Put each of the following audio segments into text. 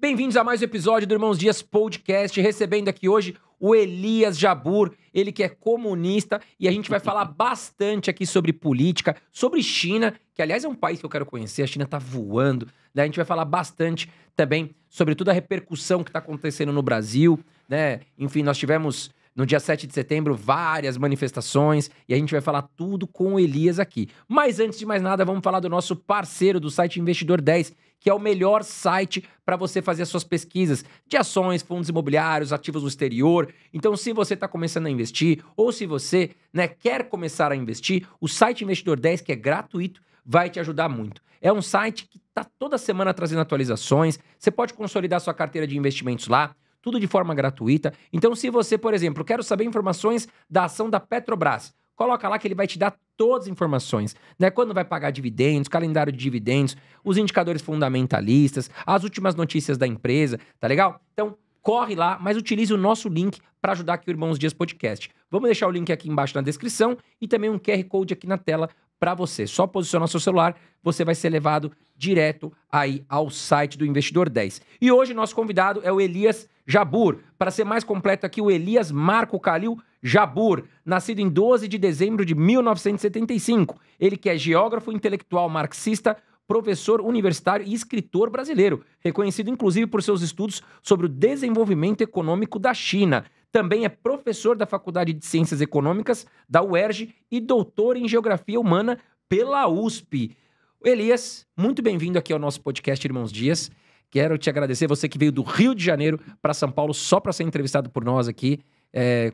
Bem-vindos a mais um episódio do Irmãos Dias Podcast, recebendo aqui hoje o Elias Jabbour, ele que é comunista, e a gente vai falar bastante aqui sobre política, sobre China, que aliás é um país que eu quero conhecer, a China tá voando, né? A gente vai falar bastante também sobre toda a repercussão que tá acontecendo no Brasil, né? Enfim, nós tivemos no dia 7 de setembro várias manifestações, e a gente vai falar tudo com o Elias aqui. Mas antes de mais nada, vamos falar do nosso parceiro do site Investidor 10, que é o melhor site para você fazer as suas pesquisas de ações, fundos imobiliários, ativos no exterior. Então, se você está começando a investir ou se você, quer começar a investir, o site Investidor 10, que é gratuito, vai te ajudar muito. É um site que está toda semana trazendo atualizações. Você pode consolidar sua carteira de investimentos lá, tudo de forma gratuita. Então, se você, por exemplo, quer saber informações da ação da Petrobras, coloca lá que ele vai te dar todas as informações, né? Quando vai pagar dividendos, calendário de dividendos, os indicadores fundamentalistas, as últimas notícias da empresa, tá legal? Então, corre lá, mas utilize o nosso link para ajudar aqui o Irmãos Dias Podcast. Vamos deixar o link aqui embaixo na descrição e também um QR Code aqui na tela para você. Só posicionar seu celular, você vai ser levado direto aí ao site do Investidor 10. E hoje nosso convidado é o Elias Jabbour. Para ser mais completo aqui, o Elias Marco Calil Jabbour, nascido em 12 de dezembro de 1975. Ele que é geógrafo intelectual marxista, professor universitário e escritor brasileiro, reconhecido inclusive por seus estudos sobre o desenvolvimento econômico da China. Também é professor da Faculdade de Ciências Econômicas da UERJ e doutor em Geografia Humana pela USP. Elias, muito bem-vindo aqui ao nosso podcast Irmãos Dias. Quero te agradecer, você que veio do Rio de Janeiro para São Paulo só para ser entrevistado por nós aqui.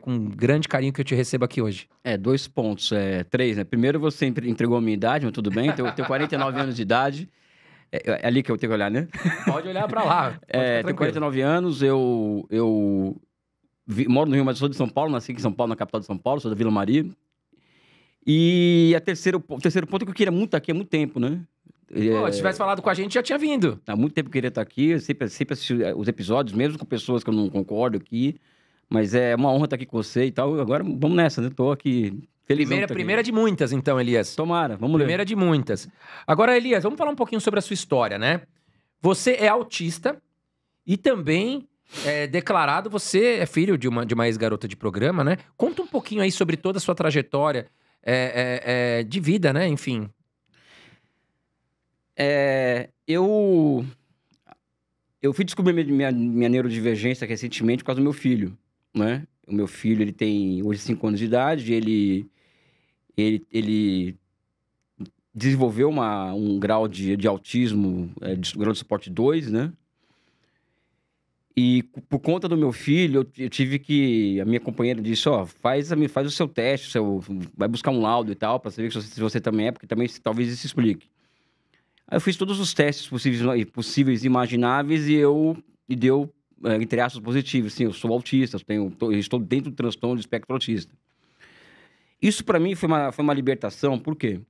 Com um grande carinho que eu te recebo aqui hoje. 2 pontos, 3, né? Primeiro, você entregou a minha idade, mas tudo bem, eu tenho 49 anos de idade. É ali que eu tenho que olhar, né? Pode olhar para lá. Tenho 49 anos, eu moro no Rio, mas sou de São Paulo, nasci aqui em São Paulo, na capital de São Paulo, sou da Vila Maria. E o terceiro ponto é que eu queria muito estar aqui há muito tempo, né? Se tivesse falado com a gente, já tinha vindo. Há muito tempo que eu queria estar aqui, eu sempre assisti os episódios, mesmo com pessoas que eu não concordo aqui. Mas é uma honra estar aqui com você e tal. Agora vamos nessa, né? Tô aqui feliz. Primeira de muitas, então, Elias. Tomara, vamos ler. Primeira de muitas. Agora, Elias, vamos falar um pouquinho sobre a sua história, né? Você é autista e também declarado, você é filho de uma ex-garota de programa, né? Conta um pouquinho aí sobre toda a sua trajetória de vida, né? Enfim. Eu fui descobrir minha neurodivergência recentemente por causa do meu filho, né? O meu filho, ele tem hoje 5 anos de idade, ele desenvolveu um grau de autismo, grau de suporte 2, né? E por conta do meu filho, eu tive que... A minha companheira disse, faz o seu teste, vai buscar um laudo e tal, para saber se você também é, porque também talvez isso explique. Aí eu fiz todos os testes possíveis e imagináveis e deu, entre aspas, positivo. Sim, eu sou autista, eu estou dentro do transtorno do espectro autista. Isso, para mim, foi uma libertação. Por quê?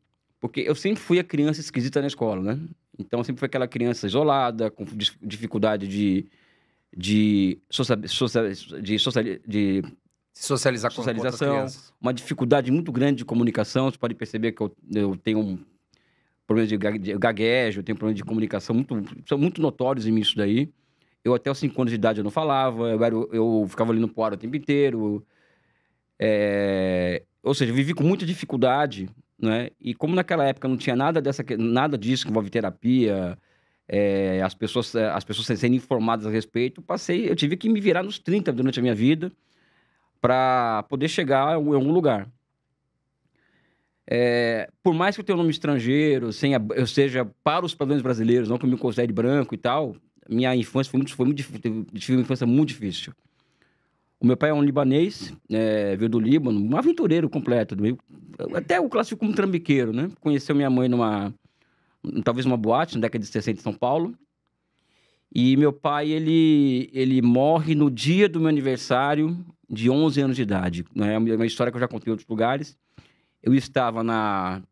Porque eu sempre fui a criança esquisita na escola, né? Então, eu sempre fui aquela criança isolada, com dificuldade de socialização, uma dificuldade muito grande de comunicação. Você pode perceber que eu tenho problemas de gaguejo, eu tenho problemas de comunicação são muito notórios em mim isso daí. Eu até aos 5 anos de idade eu não falava, eu ficava ali no poaro o tempo inteiro. Ou seja, eu vivi com muita dificuldade, né? E como naquela época não tinha nada disso que envolve terapia, as pessoas serem informadas a respeito, eu tive que me virar nos 30 durante a minha vida para poder chegar em algum lugar. Por mais que eu tenha um nome estrangeiro, eu seja para os padrões brasileiros, não que eu me considere branco e tal, minha infância foi muito difícil, tive uma infância muito difícil. O meu pai é um libanês, veio do Líbano, um aventureiro completo, até eu classifico como trambiqueiro, né? Conheceu minha mãe talvez uma boate, na década de 60 em São Paulo, e meu pai, ele morre no dia do meu aniversário de 11 anos de idade, né? É uma história que eu já contei em outros lugares. Eu estava na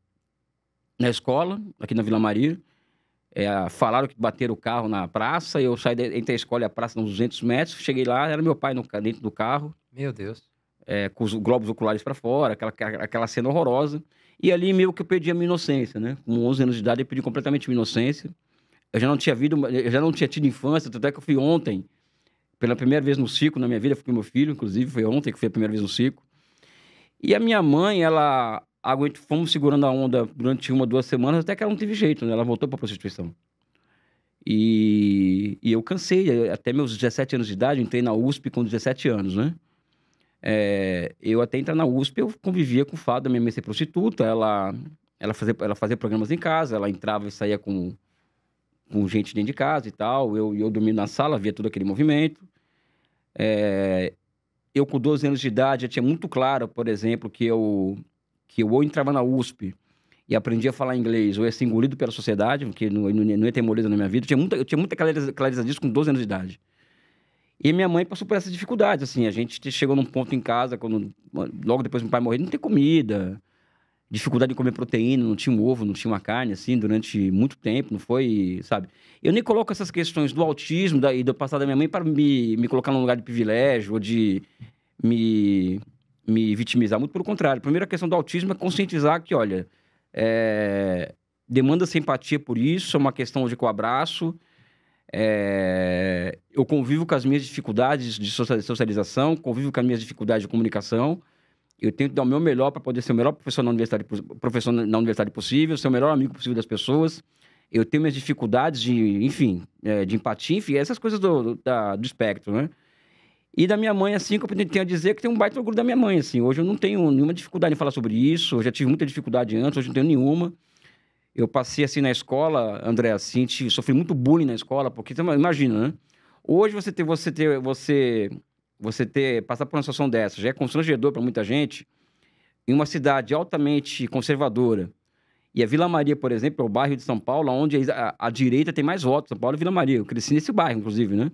escola, aqui na Vila Maria. Falaram que bateram o carro na praça. Eu saí entre a escola e a praça, uns 200 metros. Cheguei lá, era meu pai dentro do carro. Meu Deus. Com os globos oculares para fora, aquela cena horrorosa. E ali meio que eu perdi a minha inocência, né? Com 11 anos de idade, eu perdi completamente a minha inocência. eu já não tinha tido infância, tanto é que eu fui ontem, pela primeira vez no circo na minha vida, fui com meu filho, inclusive, foi ontem que foi a primeira vez no circo. E a minha mãe, ela fomos segurando a onda durante 2 semanas, até que ela não teve jeito, né? Ela voltou pra prostituição. E eu cansei, até meus 17 anos de idade, eu entrei na USP com 17 anos, né? Eu até entrar na USP, eu convivia com o fato da minha mãe ser prostituta, ela fazia programas em casa, ela entrava e saía com gente dentro de casa e tal, eu dormia na sala, via todo aquele movimento. Eu com 12 anos de idade, já tinha muito claro, por exemplo, que eu ou entrava na USP e aprendia a falar inglês, ou ia ser engolido pela sociedade, porque não ia ter moleza na minha vida. Eu tinha muita clareza disso com 12 anos de idade. E minha mãe passou por essas dificuldades, assim. A gente chegou num ponto em casa, logo depois do meu pai morrer, não ter comida, dificuldade de comer proteína, não tinha um ovo, não tinha uma carne, assim, durante muito tempo, não foi, sabe? Eu nem coloco essas questões do autismo e do passado da minha mãe para me colocar num lugar de privilégio ou de me vitimizar. Muito pelo contrário. A primeira questão do autismo é conscientizar que, olha, demanda-se empatia por isso, é uma questão hoje que eu abraço. Eu convivo com as minhas dificuldades de socialização, convivo com as minhas dificuldades de comunicação. Eu tenho que dar o meu melhor para poder ser o melhor professor na universidade possível, ser o melhor amigo possível das pessoas. Eu tenho minhas dificuldades de empatia, enfim, essas coisas do espectro, né? E da minha mãe, assim, que eu tenho a dizer que tem um baita orgulho da minha mãe, assim. Hoje eu não tenho nenhuma dificuldade em falar sobre isso, eu já tive muita dificuldade antes, hoje não tenho nenhuma. Eu passei, assim, na escola, André, assim, sofri muito bullying na escola, porque, imagina, né? Hoje passar por uma situação dessa já é constrangedor para muita gente, em uma cidade altamente conservadora. E a Vila Maria, por exemplo, é o bairro de São Paulo onde a direita tem mais votos. São Paulo e Vila Maria. Eu cresci nesse bairro, inclusive, né?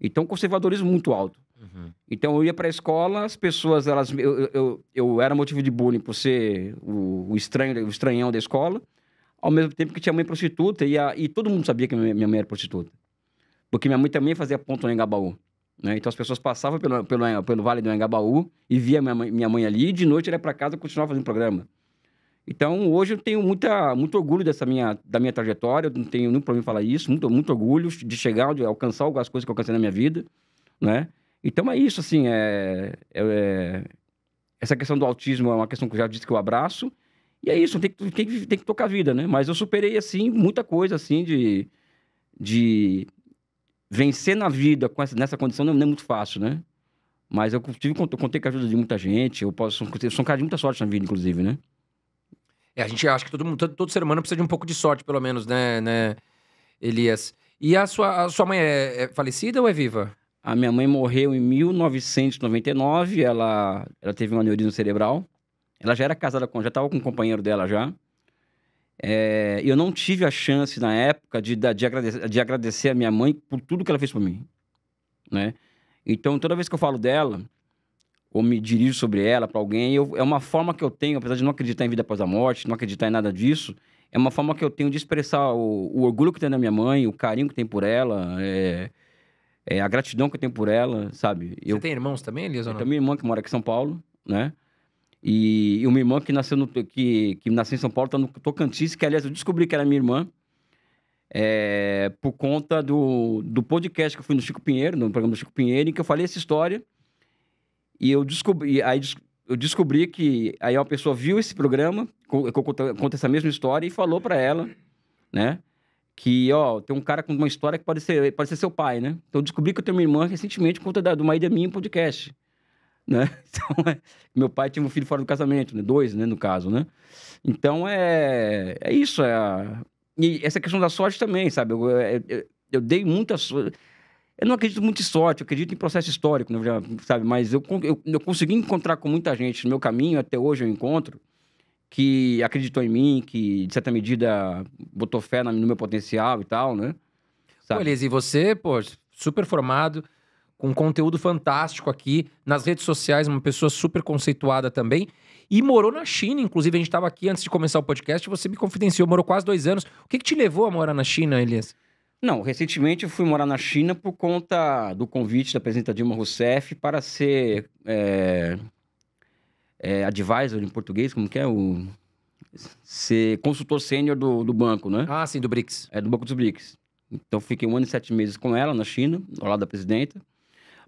Então, conservadorismo muito alto. Uhum. Então, eu ia para a escola, as pessoas, eu era motivo de bullying por ser o estranhão da escola, ao mesmo tempo que tinha mãe prostituta, e todo mundo sabia que minha mãe era prostituta. Porque minha mãe também fazia ponto no Engabaú, né? Então, as pessoas passavam pelo Vale do Engabaú e via minha mãe ali, e de noite ela ia para casa e continuava fazendo programa. Então, hoje eu tenho muito orgulho da minha trajetória, eu não tenho nenhum problema em falar isso, muito orgulho de chegar, de alcançar algumas coisas que eu alcancei na minha vida, né? Então, é isso, assim, essa questão do autismo é uma questão que eu já disse que eu abraço, e é isso, tem que tocar a vida, né? Mas eu superei, assim, muita coisa, assim, de vencer na vida nessa condição não é muito fácil, né? Mas eu contei com a ajuda de muita gente, eu sou um cara de muita sorte na vida, inclusive, né? A gente acha que todo ser humano precisa de um pouco de sorte, pelo menos, né, Elias? E a sua mãe é falecida ou é viva? A minha mãe morreu em 1999, ela teve um aneurisma cerebral. Ela já era casada já estava com um companheiro dela já. Eu não tive a chance, na época, de agradecer a minha mãe por tudo que ela fez por mim, né? Então, toda vez que eu falo dela, ou me dirijo sobre ela para alguém, é uma forma que eu tenho, apesar de não acreditar em vida após a morte, não acreditar em nada disso, é uma forma que eu tenho de expressar o orgulho que eu tenho da minha mãe, o carinho que eu tenho por ela, a gratidão que eu tenho por ela, sabe? Você tem irmãos também, Elias, ou não? Eu tenho minha irmã que mora aqui em São Paulo, né? E uma irmã que nasceu em São Paulo, tá no Tocantins, que, aliás, eu descobri que era minha irmã por conta do podcast que eu fui no Chico Pinheiro, no programa do Chico Pinheiro, em que eu falei essa história. E eu descobri que aí uma pessoa viu esse programa, conta essa mesma história, e falou para ela, né? Que, tem um cara com uma história que pode ser seu pai, né? Então eu descobri que eu tenho uma irmã recentemente por conta de uma ida minha em podcast, né? Então, meu pai tinha um filho fora do casamento, né? 2, né, no caso, né? Então, é isso. E essa questão da sorte também, sabe? Eu dei muita sorte. Eu não acredito muito em sorte, eu acredito em processo histórico, né, sabe? Mas eu consegui encontrar com muita gente no meu caminho, até hoje eu encontro, que acreditou em mim, que, de certa medida, botou fé no meu potencial e tal, né? Pô, Elias, e você, super formado, com conteúdo fantástico aqui, nas redes sociais, uma pessoa super conceituada também, e morou na China, inclusive a gente estava aqui antes de começar o podcast, você me confidenciou, morou quase 2 anos. O que te levou a morar na China, Elias? Não, recentemente eu fui morar na China por conta do convite da presidenta Dilma Rousseff para ser advisor em português, como que é? Ser consultor sênior do banco, né? Ah, sim, do BRICS. Do Banco dos BRICS. Então, fiquei 1 ano e 7 meses com ela na China, ao lado da presidenta.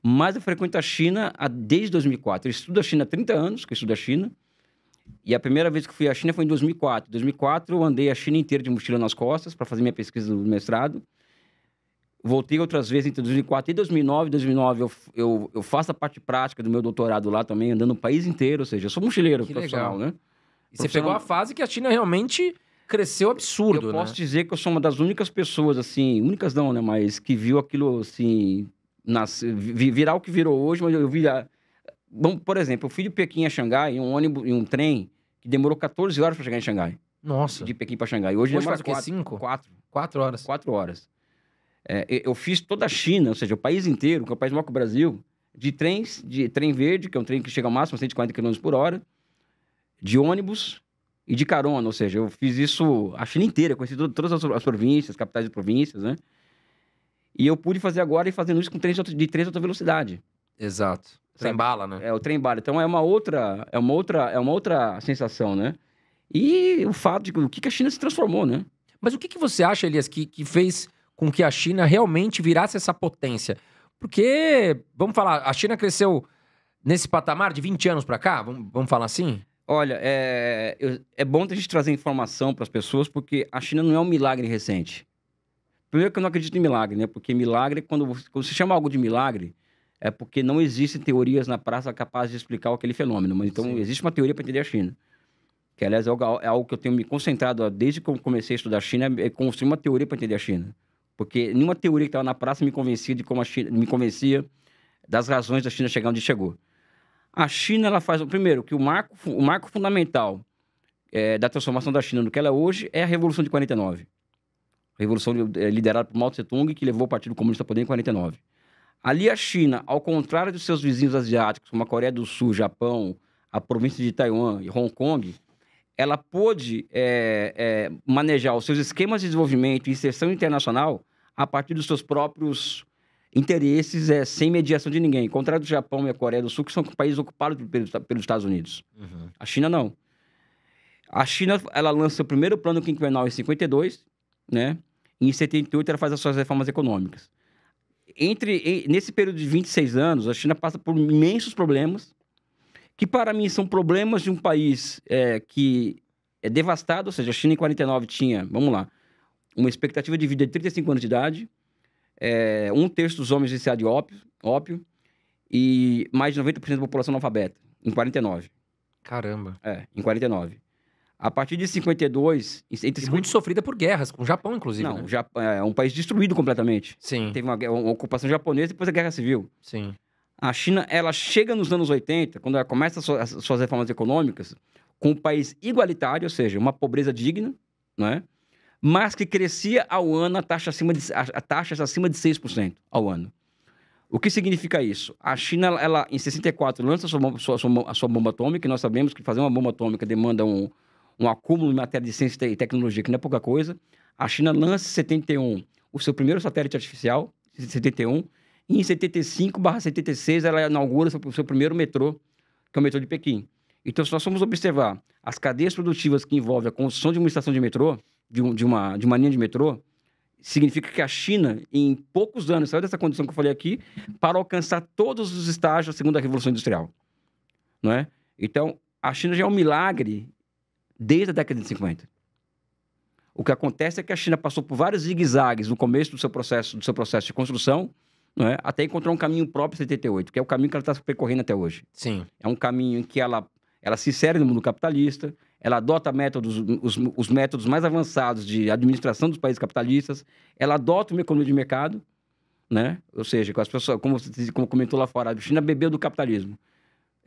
Mas eu frequento a China desde 2004. Eu estudo a China há 30 anos, que eu estudo a China. E a primeira vez que fui à China foi em 2004. Em 2004, eu andei a China inteira de mochila nas costas para fazer minha pesquisa do mestrado. Voltei outras vezes entre 2004 e 2009. Em 2009, eu faço a parte prática do meu doutorado lá também, andando o país inteiro. Ou seja, eu sou mochileiro Que profissional, legal. né? E você pegou a fase que a China realmente cresceu absurdo, Eu né? posso dizer que eu sou uma das únicas pessoas, assim... Únicas não, né? Mas que viu aquilo, assim... virar o que virou hoje, mas eu vi... Bom, por exemplo, eu fui de Pequim a Xangai em um ônibus, em um trem que demorou 14 horas para chegar em Xangai. Nossa. De Pequim para Xangai. Hoje demora faz o quê? 5? 4 4 horas. 4 horas. Eu fiz toda a China, ou seja, o país inteiro, que é o país maior que o Brasil, de trem verde, que é um trem que chega ao máximo a 140 km por hora, de ônibus e de carona, ou seja, eu fiz isso a China inteira, conheci todas as províncias, capitais de províncias, né? E eu pude fazer agora e fazendo isso com trens de alta velocidade. Exato. Trem bala, né? É o trem bala. Então é uma outra sensação, né? E o fato de o que a China se transformou, né? Mas o que você acha, Elias, que fez com que a China realmente virasse essa potência? Porque, vamos falar, a China cresceu nesse patamar de 20 anos pra cá? Vamos falar assim? Olha, é bom a gente trazer informação para as pessoas, porque a China não é um milagre recente. Primeiro que eu não acredito em milagre, né? Porque milagre, quando você chama algo de milagre, é porque não existem teorias na praça capazes de explicar aquele fenômeno. Mas então, existe uma teoria para entender a China. Que, aliás, é algo que eu tenho me concentrado desde que eu comecei a estudar a China, é construir uma teoria para entender a China. Porque nenhuma teoria que estava na praça me convencia me convencia das razões da China chegar onde chegou. A China, ela faz... Primeiro, que o marco fundamental da transformação da China no que ela é hoje é a Revolução de 49. A Revolução liderada por Mao Tse-tung, que levou o Partido Comunista ao poder em 49. Ali a China, ao contrário dos seus vizinhos asiáticos, como a Coreia do Sul, Japão, a província de Taiwan e Hong Kong, ela pôde manejar os seus esquemas de desenvolvimento e inserção internacional a partir dos seus próprios interesses, sem mediação de ninguém. Ao contrário do Japão e a Coreia do Sul, que são países ocupados pelos Estados Unidos. Uhum. A China não. A China, ela lança seu primeiro plano quinquenal em 52, né? E em 78 ela faz as suas reformas econômicas. Nesse período de 26 anos, a China passa por imensos problemas, que para mim são problemas de um país que é devastado. Ou seja, a China em 49 tinha, vamos lá, uma expectativa de vida de 35 anos de idade, 1/3 dos homens viciados de ópio e mais de 90% da população analfabeta, em 49. Caramba. Em 49. A partir de 52... Muito sofrida por guerras, com o Japão, inclusive. Não, né? o Japão é um país destruído completamente. Sim. Teve uma ocupação japonesa e depois a Guerra Civil. Sim. A China, ela chega nos anos 80, quando ela começa as suas reformas econômicas, com um país igualitário, ou seja, uma pobreza digna, né? Mas que crescia ao ano a taxas acima de 6% ao ano. O que significa isso? A China, ela em 64, lança a sua bomba atômica, e nós sabemos que fazer uma bomba atômica demanda um acúmulo em matéria de ciência e tecnologia, que não é pouca coisa. A China lança em 71 o seu primeiro satélite artificial, em 71, e em 75/76 ela inaugura o seu primeiro metrô, que é o metrô de Pequim. Então, se nós formos observar as cadeias produtivas que envolvem a construção de uma estação de metrô, de uma linha de metrô, significa que a China, em poucos anos, saiu dessa condição que eu falei aqui, para alcançar todos os estágios da segunda revolução industrial. Não é? Então, a China já é um milagre desde a década de 50. O que acontece é que a China passou por vários zigue-zagues no começo do seu processo de construção, não é? Até encontrar um caminho próprio em 78, que é o caminho que ela está percorrendo até hoje. Sim. É um caminho em que ela se insere no mundo capitalista, ela adota os métodos mais avançados de administração dos países capitalistas, ela adota uma economia de mercado, né? Ou seja, com as pessoas, como comentou lá fora, a China bebeu do capitalismo.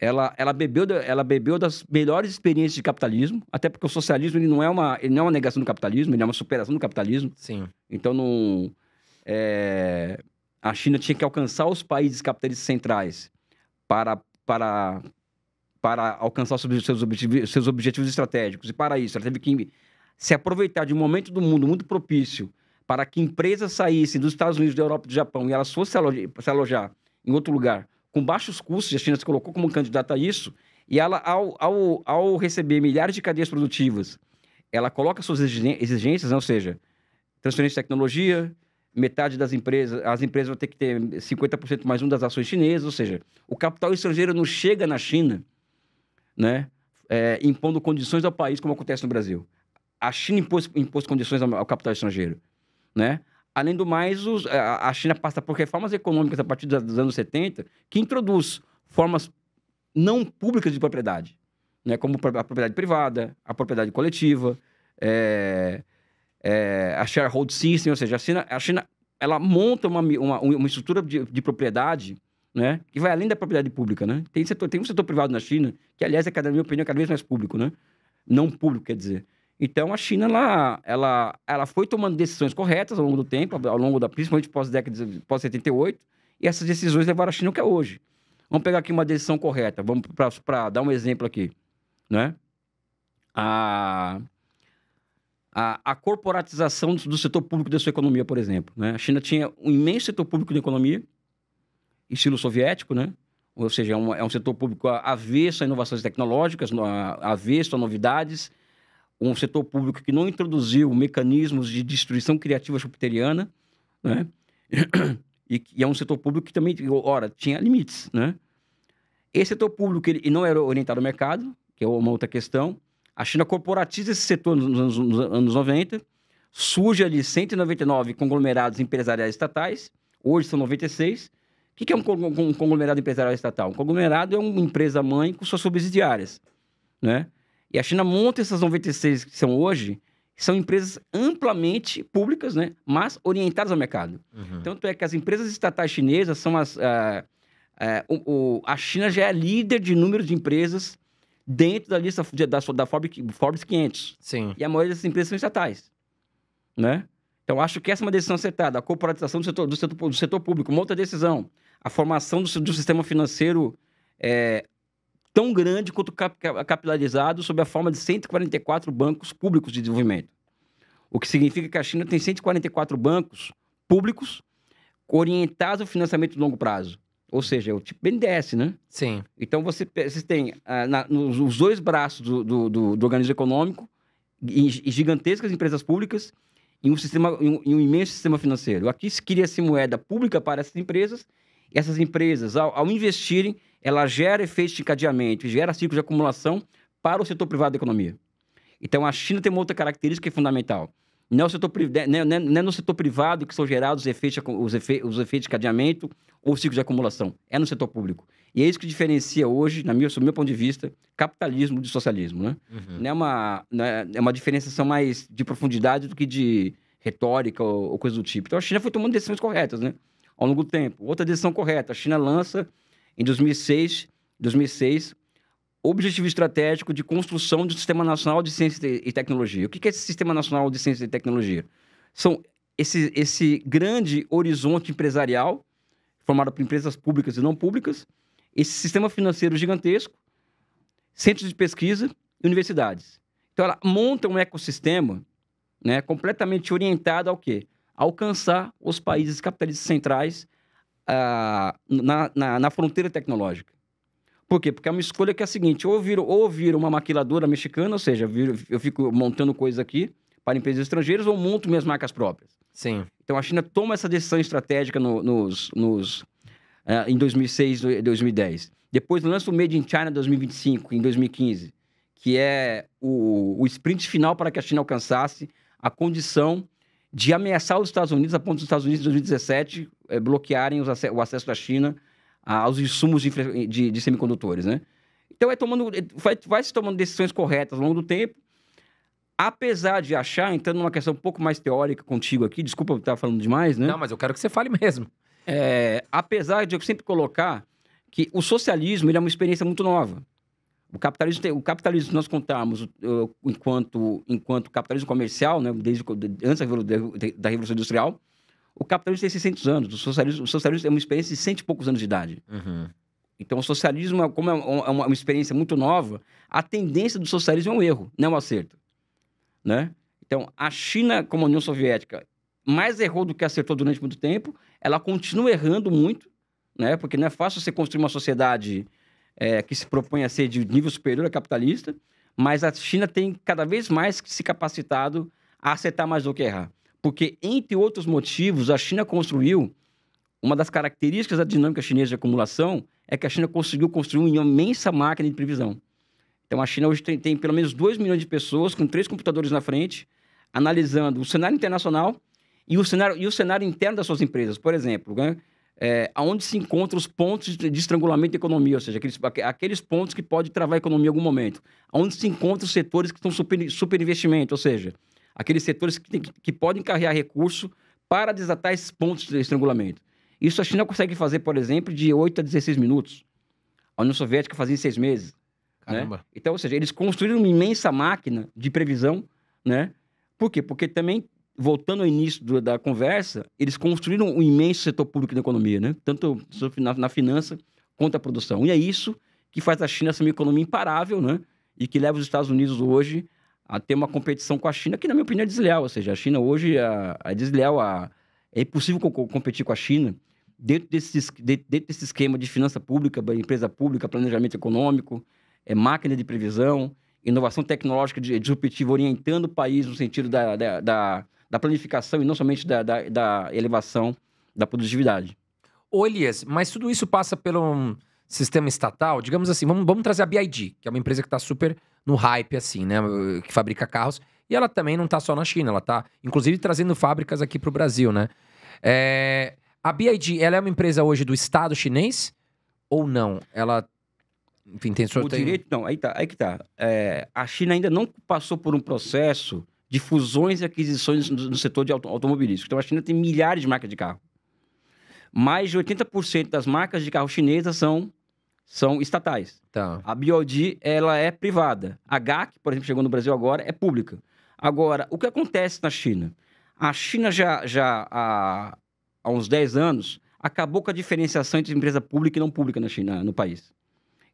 Ela bebeu das melhores experiências de capitalismo, até porque o socialismo ele não é uma negação do capitalismo, ele é uma superação do capitalismo. Sim. Então, a China tinha que alcançar os países capitalistas centrais para alcançar seus objetivos estratégicos. E para isso, ela teve que se aproveitar de um momento do mundo muito propício para que empresas saíssem dos Estados Unidos, da Europa e do Japão e elas fossem se alojar em outro lugar com baixos custos. A China se colocou como candidata a isso. E ela, ao receber milhares de cadeias produtivas, ela coloca suas exigências, né? Ou seja, transferência de tecnologia, metade das empresas, as empresas vão ter que ter 50% mais um das ações chinesas, ou seja, o capital estrangeiro não chega na China, né, impondo condições ao país, como acontece no Brasil. A China impôs condições ao capital estrangeiro, né? Além do mais, a China passa por reformas econômicas a partir dos anos 70, que introduz formas não públicas de propriedade, né? Como a propriedade privada, a propriedade coletiva, a shareholder system, ou seja, a China ela monta uma estrutura de propriedade, né, que vai além da propriedade pública, né? Tem um setor privado na China, que, aliás, na minha opinião, é cada vez mais público, né? Não público, quer dizer. Então, a China, ela foi tomando decisões corretas ao longo do tempo, principalmente pós-78, e essas decisões levaram a China ao que é hoje. Vamos pegar aqui uma decisão correta, vamos para dar um exemplo aqui, né? A corporatização do setor público da sua economia, por exemplo, né? A China tinha um imenso setor público de economia, estilo soviético, né? Ou seja, é um setor público avesso a inovações tecnológicas, avesso a novidades, um setor público que não introduziu mecanismos de destruição criativa jupiteriana, né? E é um setor público que também, ora, tinha limites, né? Esse setor público ele não era orientado ao mercado, que é uma outra questão. A China corporatiza esse setor nos anos 90, surge ali 199 conglomerados empresariais estatais, hoje são 96. O que é um conglomerado empresarial estatal? Um conglomerado é uma empresa-mãe com suas subsidiárias, né? E a China monta essas 96 que são hoje, que são empresas amplamente públicas, né? Mas orientadas ao mercado. Uhum. Tanto é que as empresas estatais chinesas são a China já é líder de número de empresas dentro da lista da Forbes 500. Sim. E a maioria dessas empresas são estatais, né? Então, acho que essa é uma decisão acertada. A corporatização do setor público, uma outra decisão. A formação do sistema financeiro tão grande quanto capitalizado sob a forma de 144 bancos públicos de desenvolvimento. O que significa que a China tem 144 bancos públicos orientados ao financiamento de longo prazo. Ou seja, é o tipo BNDES, né? Sim. Então, você tem nos dois braços do organismo econômico e gigantescas empresas públicas e um imenso sistema financeiro. Aqui se cria-se moeda pública para essas empresas, e essas empresas, ao investirem, ela gera efeito de encadeamento, gera ciclo de acumulação para o setor privado da economia. Então, a China tem uma outra característica que é fundamental. Não é no setor privado que são gerados os efeitos de encadeamento ou ciclo de acumulação. É no setor público. E é isso que diferencia hoje, sob meu ponto de vista, capitalismo de socialismo, né? Uhum. Não é uma diferenciação mais de profundidade do que de retórica ou coisa do tipo. Então, a China foi tomando decisões corretas, né? Ao longo do tempo. Outra decisão correta. A China lança, em 2006, Objetivo Estratégico de Construção de um Sistema Nacional de Ciência e Tecnologia. O que é esse Sistema Nacional de Ciência e Tecnologia? São esse grande horizonte empresarial, formado por empresas públicas e não públicas, esse sistema financeiro gigantesco, centros de pesquisa e universidades. Então, ela monta um ecossistema, né, completamente orientado ao quê? Alcançar os países capitalistas centrais na fronteira tecnológica. Por quê? Porque é uma escolha que é a seguinte, ou eu viro uma maquiladora mexicana, ou seja, eu fico montando coisas aqui para empresas estrangeiras, ou monto minhas marcas próprias. Sim. Então, a China toma essa decisão estratégica em 2006 e 2010. Depois lança o Made in China 2025, em 2015, que é o sprint final para que a China alcançasse a condição de ameaçar os Estados Unidos, a ponto dos Estados Unidos, em 2017, bloquearem o acesso da China aos insumos de semicondutores, né? Então, vai se tomando decisões corretas ao longo do tempo, apesar de achar, entrando numa questão um pouco mais teórica contigo aqui, desculpa eu estar falando demais, né? Não, mas eu quero que você fale mesmo. Apesar de eu sempre colocar que o socialismo ele é uma experiência muito nova. O capitalismo nós contamos enquanto capitalismo comercial, né, antes da Revolução Industrial, o capitalismo tem 600 anos. O socialismo é uma experiência de 100 e poucos anos de idade. Uhum. Então, o socialismo, como é uma experiência muito nova, a tendência do socialismo é um erro, não é um acerto, né? Então, a China, como a União Soviética, mais errou do que acertou durante muito tempo. Ela continua errando muito, né? Porque não é fácil você construir uma sociedade que se propõe a ser de nível superior a capitalista, mas a China tem cada vez mais se capacitado a acertar mais do que errar. Porque, entre outros motivos, a China construiu... Uma das características da dinâmica chinesa de acumulação é que a China conseguiu construir uma imensa máquina de previsão. Então, a China hoje tem pelo menos 2 milhões de pessoas com 3 computadores na frente, analisando o cenário internacional e o cenário interno das suas empresas. Por exemplo, né, aonde se encontram os pontos de estrangulamento da economia, ou seja, aqueles pontos que podem travar a economia em algum momento. Onde se encontram os setores que estão superinvestimento, ou seja, aqueles setores que podem carregar recurso para desatar esses pontos de estrangulamento. Isso a China consegue fazer, por exemplo, de 8 a 16 minutos. A União Soviética fazia em 6 meses. Caramba. Né? Então, ou seja, eles construíram uma imensa máquina de previsão, né? Por quê? Porque também, voltando ao início da conversa, eles construíram um imenso setor público da economia, né? Tanto na finança quanto a produção. E é isso que faz a China ser uma economia imparável, né? E que leva os Estados Unidos hoje a ter uma competição com a China, que na minha opinião é desleal. Ou seja, a China hoje é desleal. É impossível competir com a China dentro desse esquema de finança pública, empresa pública, planejamento econômico, máquina de previsão, inovação tecnológica disruptiva, orientando o país no sentido da planificação e não somente da elevação da produtividade. Ô, Elias, mas tudo isso passa pelo um sistema estatal? Digamos assim, vamos trazer a BYD, que é uma empresa que está super no hype, assim, né? Que fabrica carros. E ela também não está só na China, ela está, inclusive, trazendo fábricas aqui para o Brasil, né? A BYD, ela é uma empresa hoje do Estado chinês ou não? Ela, enfim, tem... O direito, não, aí que tá. A China ainda não passou por um processo de fusões e aquisições no setor de automobilístico. Então, a China tem milhares de marcas de carro. Mais de 80% das marcas de carro chinesas são estatais. Tá. A BYD, ela é privada. A GAC, por exemplo, chegou no Brasil agora, é pública. Agora, o que acontece na China? A China já há uns 10 anos, acabou com a diferenciação entre empresa pública e não pública na China, no país.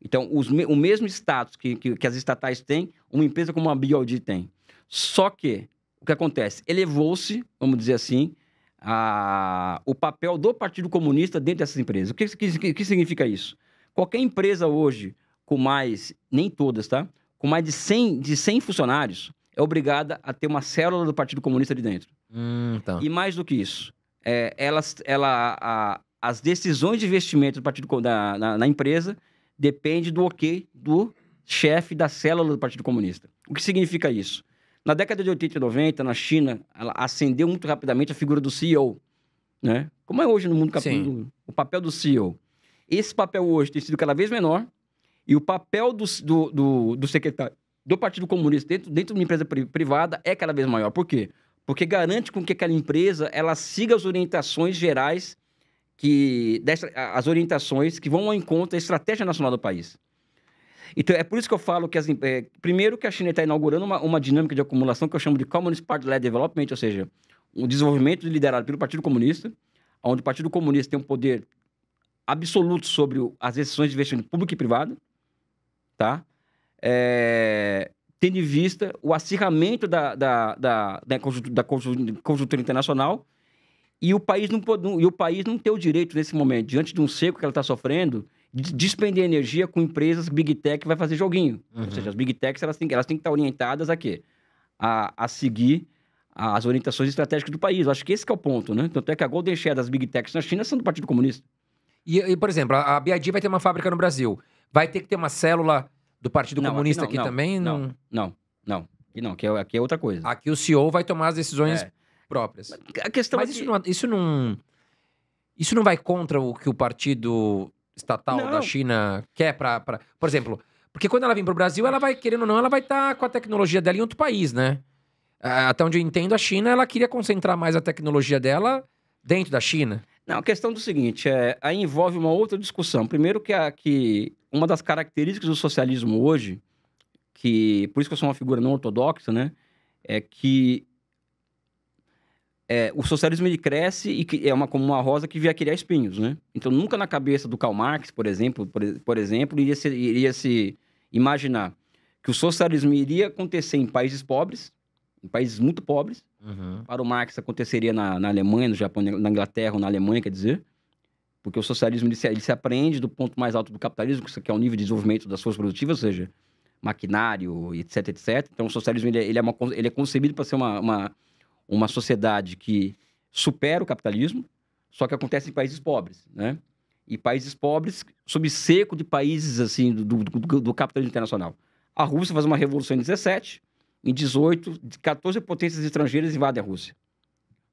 Então, o mesmo status que as estatais têm, uma empresa como a BYD tem. Só que, o que acontece? Elevou-se, vamos dizer assim, o papel do Partido Comunista dentro dessas empresas. O que significa isso? Qualquer empresa hoje, com mais, nem todas, tá? Com mais de 100 funcionários, é obrigada a ter uma célula do Partido Comunista ali dentro. Tá. E mais do que isso, as decisões de investimento do partido, na empresa dependem do ok do chefe da célula do Partido Comunista. O que significa isso? Na década de 80 e 90, na China, ela ascendeu muito rapidamente a figura do CEO, né? Como é hoje no mundo capitalista, o papel do CEO. Esse papel hoje tem sido cada vez menor e o papel do secretário do Partido Comunista dentro de uma empresa privada é cada vez maior. Por quê? Porque garante com que aquela empresa ela siga as orientações gerais, as orientações que vão ao encontro da estratégia nacional do país. Então, é por isso que eu falo que, primeiro, que a China está inaugurando uma dinâmica de acumulação que eu chamo de Communist Party-led Development, ou seja, um desenvolvimento liderado pelo Partido Comunista, onde o Partido Comunista tem um poder absoluto sobre as decisões de investimento público e privado, tá? Tendo em vista o acirramento da conjuntura internacional e o país não ter o direito, nesse momento, diante de um seco que ela está sofrendo, de despender energia com empresas Big Tech que vai fazer joguinho. Uhum. Ou seja, as Big Techs elas têm que estar orientadas a quê? A seguir as orientações estratégicas do país. Eu acho que esse que é o ponto, né? Tanto é que a Golden Share das Big Techs na China são do Partido Comunista. E, por exemplo, a BYD vai ter uma fábrica no Brasil. Vai ter que ter uma célula do Partido Comunista aqui também? Não. Aqui é outra coisa. Aqui o CEO vai tomar as decisões próprias. A questão Mas isso não vai contra o que o partido estatal da China quer por exemplo, porque quando ela vem pro Brasil, ela vai, querendo ou não, ela vai estar com a tecnologia dela em outro país, né? Até onde eu entendo, a China, ela queria concentrar mais a tecnologia dela dentro da China. Não, a questão do seguinte, aí envolve uma outra discussão. Primeiro que uma das características do socialismo hoje, por isso que eu sou uma figura não ortodoxa, né? É que o socialismo ele cresce e que como uma rosa que vai criar espinhos, né? Então, nunca na cabeça do Karl Marx, por exemplo, iria se imaginar que o socialismo iria acontecer em países pobres, em países muito pobres. Uhum. Para o Marx aconteceria na Alemanha, no Japão, na Inglaterra ou na Alemanha, quer dizer, porque o socialismo ele se apreende do ponto mais alto do capitalismo, que é o nível de desenvolvimento das forças produtivas, ou seja, maquinário, etc, etc. Então, o socialismo ele é concebido para ser uma sociedade que supera o capitalismo, só que acontece em países pobres, né? E países pobres sob seco de países assim do capitalismo internacional. A Rússia faz uma revolução em 17, em 18, 14 potências estrangeiras invadem a Rússia,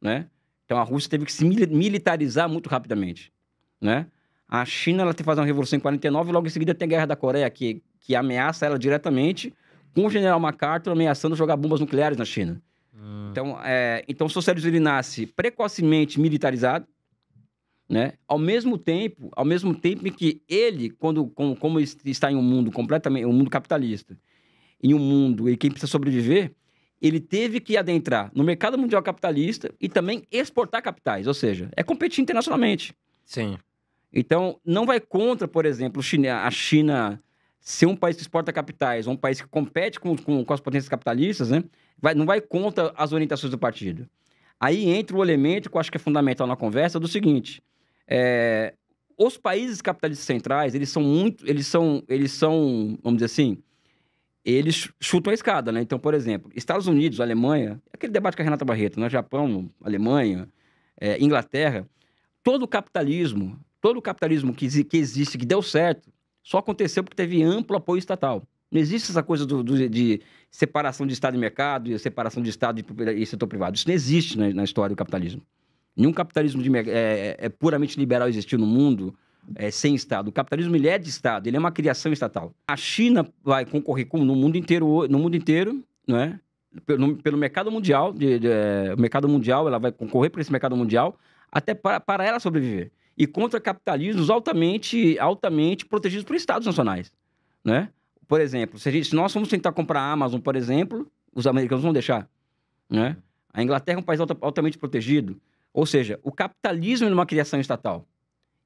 né? Então a Rússia teve que se militarizar muito rapidamente, né? A China ela faz uma revolução em 49 e logo em seguida tem a Guerra da Coreia, que ameaça ela diretamente, com o general MacArthur ameaçando jogar bombas nucleares na China. Então o socialismo ele nasce precocemente militarizado, né? Ao mesmo tempo em que ele, como está em um mundo completamente, um mundo capitalista, em um mundo em que precisa sobreviver, ele teve que adentrar no mercado mundial capitalista e também exportar capitais, ou seja, é competir internacionalmente. Sim. Então, não vai contra, por exemplo, a China ser um país que exporta capitais, um país que compete com as potências capitalistas, né? Não vai contra as orientações do partido. Aí entra o elemento que eu acho que é fundamental na conversa, do seguinte: os países capitalistas centrais, eles são, vamos dizer assim, eles chutam a escada, né? Então, por exemplo, Estados Unidos, Alemanha, aquele debate com a Renata Barreto, né? Japão, Alemanha, Inglaterra, todo o capitalismo que existe, que deu certo, só aconteceu porque teve amplo apoio estatal. Não existe essa coisa de separação de Estado e mercado, e separação de Estado e setor privado. Isso não existe na história do capitalismo. Nenhum capitalismo puramente liberal existiu no mundo sem Estado. O capitalismo ele é de Estado, ele é uma criação estatal. A China vai concorrer no mundo inteiro, não é? Pelo mercado mundial, o mercado mundial, ela vai concorrer por esse mercado mundial até para ela sobreviver. E contra capitalismos altamente protegidos por estados nacionais, né? Por exemplo, se nós formos tentar comprar a Amazon, por exemplo, os americanos vão deixar, né? A Inglaterra é um país altamente protegido. Ou seja, o capitalismo é uma criação estatal.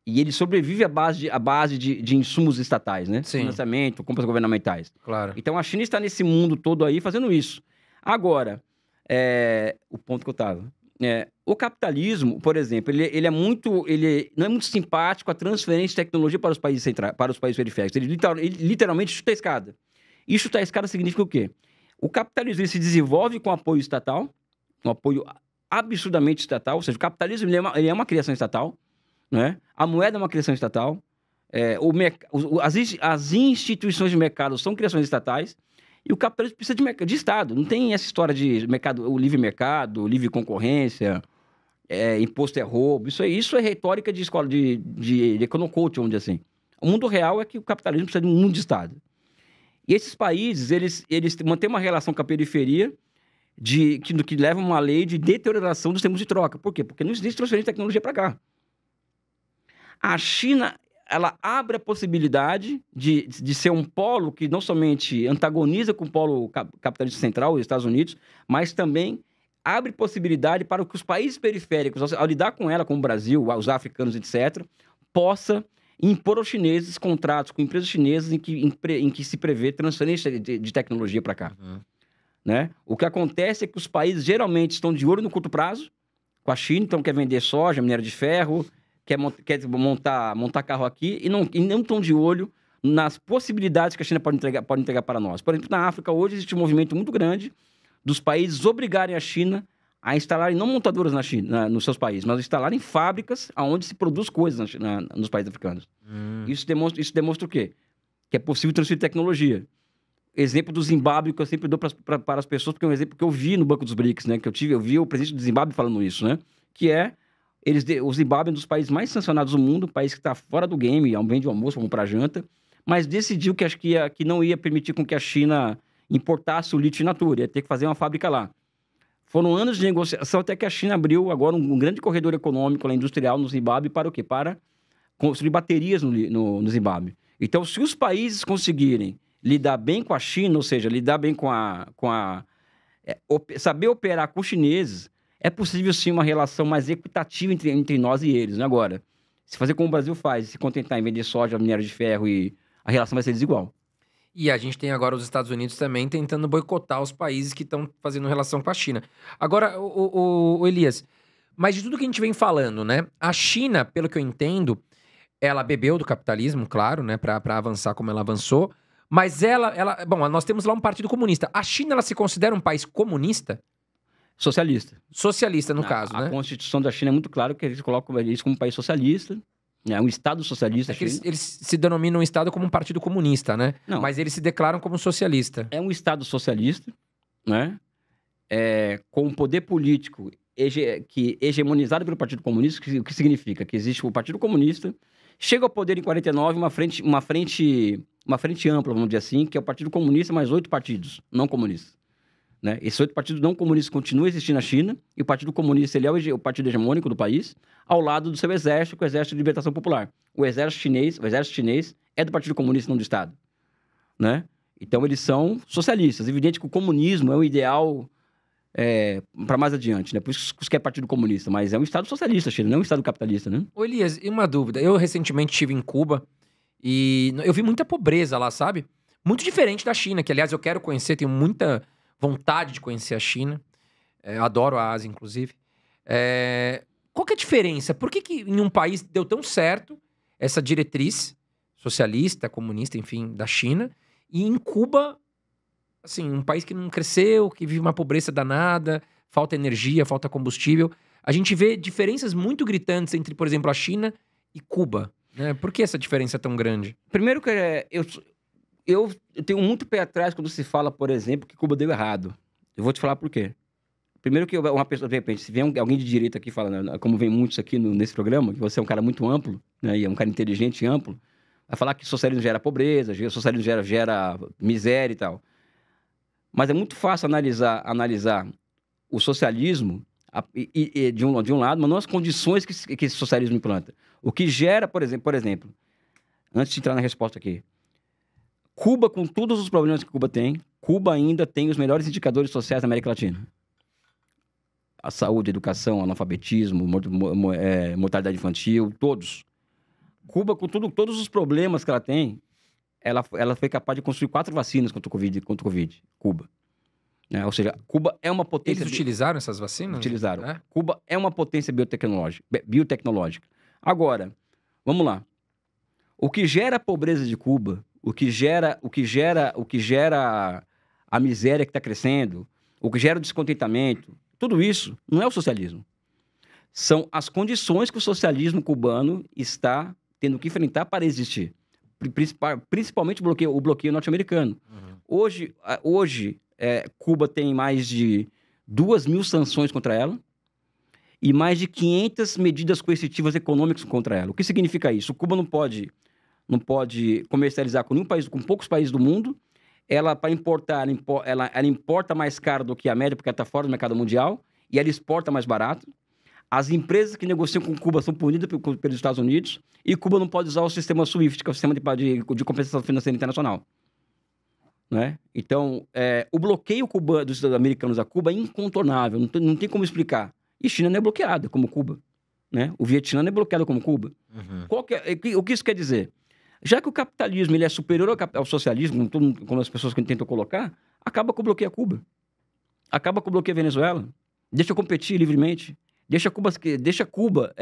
E ele sobrevive à base de insumos estatais, né? Sim. Financiamento, compras governamentais. Claro. Então, a China está nesse mundo todo aí fazendo isso. Agora, o ponto que eu estava... o capitalismo, por exemplo, ele não é muito simpático à transferência de tecnologia para os países centrais, para os países periféricos. Ele literalmente chuta a escada. E chutar a escada significa o quê? O capitalismo ele se desenvolve com apoio estatal, um apoio absurdamente estatal, ou seja, o capitalismo ele é uma criação estatal, né? A moeda é uma criação estatal, as instituições de mercado são criações estatais, e o capitalismo precisa de Estado. Não tem essa história de o livre mercado, livre concorrência, imposto é roubo. Isso é retórica de escola de econocoach, vamos dizer assim. O mundo real é que o capitalismo precisa de um mundo de Estado. E esses países, eles mantêm uma relação com a periferia que leva a uma lei de deterioração dos termos de troca. Por quê? Porque não existe transferência de tecnologia para cá. A China, ela abre a possibilidade de ser um polo que não somente antagoniza com o polo capitalista central, os Estados Unidos, mas também abre possibilidade para que os países periféricos, ao lidar com ela, como o Brasil, os africanos, etc., possa impor aos chineses contratos com empresas chinesas em que se prevê transferência de tecnologia para cá. Uhum. Né? O que acontece é que os países geralmente estão de olho no curto prazo, com a China, então quer vender soja, minério de ferro, quer montar carro aqui e não estão de olho nas possibilidades que a China pode entregar para nós. Por exemplo, na África hoje existe um movimento muito grande dos países obrigarem a China a instalarem não montadoras na China, nos seus países, mas instalarem fábricas onde se produz coisas nos países africanos. Isso demonstra o quê? Que é possível transferir tecnologia. Exemplo do Zimbábue, que eu sempre dou para as pessoas, porque é um exemplo que eu vi no Banco dos BRICS, né? Eu vi o presidente do Zimbábue falando isso, né? Que o Zimbábue é um dos países mais sancionados do mundo, um país que está fora do game, vende o almoço, vamos para a janta, mas decidiu que não ia permitir com que a China importasse o lítio in natura, ia ter que fazer uma fábrica lá. Foram anos de negociação até que a China abriu agora um grande corredor econômico industrial no Zimbábue para o quê? Para construir baterias no Zimbábue. Então, se os países conseguirem lidar bem com a China, ou seja, lidar bem saber operar com os chineses, é possível sim uma relação mais equitativa entre nós e eles, né? Agora, se fazer como o Brasil faz, se contentar em vender soja, minério de ferro, a relação vai ser desigual. E a gente tem agora os Estados Unidos também tentando boicotar os países que estão fazendo relação com a China. Agora, o Elias, mas de tudo que a gente vem falando, né? A China, pelo que eu entendo, ela bebeu do capitalismo, claro, né? Pra avançar como ela avançou. Mas bom, nós temos lá um partido comunista. A China, ela se considera um país comunista? Socialista. Socialista, no caso, A né? Constituição da China é muito claro que eles colocam isso como um país socialista, né? Um Estado socialista. É que eles se denominam o Estado como um partido comunista, né? Não. Mas eles se declaram como socialista. É um Estado socialista, né? Com um poder político hegemonizado pelo Partido Comunista, o que significa? Que existe o Partido Comunista, chega ao poder em 49, uma frente ampla, vamos dizer assim, que é o Partido Comunista mais 8 partidos não comunistas. Né? Esses 8 partidos não comunistas continuam existindo na China, e o Partido Comunista ele é o partido hegemônico do país, ao lado do seu exército, que é o Exército de Libertação Popular. O exército chinês é do Partido Comunista, não do Estado. Né? Então, eles são socialistas. Evidente que o comunismo é o ideal para mais adiante, né? Por isso que é Partido Comunista, mas é um Estado socialista, China, não é um Estado capitalista, né? Ô, Elias, e uma dúvida. Eu recentemente estive em Cuba e eu vi muita pobreza lá, sabe? Muito diferente da China, que, aliás, eu quero conhecer, tenho muita vontade de conhecer a China. Eu adoro a Ásia, inclusive. Qual que é a diferença? Por que em um país deu tão certo essa diretriz socialista, comunista, enfim, da China, e em Cuba, assim, um país que não cresceu, que vive uma pobreza danada, falta energia, falta combustível. A gente vê diferenças muito gritantes entre, por exemplo, a China e Cuba, né? Por que essa diferença é tão grande? Primeiro que eu tenho muito pé atrás quando se fala, por exemplo, que Cuba deu errado. Eu vou te falar por quê. Primeiro que uma pessoa, de repente, se vem alguém de direita aqui falando, como vem muitos aqui nesse programa, que você é um cara muito amplo, né, e é um cara inteligente e amplo, vai falar que socialismo gera pobreza, socialismo gera miséria e tal. Mas é muito fácil analisar o socialismo de um lado, mas não as condições que esse socialismo implanta. O que gera, por exemplo, antes de entrar na resposta aqui, Cuba, com todos os problemas que Cuba tem, Cuba ainda tem os melhores indicadores sociais da América Latina. A saúde, a educação, analfabetismo, mortalidade infantil, todos. Cuba, com todos os problemas que ela tem, ela foi capaz de construir 4 vacinas contra o Covid. Cuba. Ou seja, Cuba é uma potência... Eles utilizaram essas vacinas? Utilizaram. Cuba é uma potência biotecnológica. Agora, vamos lá. O que gera a pobreza de Cuba, o que gera a miséria que está crescendo, o que gera o descontentamento, tudo isso não é o socialismo. São as condições que o socialismo cubano está tendo que enfrentar para existir. Principalmente o bloqueio norte-americano. Uhum. Hoje Cuba tem mais de 2.000 sanções contra ela e mais de 500 medidas coercitivas econômicas contra ela. O que significa isso? Cuba não pode comercializar com nenhum país, com poucos países do mundo. Ela, para importar, ela importa mais caro do que a média, porque ela está fora do mercado mundial, e ela exporta mais barato. As empresas que negociam com Cuba são punidas pelos Estados Unidos, e Cuba não pode usar o sistema SWIFT, que é o sistema de compensação financeira internacional. Né? Então, o bloqueio dos americanos a Cuba é incontornável, não tem como explicar. E China não é bloqueada como Cuba. Né? O Vietnã não é bloqueado como Cuba. Uhum. O que isso quer dizer? Já que o capitalismo ele é superior ao socialismo, como as pessoas que tentam colocar, acaba com o bloqueio a Cuba. Acaba com o bloqueio a Venezuela. Deixa competir livremente. Deixa Cuba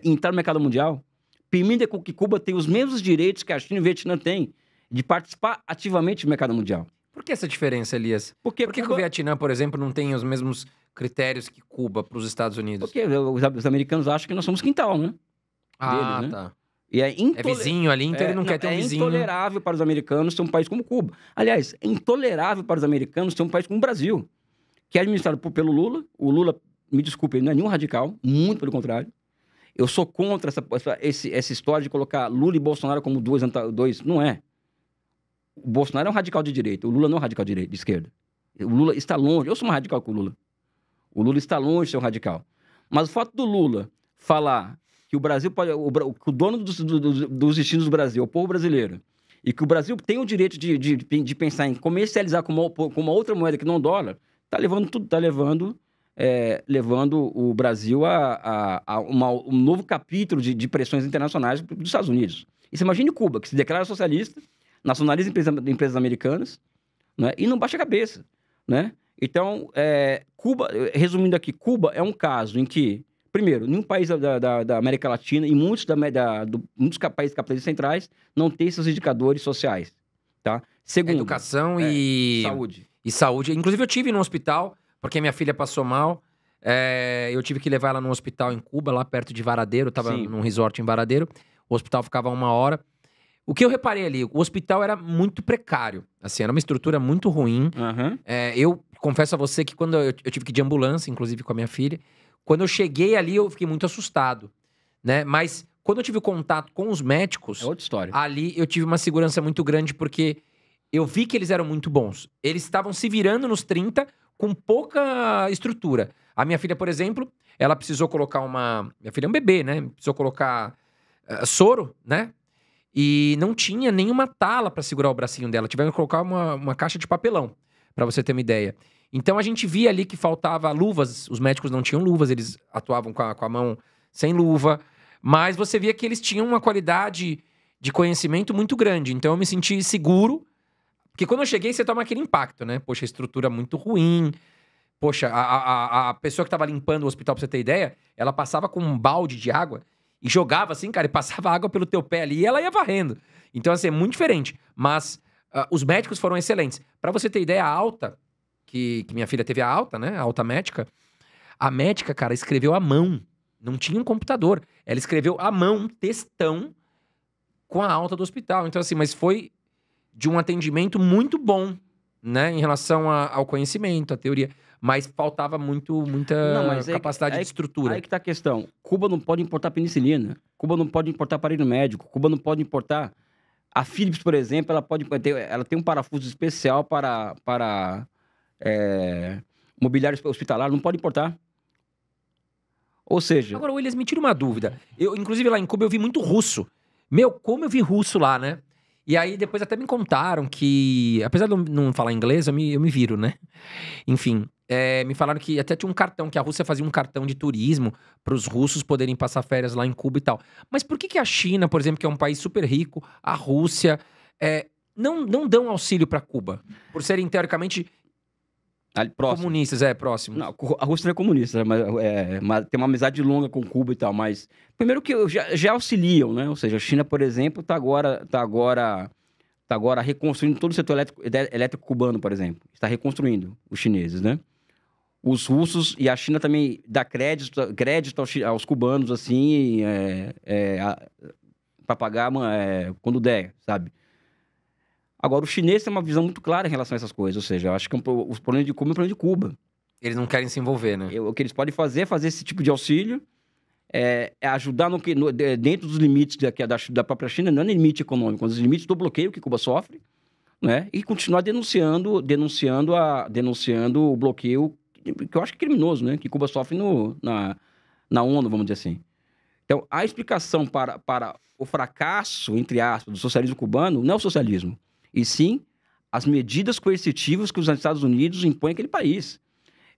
entrar no mercado mundial. Permite que Cuba tenha os mesmos direitos que a China e o Vietnã têm de participar ativamente do mercado mundial. Por que essa diferença, Elias? Por que o Vietnã, por exemplo, não tem os mesmos critérios que Cuba para os Estados Unidos? Porque os americanos acham que nós somos quintal, né? Deles, né? Tá. E é vizinho ali, então ele não quer ter um vizinho. É intolerável para os americanos ter um país como Cuba. Aliás, é intolerável para os americanos ter um país como o Brasil, que é administrado pelo Lula. O Lula, me desculpe, ele não é nenhum radical, muito pelo contrário. Eu sou contra essa história de colocar Lula e Bolsonaro como dois. Não é. O Bolsonaro é um radical de direita, o Lula não é um radical de esquerda. O Lula está longe. Eu sou mais radical que o Lula. O Lula está longe de ser um radical. Mas o fato do Lula falar que o Brasil que o dono dos destinos do Brasil é o povo brasileiro, e que o Brasil tem o direito de pensar em comercializar com uma outra moeda que não o dólar, está levando o Brasil a um novo capítulo de pressões internacionais dos Estados Unidos. E você imagine Cuba, que se declara socialista, nacionaliza empresas americanas, né, e não baixa a cabeça. Né? Então, Cuba, resumindo aqui, Cuba é um caso em que, primeiro, nenhum país da América Latina e muitos países capitalistas centrais não têm seus indicadores sociais. Tá? Segundo, educação e saúde. E saúde. Inclusive, eu tive no hospital porque minha filha passou mal. Eu tive que levar ela num hospital em Cuba, lá perto de Varadeiro. Eu tava Sim. num resort em Varadeiro. O hospital ficava a 1 hora. O que eu reparei ali, o hospital era muito precário. Assim, era uma estrutura muito ruim. Aham. Eu confesso a você que quando eu tive que ir de ambulância, inclusive com a minha filha, quando eu cheguei ali, eu fiquei muito assustado, né? Mas quando eu tive contato com os médicos, É outra história. ali eu tive uma segurança muito grande, porque eu vi que eles eram muito bons. Eles estavam se virando nos 30 com pouca estrutura. A minha filha, por exemplo, ela precisou colocar Minha filha é um bebê, né? Precisou colocar soro, né? E não tinha nenhuma tala pra segurar o bracinho dela. Tiveram que colocar uma caixa de papelão, pra você ter uma ideia. Então a gente via ali que faltava luvas. Os médicos não tinham luvas, eles atuavam com a mão sem luva. Mas você via que eles tinham uma qualidade de conhecimento muito grande. Então eu me senti seguro. Porque quando eu cheguei, você toma aquele impacto, né? Poxa, a estrutura muito ruim. Poxa, a pessoa que tava limpando o hospital, pra você ter ideia, ela passava com um balde de água e jogava assim, cara, e passava água pelo teu pé ali e ela ia varrendo. Então, assim, é muito diferente. Mas os médicos foram excelentes. Pra você ter ideia, a alta, que minha filha teve a alta, né? A alta médica. A médica, cara, escreveu à mão. Não tinha um computador. Ela escreveu à mão um textão com a alta do hospital. Então, assim, mas foi de um atendimento muito bom, né? Em relação ao conhecimento, à teoria. Mas faltava muita Não, mas capacidade de estrutura. Aí que tá a questão. Cuba não pode importar penicilina. Cuba não pode importar aparelho médico. Cuba não pode importar... A Philips, por exemplo, ela tem um parafuso especial para mobiliário hospitalar. Não pode importar. Ou seja... Agora, Williams, me tira uma dúvida. Inclusive, lá em Cuba, eu vi muito russo. Meu, como eu vi russo lá, né? E aí, depois até me contaram que... Apesar de eu não falar inglês, eu me viro, né? Enfim, me falaram que até tinha um cartão, que a Rússia fazia um cartão de turismo para os russos poderem passar férias lá em Cuba e tal. Mas por que a China, por exemplo, que é um país super rico, a Rússia, não dão auxílio para Cuba? Por serem, teoricamente, próximo. comunistas, próximos. Não, a Rússia não é comunista, mas tem uma amizade longa com Cuba e tal, mas... Primeiro que já auxiliam, né? Ou seja, a China, por exemplo, tá agora reconstruindo todo o setor elétrico cubano, por exemplo. Está reconstruindo os chineses, né? Os russos e a China também dá crédito aos cubanos, assim, para pagar quando der, sabe? Agora, o chinês tem uma visão muito clara em relação a essas coisas. Ou seja, eu acho que os problemas de Cuba é um problema de Cuba. Eles não querem se envolver, né? O que eles podem fazer é fazer esse tipo de auxílio, ajudar dentro dos limites da própria China, não é limite econômico, mas os limites do bloqueio que Cuba sofre, né? E continuar denunciando o bloqueio, que eu acho que é criminoso, né? Que Cuba sofre na ONU, vamos dizer assim. Então, a explicação para o fracasso, entre aspas, do socialismo cubano não é o socialismo, e sim as medidas coercitivas que os Estados Unidos impõem àquele país.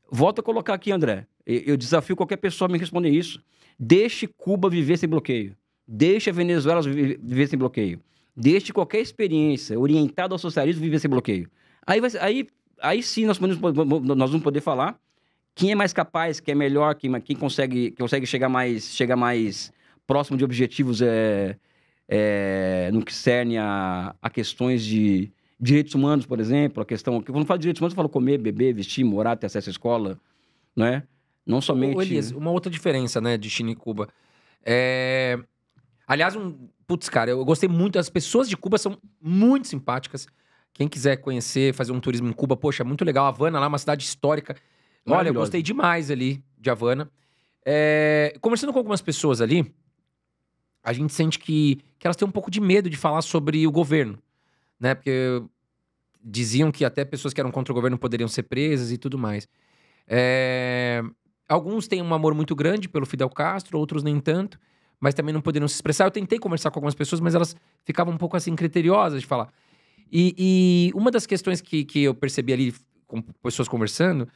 Volto a colocar aqui, André. Eu desafio qualquer pessoa a me responder isso. Deixe Cuba viver sem bloqueio. Deixe a Venezuela viver sem bloqueio. Deixe qualquer experiência orientada ao socialismo viver sem bloqueio. Aí sim nós vamos poder falar quem é mais capaz, quem é melhor, quem consegue chegar mais próximo de objetivos no que cerne a questões de direitos humanos, por exemplo. Quando eu falo de direitos humanos, eu falo comer, beber, vestir, morar, ter acesso à escola, né? Não somente... Elias, uma outra diferença, né, de China e Cuba. Aliás, putz, cara, eu gostei muito. As pessoas de Cuba são muito simpáticas. Quem quiser conhecer, fazer um turismo em Cuba, poxa, muito legal. Havana lá é uma cidade histórica. Olha, eu gostei demais ali de Havana. Conversando com algumas pessoas ali, a gente sente que elas têm um pouco de medo de falar sobre o governo, né? Porque diziam que até pessoas que eram contra o governo poderiam ser presas e tudo mais. Alguns têm um amor muito grande pelo Fidel Castro, outros nem tanto, mas também não poderiam se expressar. Eu tentei conversar com algumas pessoas, mas elas ficavam um pouco assim, criteriosas de falar. E uma das questões que eu percebi ali com pessoas conversando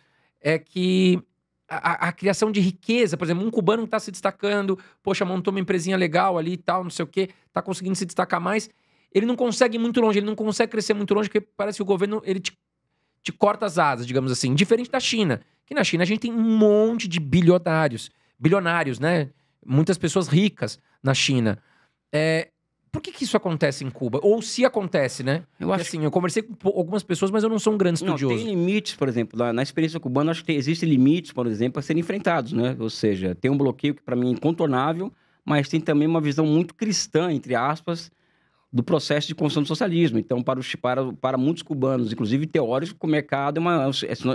é que a criação de riqueza, por exemplo, um cubano que está se destacando, poxa, montou uma empresinha legal ali e tal, não sei o quê, está conseguindo se destacar mais, ele não consegue ir muito longe, ele não consegue crescer muito longe, porque parece que o governo, ele te corta as asas, digamos assim. Diferente da China, que na China a gente tem um monte de bilionários, né? Muitas pessoas ricas na China. por que isso acontece em Cuba? Ou se acontece, né? Eu Porque, acho assim, eu conversei com algumas pessoas, mas eu não sou um grande Não, estudioso. tem limites, por exemplo, na experiência cubana, acho que existem limites, por exemplo, a serem enfrentados, né? Ou seja, tem um bloqueio que para mim é incontornável, mas tem também uma visão muito cristã, entre aspas, do processo de construção do socialismo. Então, para muitos cubanos, inclusive teóricos, o mercado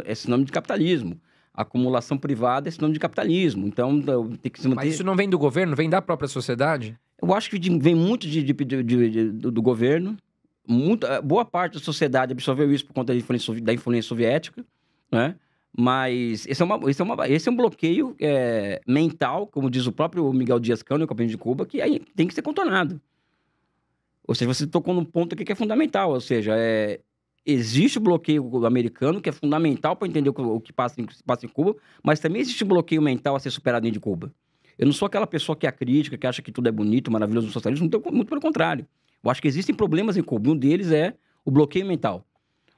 é sinônimo de capitalismo. A acumulação privada é sinônimo de capitalismo. Então, tem que se manter... Mas isso não vem do governo, vem da própria sociedade? Eu acho que vem muito do governo. Boa parte da sociedade absorveu isso por conta da influência soviética, né? Mas esse é um bloqueio mental, como diz o próprio Miguel Díaz-Canel, companheiro de Cuba, que aí tem que ser contornado. Ou seja, você tocou num ponto aqui que é fundamental. Ou seja, existe o bloqueio americano, que é fundamental para entender o que passa em Cuba, mas também existe um bloqueio mental a ser superado dentro de Cuba. Eu não sou aquela pessoa que é crítica, que acha que tudo é bonito, maravilhoso no socialismo, muito pelo contrário. Eu acho que existem problemas em Cuba. Um deles é o bloqueio mental,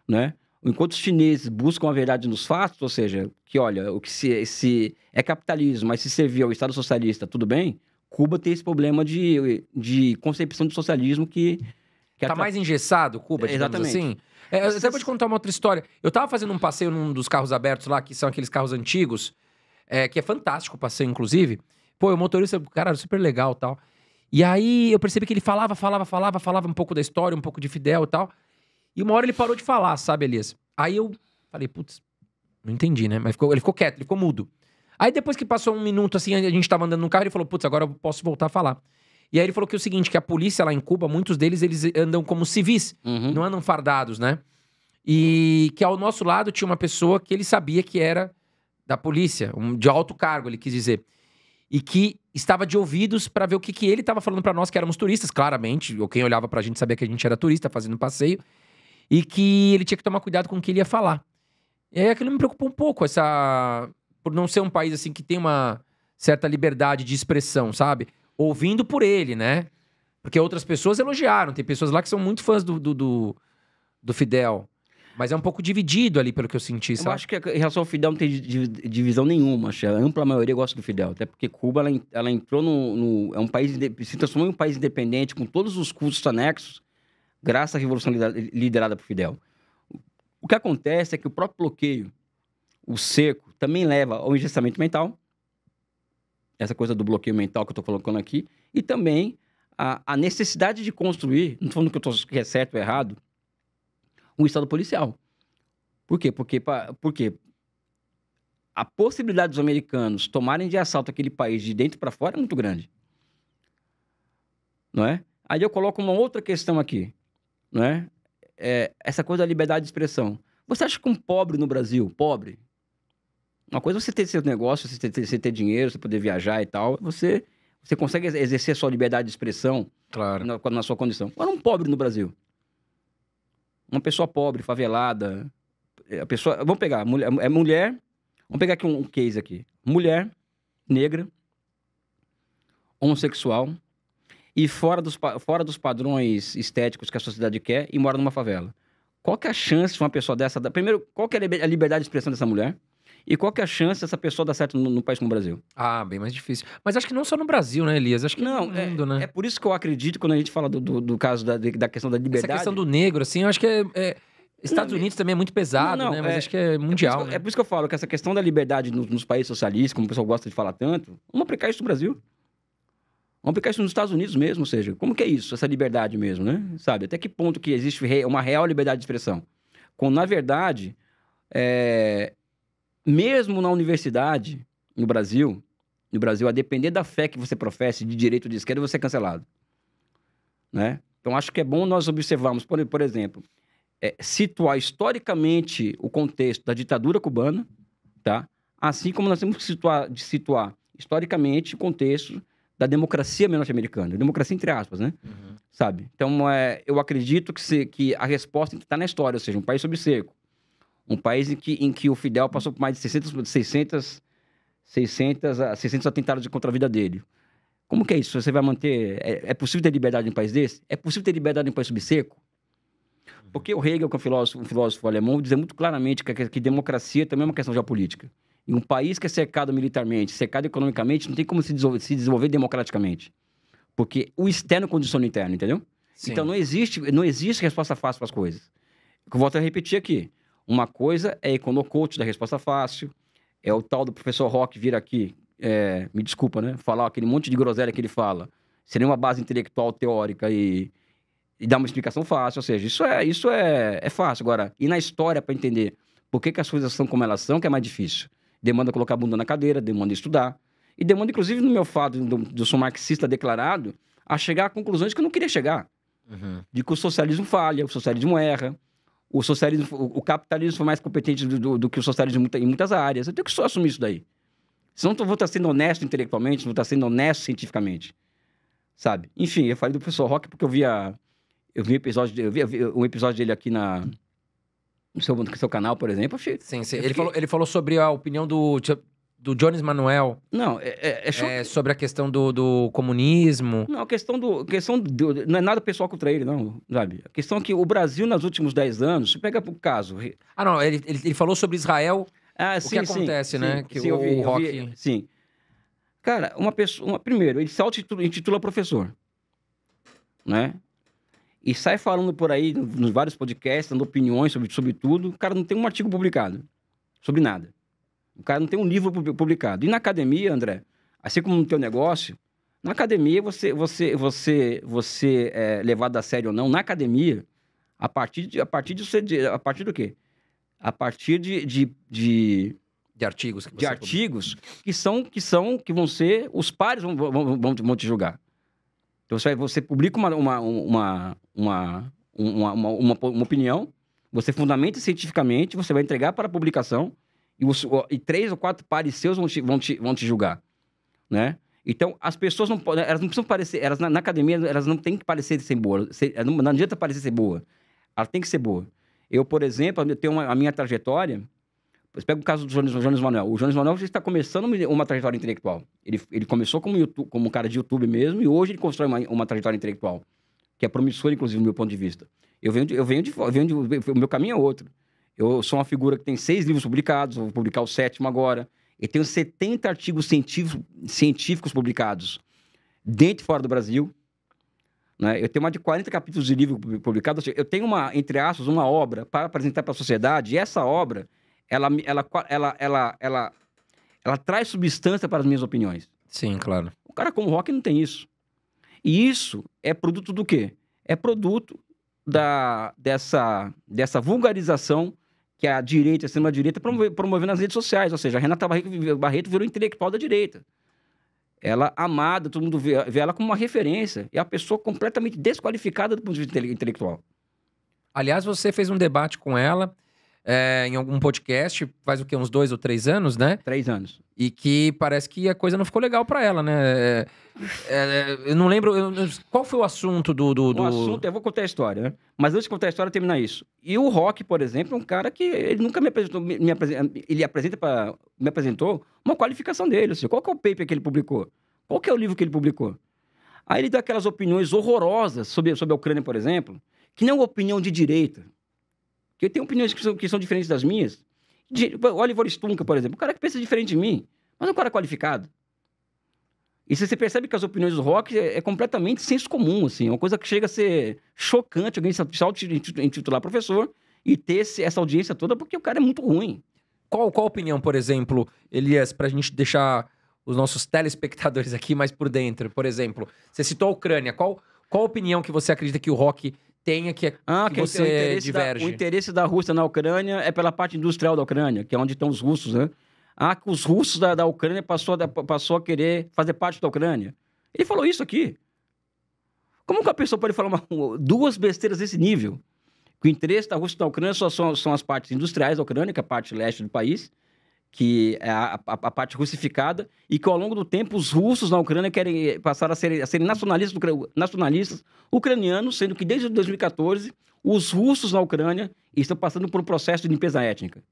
né? Enquanto os chineses buscam a verdade nos fatos, ou seja, que olha, o que se é capitalismo, mas se servir ao Estado socialista, tudo bem, Cuba tem esse problema de concepção de socialismo que Tá mais engessado, Cuba, digamos Exatamente. assim? Eu até vou te contar uma outra história. Eu tava fazendo um passeio num dos carros abertos lá, que são aqueles carros antigos, que é fantástico o passeio, inclusive. Pô, o motorista, cara, super legal e tal. E aí eu percebi que ele falava um pouco da história, um pouco de Fidel e tal. E uma hora ele parou de falar, sabe, Elias? Aí eu falei, putz, não entendi, né? Mas ele ficou quieto, ele ficou mudo. Aí depois que passou um minuto, assim, a gente tava andando no carro, ele falou, putz, agora eu posso voltar a falar. E aí ele falou que é o seguinte, que a polícia lá em Cuba, muitos deles, eles andam como civis, não andam fardados, né? E que ao nosso lado tinha uma pessoa que ele sabia que era da polícia, de alto cargo, ele quis dizer. E que estava de ouvidos para ver o que ele estava falando para nós, que éramos turistas, claramente. Ou quem olhava pra gente sabia que a gente era turista, fazendo um passeio. E que ele tinha que tomar cuidado com o que ele ia falar. E aí aquilo me preocupou um pouco, por não ser um país assim que tem uma certa liberdade de expressão, sabe? Ouvindo por ele, né? Porque outras pessoas elogiaram. Tem pessoas lá que são muito fãs do Fidel. Mas é um pouco dividido ali, pelo que eu senti, sabe? Eu acho que em relação ao Fidel não tem divisão nenhuma. Acho que a ampla maioria gosta do Fidel. Até porque Cuba, ela entrou é um país... Se transformou em um país independente, com todos os custos anexos, graças à Revolução liderada por Fidel. O que acontece é que o próprio bloqueio, o cerco, também leva ao engessamento mental. Essa coisa do bloqueio mental que eu estou colocando aqui. E também a necessidade de construir, não estou falando que é certo ou errado, um Estado policial. Por quê? Porque a possibilidade dos americanos tomarem de assalto aquele país de dentro para fora é muito grande. Não é? Aí eu coloco uma outra questão aqui. Não é? Essa coisa da liberdade de expressão. Você acha que um pobre no Brasil, pobre, uma coisa é você ter seu negócio, você ter dinheiro, você poder viajar e tal, você consegue exercer a sua liberdade de expressão Claro. na sua condição. Agora, um pobre no Brasil, uma pessoa pobre, favelada, vamos pegar, mulher, vamos pegar aqui um case aqui. Mulher, negra, homossexual, e fora dos padrões estéticos que a sociedade quer e mora numa favela. Qual que é a chance de uma pessoa dessa... Primeiro, qual que é a liberdade de expressão dessa mulher? E qual que é a chance dessa pessoa dar certo num país como o Brasil? Ah, bem mais difícil. Mas acho que não só no Brasil, né, Elias? Acho que Não, no mundo, né? é por isso que eu acredito, quando a gente fala do caso da questão da liberdade... Essa questão do negro, assim, eu acho que Estados Unidos também é muito pesado, né? Mas acho que é mundial, né? É por isso que eu falo que essa questão da liberdade nos países socialistas, como o pessoal gosta de falar tanto, vamos aplicar isso no Brasil. Vamos aplicar isso nos Estados Unidos mesmo, ou seja, como que é isso, essa liberdade mesmo, né? Sabe, até que ponto que existe uma real liberdade de expressão? Quando, na verdade, mesmo na universidade, no Brasil, a depender da fé que você professe, de direita ou de esquerda, você é cancelado. Né? Então, acho que é bom nós observarmos, por exemplo, situar historicamente o contexto da ditadura cubana, tá? Assim como nós temos que situar historicamente o contexto da democracia norte-americana, democracia entre aspas, né? Uhum. Sabe? Então, eu acredito que a resposta está na história, ou seja, um país sob cerco. Um país em que o Fidel passou por mais de 600 atentados contra a vida dele. Como que é isso? Você vai manter... É possível ter liberdade em um país desse? É possível ter liberdade em um país sob cerco? Porque o Hegel, que é um filósofo alemão, diz muito claramente que democracia também é uma questão geopolítica. E um país que é cercado militarmente, cercado economicamente, não tem como se desenvolver democraticamente. Porque o externo condiciona o interno, entendeu? Sim. Então não existe resposta fácil para as coisas. Eu volto a repetir aqui. Uma coisa é econocoach da resposta fácil, é o tal do professor Rock vir aqui, me desculpa, né? Falar aquele monte de groselha que ele fala. Seria uma base intelectual teórica e dar uma explicação fácil. Ou seja, isso é fácil. Agora, ir na história para entender por que as coisas são como elas são, que é mais difícil. Demanda colocar a bunda na cadeira, demanda estudar. E demanda, inclusive, no meu fato de eu sou marxista declarado, a chegar a conclusões que eu não queria chegar. Uhum. De que o socialismo falha, o socialismo erra, o capitalismo foi mais competente do que o socialismo em muitas áreas. Eu tenho que só assumir isso daí. Senão eu vou estar sendo honesto intelectualmente, não vou estar sendo honesto cientificamente. Sabe? Enfim, eu falei do professor Rock porque eu vi um episódio dele aqui no seu canal, por exemplo. Sim. Ele falou sobre a opinião do Jones Manuel. Não, sobre a questão do comunismo. Não, a questão não é nada pessoal contra ele, não, sabe? A questão é que o Brasil, nos últimos 10 anos, você pega por caso... Ah, não, ele falou sobre Israel, sim, o que acontece, né? Sim, que o Rock... Sim. Cara, primeiro, ele se auto-intitula professor, né? E sai falando por aí, nos vários podcasts, dando opiniões sobre tudo. O cara não tem um artigo publicado sobre nada. O cara não tem um livro publicado. E na academia, André, assim como no teu negócio, na academia você é levado a sério ou não, na academia, a partir do quê? A partir de artigos que vão ser os pares vão te julgar. Então você publica uma opinião, você fundamenta cientificamente, você vai entregar para a publicação e 3 ou 4 pares seus vão te julgar, né? Então, as pessoas não podem, elas não precisam parecer, na academia, elas não têm que parecer ser boas, não adianta parecer ser boa, ela tem que ser boa. Eu, por exemplo, eu tenho a minha trajetória, você pega o caso do Jones Manuel. O Jones Manuel já está começando uma trajetória intelectual. Ele começou como um cara de YouTube mesmo, e hoje ele constrói uma trajetória intelectual, que é promissora, inclusive, do meu ponto de vista. O meu caminho é outro. Eu sou uma figura que tem 6 livros publicados, vou publicar o 7º agora. Eu tenho 70 artigos científicos publicados dentro e fora do Brasil. Né? Eu tenho mais de 40 capítulos de livro publicados. Eu tenho entre aspas, uma obra para apresentar para a sociedade, e essa obra, ela traz substância para as minhas opiniões. Sim, claro. O cara como Rock não tem isso. E isso é produto do quê? É produto dessa vulgarização que a direita, a extrema-direita, promoveu nas redes sociais. Ou seja, a Renata Barreto virou intelectual da direita. Ela amada, todo mundo vê ela como uma referência. É a pessoa completamente desqualificada do ponto de vista intelectual. Aliás, você fez um debate com ela em algum podcast, faz o quê? Uns 2 ou 3 anos, né? 3 anos. E que parece que a coisa não ficou legal pra ela, né? Eu não lembro... qual foi o assunto do... O assunto, eu vou contar a história, né? Mas antes de contar a história, terminar isso. E o Rock, por exemplo, é um cara que ele nunca me apresentou uma qualificação dele. Ou seja, qual que é o paper que ele publicou? Qual que é o livro que ele publicou? Aí ele dá aquelas opiniões horrorosas sobre a Ucrânia, por exemplo, que não é uma opinião de direita. Porque tem opiniões que são diferentes das minhas. O Oliver Stunka, por exemplo, o cara que pensa diferente de mim, mas é um cara qualificado. E você percebe que as opiniões do Rock é completamente senso comum, assim, uma coisa que chega a ser chocante alguém se intitular professor e ter essa audiência toda, porque o cara é muito ruim. Qual a opinião, por exemplo, Elias, pra gente deixar os nossos telespectadores aqui mais por dentro? Por exemplo, você citou a Ucrânia, qual a opinião que você acredita que o Rock tenha que você diverge? O interesse da Rússia na Ucrânia é pela parte industrial da Ucrânia, que é onde estão os russos, né? Que os russos da Ucrânia passou a querer fazer parte da Ucrânia. Ele falou isso aqui. Como que a pessoa pode falar duas besteiras desse nível? Que o interesse da Rússia na Ucrânia são as partes industriais da Ucrânia, que é a parte leste do país, que é a parte russificada, e que ao longo do tempo os russos na Ucrânia querem passar a serem nacionalistas ucranianos, sendo que desde 2014 os russos na Ucrânia estão passando por um processo de limpeza étnica.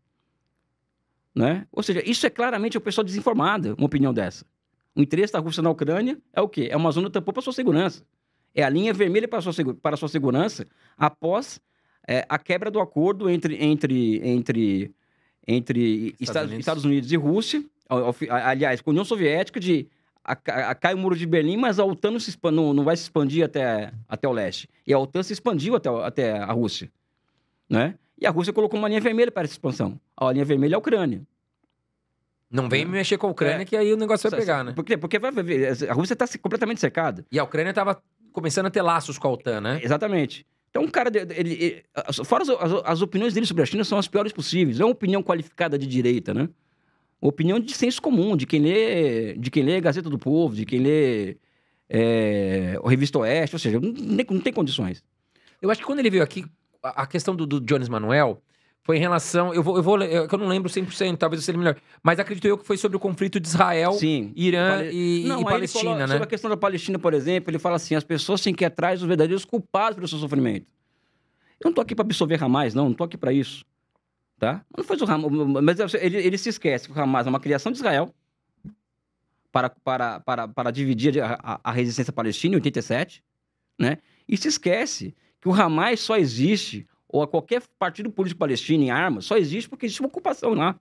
Né? Ou seja, isso é claramente o pessoal desinformado, uma opinião dessa. O interesse da Rússia na Ucrânia é o quê? É uma zona tampão para sua segurança. É a linha vermelha para a sua segurança após a quebra do acordo entre Estados Unidos e Rússia, aliás, com a União Soviética, de cai o Muro de Berlim, mas a OTAN não vai se expandir até o leste. E a OTAN se expandiu até a Rússia, né? E a Rússia colocou uma linha vermelha para essa expansão. A linha vermelha é a Ucrânia. Não vem mexer com a Ucrânia, que aí o negócio vai pegar, né? Por quê? Porque a Rússia está completamente cercada. E a Ucrânia estava começando a ter laços com a OTAN, né? Exatamente. Então, o cara, fora as opiniões dele sobre a China são as piores possíveis. É uma opinião qualificada de direita, né? Uma opinião de senso comum, de quem lê Gazeta do Povo, de quem lê o Revista Oeste, ou seja, não tem condições. Eu acho que quando ele veio aqui, a questão do Jones Manuel foi em relação... Eu não lembro 100%, talvez eu seja melhor. Mas acredito eu que foi sobre o conflito de Israel, Sim, Irã e Palestina, né? Sobre a questão da Palestina, por exemplo, ele fala assim, as pessoas têm que ir atrás dos verdadeiros culpados pelo seu sofrimento. Eu não tô aqui para absolver Hamas, não tô aqui para isso. Tá? Não foi o Hamas, mas ele se esquece que o Hamas é uma criação de Israel para dividir a resistência palestina em 87, né? E se esquece que o Hamas só existe, ou a qualquer partido político palestino em armas, só existe porque existe uma ocupação lá,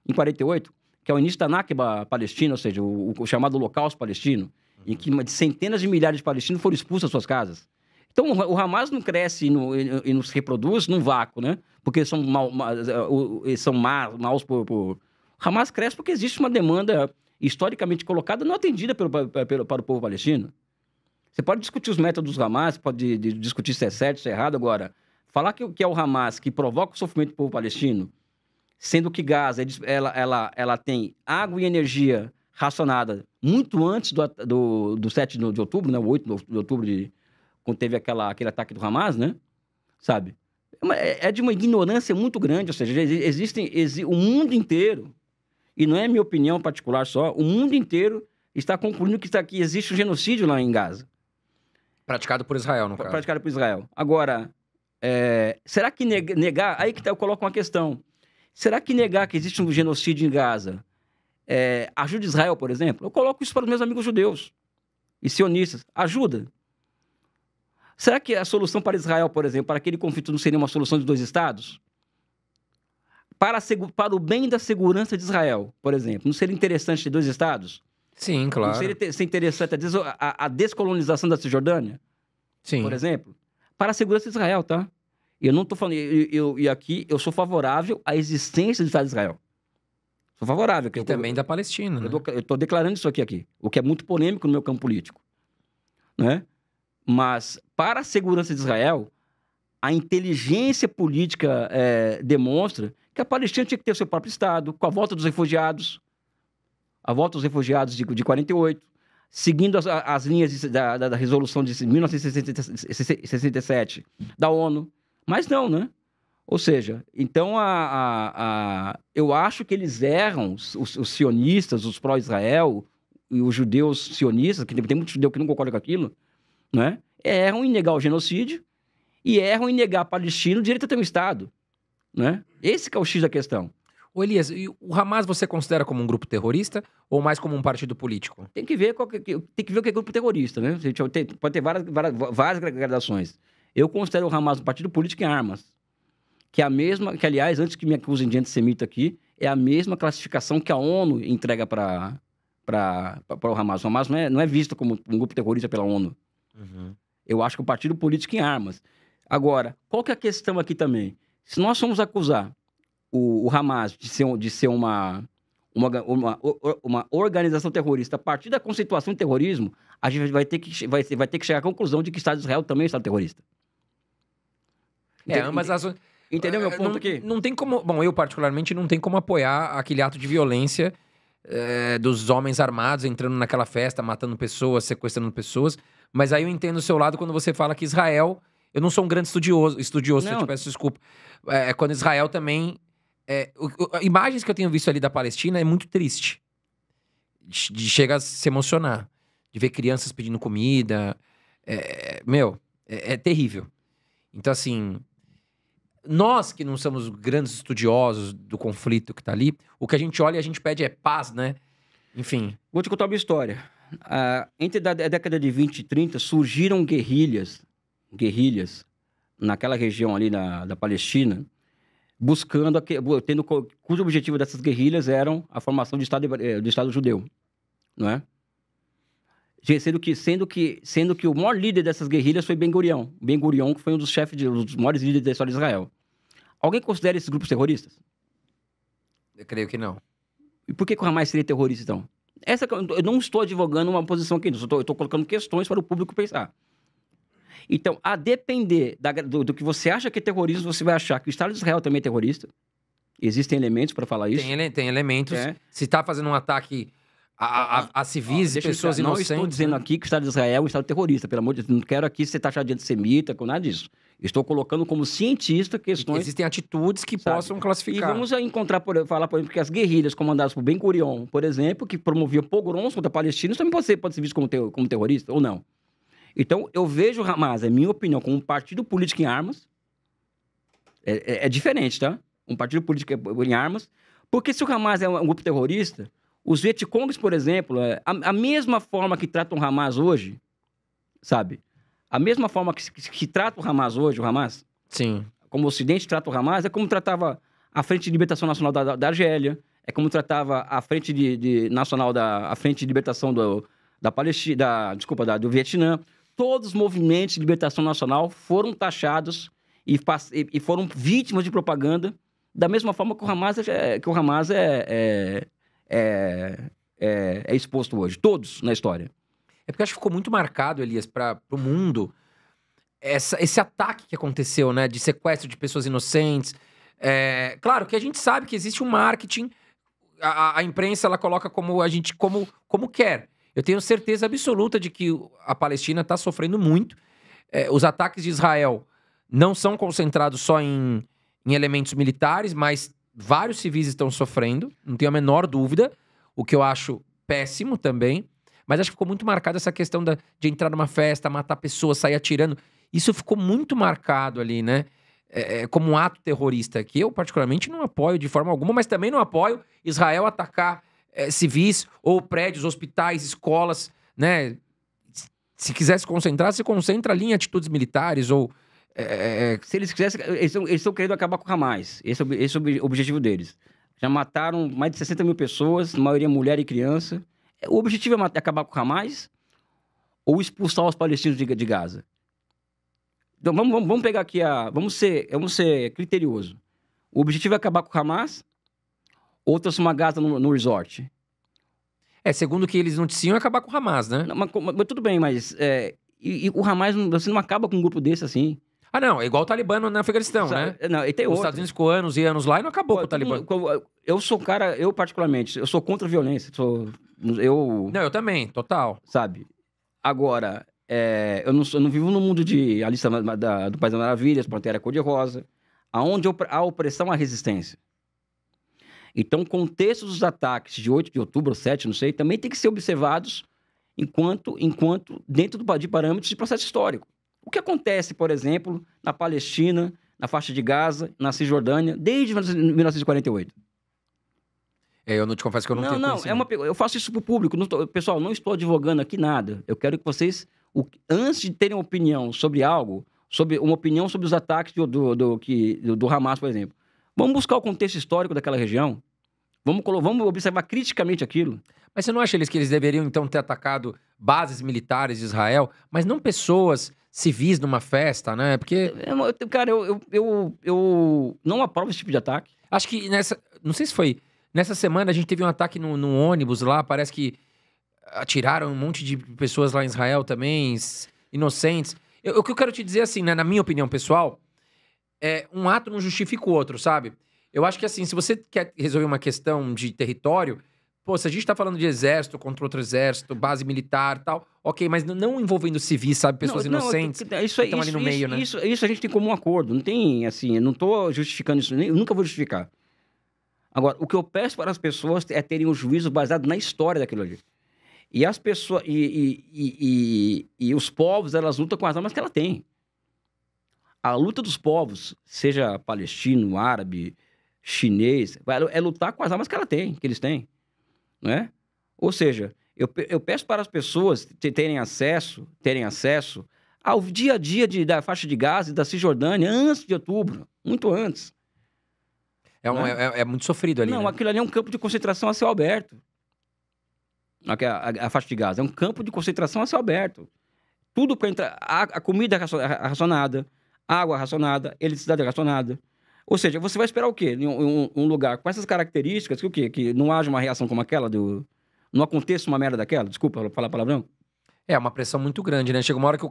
em 48, que é o início da Nakba palestina, ou seja, o chamado Holocausto palestino, em que centenas de milhares de palestinos foram expulsos das suas casas. Então, o Hamas não cresce e não se reproduz num vácuo, né? Porque são maus por... O Hamas cresce porque existe uma demanda historicamente colocada não atendida para o povo palestino. Você pode discutir os métodos do Hamas, pode discutir se é certo, se é errado. Agora, falar que é o Hamas que provoca o sofrimento do povo palestino, sendo que Gaza ela tem água e energia racionada muito antes do 7 de outubro, né? O 8 de outubro quando teve aquele ataque do Hamas, né? Sabe? É de uma ignorância muito grande, ou seja, o mundo inteiro, e não é minha opinião particular só, o mundo inteiro está concluindo que existe um genocídio lá em Gaza. Praticado por Israel, no caso. Praticado por Israel. Agora, será que negar... Aí que eu coloco uma questão. Será que negar que existe um genocídio em Gaza ajuda Israel, por exemplo? Eu coloco isso para os meus amigos judeus e sionistas. Ajuda. Será que a solução para Israel, por exemplo, para aquele conflito não seria uma solução de 2 estados? Para o bem da segurança de Israel, por exemplo, não seria interessante ter 2 estados? Sim, claro. Não seria interessante a descolonização da Cisjordânia? Sim. Por exemplo? Para a segurança de Israel, tá? Eu não estou falando... E aqui eu sou favorável à existência do Estado de Israel. Sou favorável. E também da Palestina, né? Eu estou declarando isso aqui, o que é muito polêmico no meu campo político. Né? Mas, para a segurança de Israel, a inteligência política demonstra que a Palestina tinha que ter o seu próprio Estado, com a volta dos refugiados, de 48, seguindo as linhas da resolução de 1967 da ONU. Mas não, né? Ou seja, então eu acho que eles erram, os sionistas, os pró-Israel, e os judeus sionistas, que tem muito judeu que não concorda com aquilo, né? Erram em negar o genocídio e erram em negar a Palestina o direito a ter um Estado, né? Esse que é o X da questão. Ô Elias, e o Hamas você considera como um grupo terrorista ou mais como um partido político? Tem que ver o que é grupo terrorista, né? Pode ter várias gradações. Eu considero o Hamas um partido político em armas, que é a mesma, que aliás, antes que me acusem de antissemita aqui, é a mesma classificação que a ONU entrega para o Hamas. O Hamas não é visto como um grupo terrorista pela ONU. Uhum. Eu acho que é um partido político em armas. Agora, qual que é a questão aqui também? Se nós formos acusar o Hamas de ser uma organização terrorista a partir da conceituação de terrorismo, a gente vai ter que chegar à conclusão de que o Estado de Israel também é um Estado terrorista. Ambas as... Entendeu meu ponto aqui? Não tem como... Bom, eu particularmente não tenho como apoiar aquele ato de violência dos homens armados entrando naquela festa, matando pessoas, sequestrando pessoas. Mas aí eu entendo o seu lado quando você fala que Israel... Eu não sou um grande estudioso, se eu te peço desculpa. Quando Israel também... imagens que eu tenho visto ali da Palestina é muito triste. De chega a se emocionar. De ver crianças pedindo comida. É terrível. Então, assim... Nós que não somos grandes estudiosos do conflito que tá ali, o que a gente olha e a gente pede é paz, né? Enfim. Vou te contar uma história. Entre a década de 20 e 30, surgiram guerrilhas naquela região ali da Palestina, cujo objetivo dessas guerrilhas eram a formação do Estado judeu, não é? Sendo que o maior líder dessas guerrilhas foi Ben-Gurion. Ben-Gurion, que foi um dos chefes, um dos maiores líderes da história de Israel. Alguém considera esses grupos terroristas? Eu creio que não. E por que o Hamas seria terrorista, então? Eu não estou advogando uma posição aqui, eu estou colocando questões para o público pensar. Então, a depender do que você acha que é terrorismo, você vai achar que o Estado de Israel também é terrorista. Existem elementos para falar isso. Tem elementos. Se está fazendo um ataque a civis e pessoas inocentes... Não estou dizendo aqui que o Estado de Israel é um Estado terrorista, pelo amor de Deus. Não quero aqui ser taxado de antissemita, com nada disso. Estou colocando como cientista questões... Existem atitudes que possam classificar. E vamos falar, por exemplo, que as guerrilhas comandadas por Ben-Gurion, por exemplo, que promoviam pogroms contra palestinos, também pode ser visto como terrorista, ou não. Então, eu vejo o Hamas, é minha opinião, como um partido político em armas. É diferente, tá? Um partido político em armas. Porque se o Hamas é um grupo terrorista, os Vietcongs, por exemplo, a mesma forma que tratam o Hamas hoje, sabe? A mesma forma que trata o Hamas hoje, o Hamas, sim, como o Ocidente trata o Hamas, é como tratava a Frente de Libertação Nacional da Argélia, é como tratava a Frente a Frente de Libertação da Palestina, do Vietnã. Todos os movimentos de libertação nacional foram taxados e foram vítimas de propaganda, da mesma forma que o Hamas é exposto hoje. Todos na história. É porque eu acho que ficou muito marcado, Elias, para o mundo, esse ataque que aconteceu, né? De sequestro de pessoas inocentes. Claro que a gente sabe que existe um marketing, a imprensa ela coloca como quer. Eu tenho certeza absoluta de que a Palestina está sofrendo muito. Os ataques de Israel não são concentrados só em elementos militares, mas vários civis estão sofrendo, não tenho a menor dúvida, o que eu acho péssimo também. Mas acho que ficou muito marcado essa questão de entrar numa festa, matar pessoas, sair atirando. Isso ficou muito marcado ali, né? Como um ato terrorista, que eu particularmente não apoio de forma alguma, mas também não apoio Israel atacar civis ou prédios, hospitais, escolas, né? Se quiser se concentrar, se concentra ali em atitudes militares ou... Se eles quisessem, eles estão querendo acabar com o Hamas. Esse é o objetivo deles. Já mataram mais de 60 mil pessoas, a maioria mulher e criança. O objetivo é acabar com o Hamas ou expulsar os palestinos de Gaza? Então, vamos pegar aqui vamos ser criterioso. O objetivo é acabar com o Hamas ou transformar Gaza no resort? Segundo o que eles noticiam, é acabar com o Hamas, né? Não, mas tudo bem, mas... E o Hamas, você não acaba com um grupo desse assim. Ah, não. É igual o Talibã no Afeganistão, né? Não, e tem Os Estados Unidos ficou anos e anos lá e não acabou com o Talibã. Eu sou um cara, eu particularmente, eu sou contra a violência. Não, eu também, total. Sabe? Agora, eu não vivo no mundo de Alice do País das Maravilhas, Pantera Cor-de-Rosa, aonde há opressão à resistência. Então, o contexto dos ataques de 8 de outubro, 7, não sei, também tem que ser observados enquanto dentro de parâmetros de processo histórico. O que acontece, por exemplo, na Palestina, na faixa de Gaza, na Cisjordânia, desde 1948? Eu não te confesso que eu não tenho conhecimento. Eu faço isso para o público. Pessoal, não estou advogando aqui nada. Eu quero que vocês, antes de terem uma opinião sobre algo, uma opinião sobre os ataques do Hamas, por exemplo, vamos buscar o contexto histórico daquela região. Vamos observar criticamente aquilo. Mas você não acha que eles deveriam, então, ter atacado bases militares de Israel, mas não pessoas civis numa festa, né? Porque... Cara, eu não aprovo esse tipo de ataque. Acho que não sei se foi... Nessa semana a gente teve um ataque no ônibus lá, parece que atiraram um monte de pessoas lá em Israel também, inocentes. O que eu quero te dizer, assim, né, na minha opinião pessoal, um ato não justifica o outro, sabe? Eu acho que, assim, se você quer resolver uma questão de território, se a gente tá falando de exército contra outro exército, base militar e tal, ok, mas não envolvendo civis, sabe? Pessoas inocentes que estão ali no meio, né? Isso a gente tem como um acordo, não tem, assim, eu não tô justificando isso, eu nunca vou justificar. Agora, o que eu peço para as pessoas é terem um juízo baseado na história daquilo ali. E as pessoas, e os povos, elas lutam com as armas que ela tem. A luta dos povos, seja palestino, árabe, chinês, é lutar com as armas que eles têm. Né? Ou seja, eu peço para as pessoas terem acesso ao dia a dia da faixa de Gaza e da Cisjordânia antes de outubro, muito antes. É muito sofrido ali. Não, né? Aquilo ali é um campo de concentração a céu aberto. a faixa de Gaza. É um campo de concentração a céu aberto. Tudo para entrar. A comida racionada, água racionada, eletricidade racionada. Ou seja, você vai esperar o quê? Em um lugar com essas características, que o quê? Que não haja uma reação como aquela, não aconteça uma merda daquela? Desculpa falar palavrão. É uma pressão muito grande, né? Chega uma hora que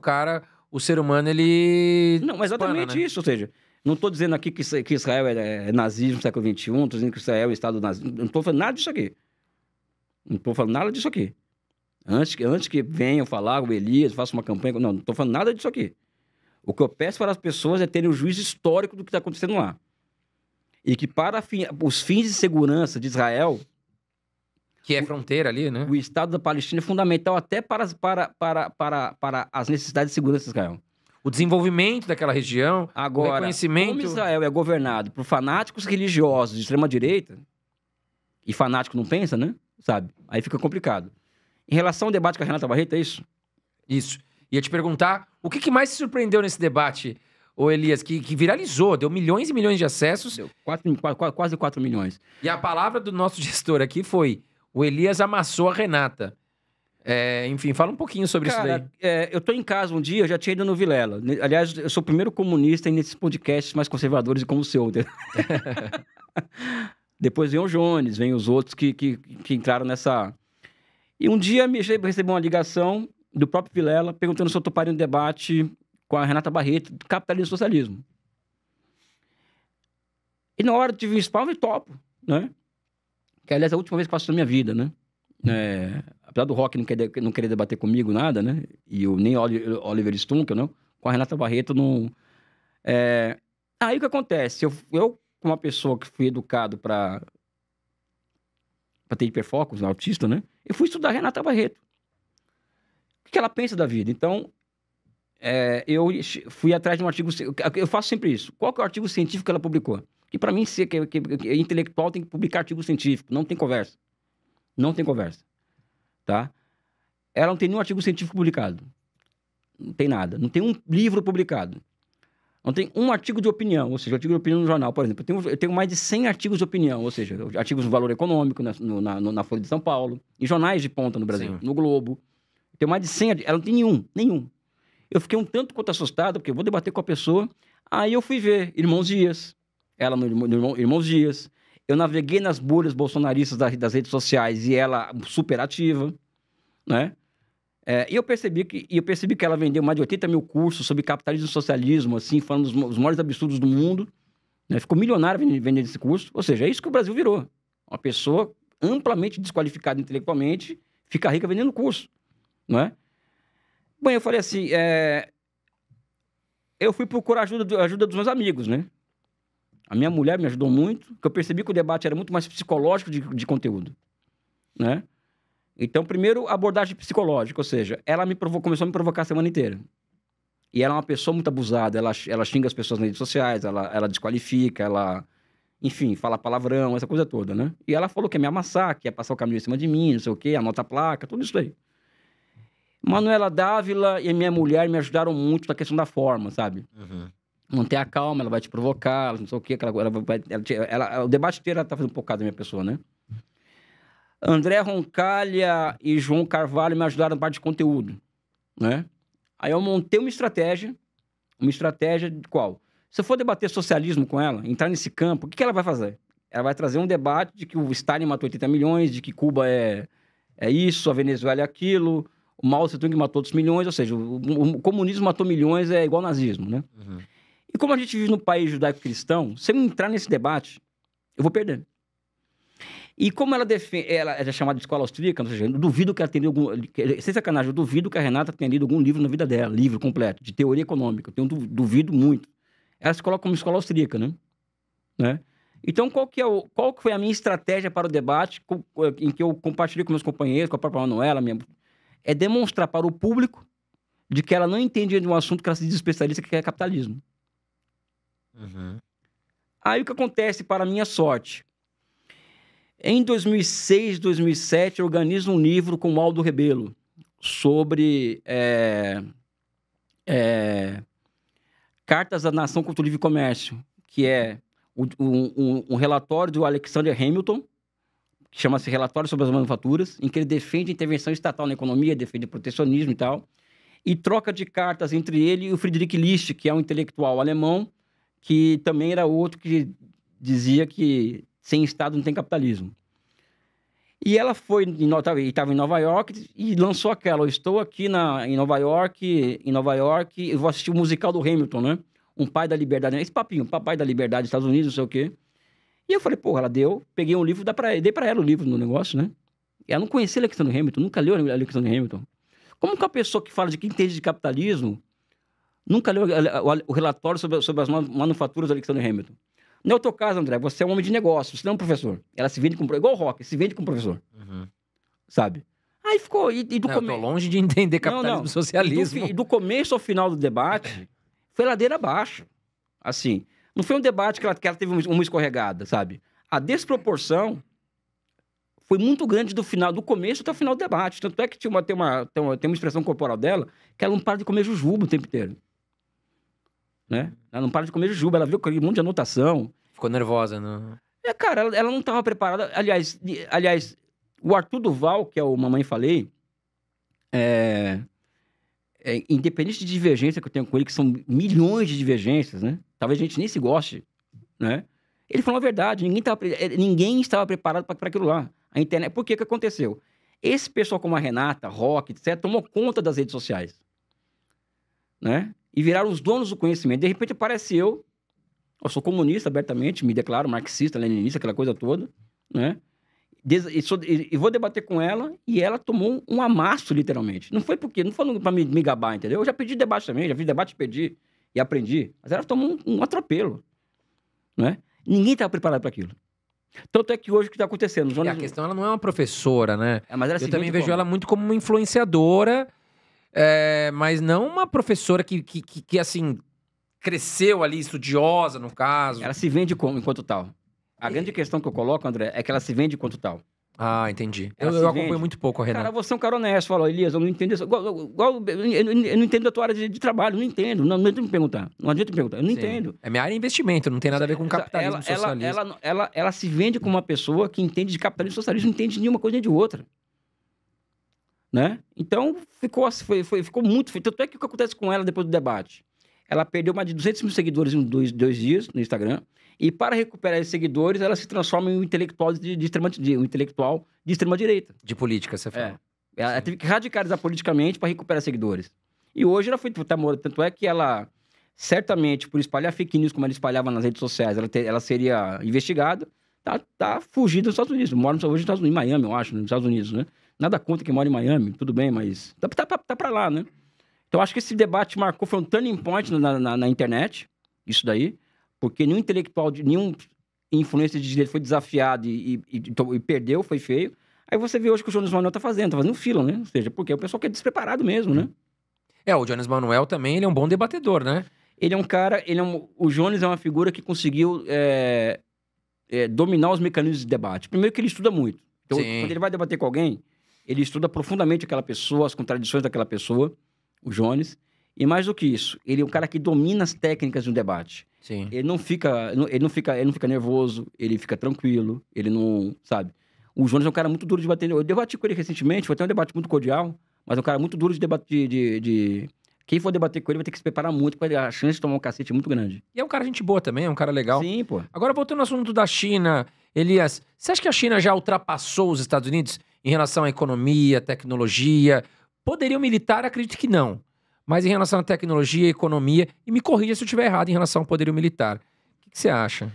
o ser humano, ele... Não, mas exatamente espana, né? isso. Ou seja, não estou dizendo aqui que Israel é nazismo no século XXI, estou dizendo que Israel é Estado nazismo. Não estou falando nada disso aqui. Não estou falando nada disso aqui. Antes que venham falar, o Elias, faça uma campanha... Não estou falando nada disso aqui. O que eu peço para as pessoas é terem o juízo histórico do que está acontecendo lá. E que para os fins de segurança de Israel... Que é fronteira ali, né? O Estado da Palestina é fundamental até para as necessidades de segurança de Israel. O desenvolvimento daquela região, Agora, o reconhecimento... como Israel é governado por fanáticos religiosos de extrema-direita, e fanático não pensa, né? Sabe? Aí fica complicado. Em relação ao debate com a Renata Barreto, é isso? Isso. Ia te perguntar, o que mais te surpreendeu nesse debate, ô Elias, que viralizou, deu milhões e milhões de acessos. Deu quase 4 milhões. E a palavra do nosso gestor aqui foi, o Elias amassou a Renata. Enfim, fala um pouquinho sobre isso daí. Eu tô em casa um dia, eu já tinha ido no Vilela. Aliás, eu sou o primeiro comunista nesses podcasts mais conservadores como o seu. Depois vem o Jones, vem os outros que entraram nessa... E um dia recebi uma ligação do próprio Vilela perguntando se eu toparia um debate com a Renata Barreto, de capitalismo e socialismo. E na hora tive um spawn e topo, né? Que, aliás, é a última vez que faço na minha vida, né? Apesar do Rock não querer debater comigo nada, né? E nem Oliver Stunkel, não. Com a Renata Barreto, não... Aí o que acontece? Eu como uma pessoa que fui educado para ter hiperfoco, um autista, né? Eu fui estudar a Renata Barreto. O que ela pensa da vida? Então, eu fui atrás de um artigo... Eu faço sempre isso. Qual que é o artigo científico que ela publicou? Que para mim, ser que intelectual tem que publicar artigo científico. Não tem conversa. Não tem conversa. Tá? Ela não tem nenhum artigo científico publicado. Não tem nada. Não tem um livro publicado. Não tem um artigo de opinião. Ou seja, artigo de opinião no jornal, por exemplo. Eu tenho mais de 100 artigos de opinião. Ou seja, artigos no Valor Econômico, na Folha de São Paulo. Em jornais de ponta no Brasil. Sim. No Globo. Eu tenho mais de 100 artigos. Ela não tem nenhum. Eu fiquei um tanto quanto assustado, porque eu vou debater com a pessoa. Aí eu fui ver Irmãos Dias. Ela no Irmãos Dias. Eu naveguei nas bolhas bolsonaristas das redes sociais e ela super ativa, né? E eu percebi que ela vendeu mais de 80 mil cursos sobre capitalismo e socialismo, assim, falando dos maiores absurdos do mundo, né? Ficou milionária vendendo esse curso. Ou seja, é isso que o Brasil virou. Uma pessoa amplamente desqualificada intelectualmente fica rica vendendo curso, não é? Bom, eu falei assim, eu fui procurar ajuda dos meus amigos, né? A minha mulher me ajudou muito, porque eu percebi que o debate era muito mais psicológico de conteúdo, né? Então, primeiro, abordagem psicológica, ou seja, ela começou a me provocar a semana inteira. E ela é uma pessoa muito abusada, ela xinga as pessoas nas redes sociais, ela desqualifica, enfim, fala palavrão, essa coisa toda, né? E ela falou que ia me amassar, que ia passar o caminho em cima de mim, não sei o quê, anota a placa, tudo isso aí. Manuela Dávila e a minha mulher me ajudaram muito na questão da forma, sabe? Uhum. Manter a calma, ela vai te provocar, não sei o quê, o debate inteiro ela tá fazendo um pouco da minha pessoa, né? André Roncalha e João Carvalho me ajudaram na parte de conteúdo, né? Aí eu montei uma estratégia de qual? Se eu for debater socialismo com ela, entrar nesse campo, o que ela vai fazer? Ela vai trazer um debate de que o Stalin matou 80 milhões, de que Cuba é isso, a Venezuela é aquilo, o Mao Tse-tung matou outros milhões, ou seja, o comunismo matou milhões, é igual ao nazismo, né? Uhum. E como a gente vive no país judaico-cristão, se eu entrar nesse debate, eu vou perder. E como ela é chamada de escola austríaca, ou seja, eu duvido que ela tenha sem sacanagem, eu duvido que a Renata tenha lido algum livro na vida dela, livro completo, de teoria econômica. Eu duvido muito. Ela se coloca como escola austríaca, né? Então, qual que foi a minha estratégia para o debate, em que eu compartilhei com meus companheiros, com a própria Manuela, é demonstrar para o público de que ela não entendia de um assunto que ela se diz especialista, que é capitalismo. Uhum. Aí o que acontece, para minha sorte? Em 2006, 2007, eu organizo um livro com o Aldo Rebelo sobre Cartas da Nação contra o Livre Comércio, que é um relatório do Alexander Hamilton, que chama-se Relatório sobre as Manufaturas, em que ele defende intervenção estatal na economia, defende protecionismo e tal, e troca de cartas entre ele e o Friedrich List, que é um intelectual alemão, que também era outro que dizia que sem Estado não tem capitalismo. E ela estava em Nova York e lançou aquela, eu estou aqui em Nova York, e vou assistir o musical do Hamilton, né? Um pai da liberdade, esse papinho, papai da liberdade dos Estados Unidos, não sei o quê. E eu falei, porra, ela deu, peguei um livro, dei pra ela o livro no negócio, né? E ela não conhecia Alexander Hamilton, nunca leu Alexander Hamilton. Como que uma pessoa que fala de quem entende de capitalismo nunca leu o relatório sobre as manufaturas do Alexander Hamilton? No teu caso, André, você é um homem de negócio, você não é um professor. Ela se vende como... Igual o Rock, se vende como professor. Uhum. Sabe? Aí ficou... Eu tô longe de entender capitalismo e socialismo. E do começo ao final do debate, foi ladeira abaixo. Assim, não foi um debate que ela teve uma escorregada, sabe? A desproporção foi muito grande do começo até o final do debate. Tanto é que tem uma expressão corporal dela que ela não para de comer jujuba o tempo inteiro. Né? Ela não para de comer jujuba, ela viu aquele monte de anotação. Ficou nervosa, não? Cara, ela não estava preparada. Aliás, o Arthur Duval, que é o Mamãe Falei, independente de divergência que eu tenho com ele, que são milhões de divergências, né? Talvez a gente nem se goste, né? Ele falou a verdade, ninguém estava preparado para aquilo lá. A internet, por que aconteceu? Esse pessoal como a Renata, Roque, etc., tomou conta das redes sociais, né? E viraram os donos do conhecimento. De repente aparece eu sou comunista abertamente, me declaro marxista, leninista, aquela coisa toda, né? E vou debater com ela, e ela tomou um amasso, literalmente. Não foi pra me gabar, entendeu? Eu já pedi debate também, já fiz debate, pedi e aprendi. Mas ela tomou um atropelo, né? Ninguém estava preparado para aquilo. Tanto é que hoje o que está acontecendo... A questão, ela não é uma professora, né? Mas ela eu também vejo ela muito como uma influenciadora, mas não uma professora que assim, cresceu ali, estudiosa, no caso. Ela se vende enquanto tal. A grande questão que eu coloco, André, é que ela se vende enquanto tal. Ah, entendi. Eu acompanho muito pouco a Renata. Cara, você é um cara honesto. Falou, Elias, eu não entendo isso. Eu não entendo da tua área de trabalho. Não entendo. Não adianta me perguntar. Eu não entendo. Minha área é investimento. Não tem nada a ver com capitalismo, socialismo. Ela se vende como uma pessoa que entende de capitalismo e socialismo. Não entende de nenhuma coisa nem de outra. Né? Então, ficou muito... Tanto é que o que acontece com ela depois do debate? Ela perdeu mais de 200 mil seguidores em dois dias no Instagram. E para recuperar esses seguidores, ela se transforma em um intelectual de extrema-direita. De política, você fala. Ela teve que radicalizar politicamente para recuperar seguidores. E hoje ela tanto é que ela, certamente, por espalhar fake news como ela espalhava nas redes sociais, ela seria investigada, tá fugindo dos Estados Unidos. Mora hoje nos Estados Unidos, em Miami, eu acho, nos Estados Unidos, né? Nada contra quem mora em Miami, tudo bem, mas tá para lá, né? Então, acho que esse debate foi um turning point na internet, isso daí, porque nenhum intelectual, nenhum influência de direito foi desafiado e perdeu, foi feio. Aí você vê hoje o que o Jones Manuel tá fazendo fila, né? Ou seja, porque o pessoal que é despreparado mesmo, né? O Jones Manuel também, ele é um bom debatedor, né? Ele é um cara, o Jones é uma figura que conseguiu dominar os mecanismos de debate. Primeiro que ele estuda muito. Então, quando ele vai debater com alguém, ele estuda profundamente aquela pessoa, as contradições daquela pessoa, o Jones. E mais do que isso, ele é um cara que domina as técnicas de um debate. Sim. Ele não fica nervoso, ele fica tranquilo, ele não, sabe? O Jones é um cara muito duro de debater. Eu debati com ele recentemente, foi até um debate muito cordial, mas é um cara muito duro de debater. Quem for debater com ele vai ter que se preparar muito, porque a chance de tomar um cacete é muito grande. E é um cara gente boa também, é um cara legal. Sim, pô. Agora, voltando ao assunto da China, Elias, você acha que a China já ultrapassou os Estados Unidos em relação à economia, tecnologia? Poderio militar, acredito que não. Mas em relação à tecnologia, economia, e me corrija se eu estiver errado em relação ao poderio militar. O que você acha?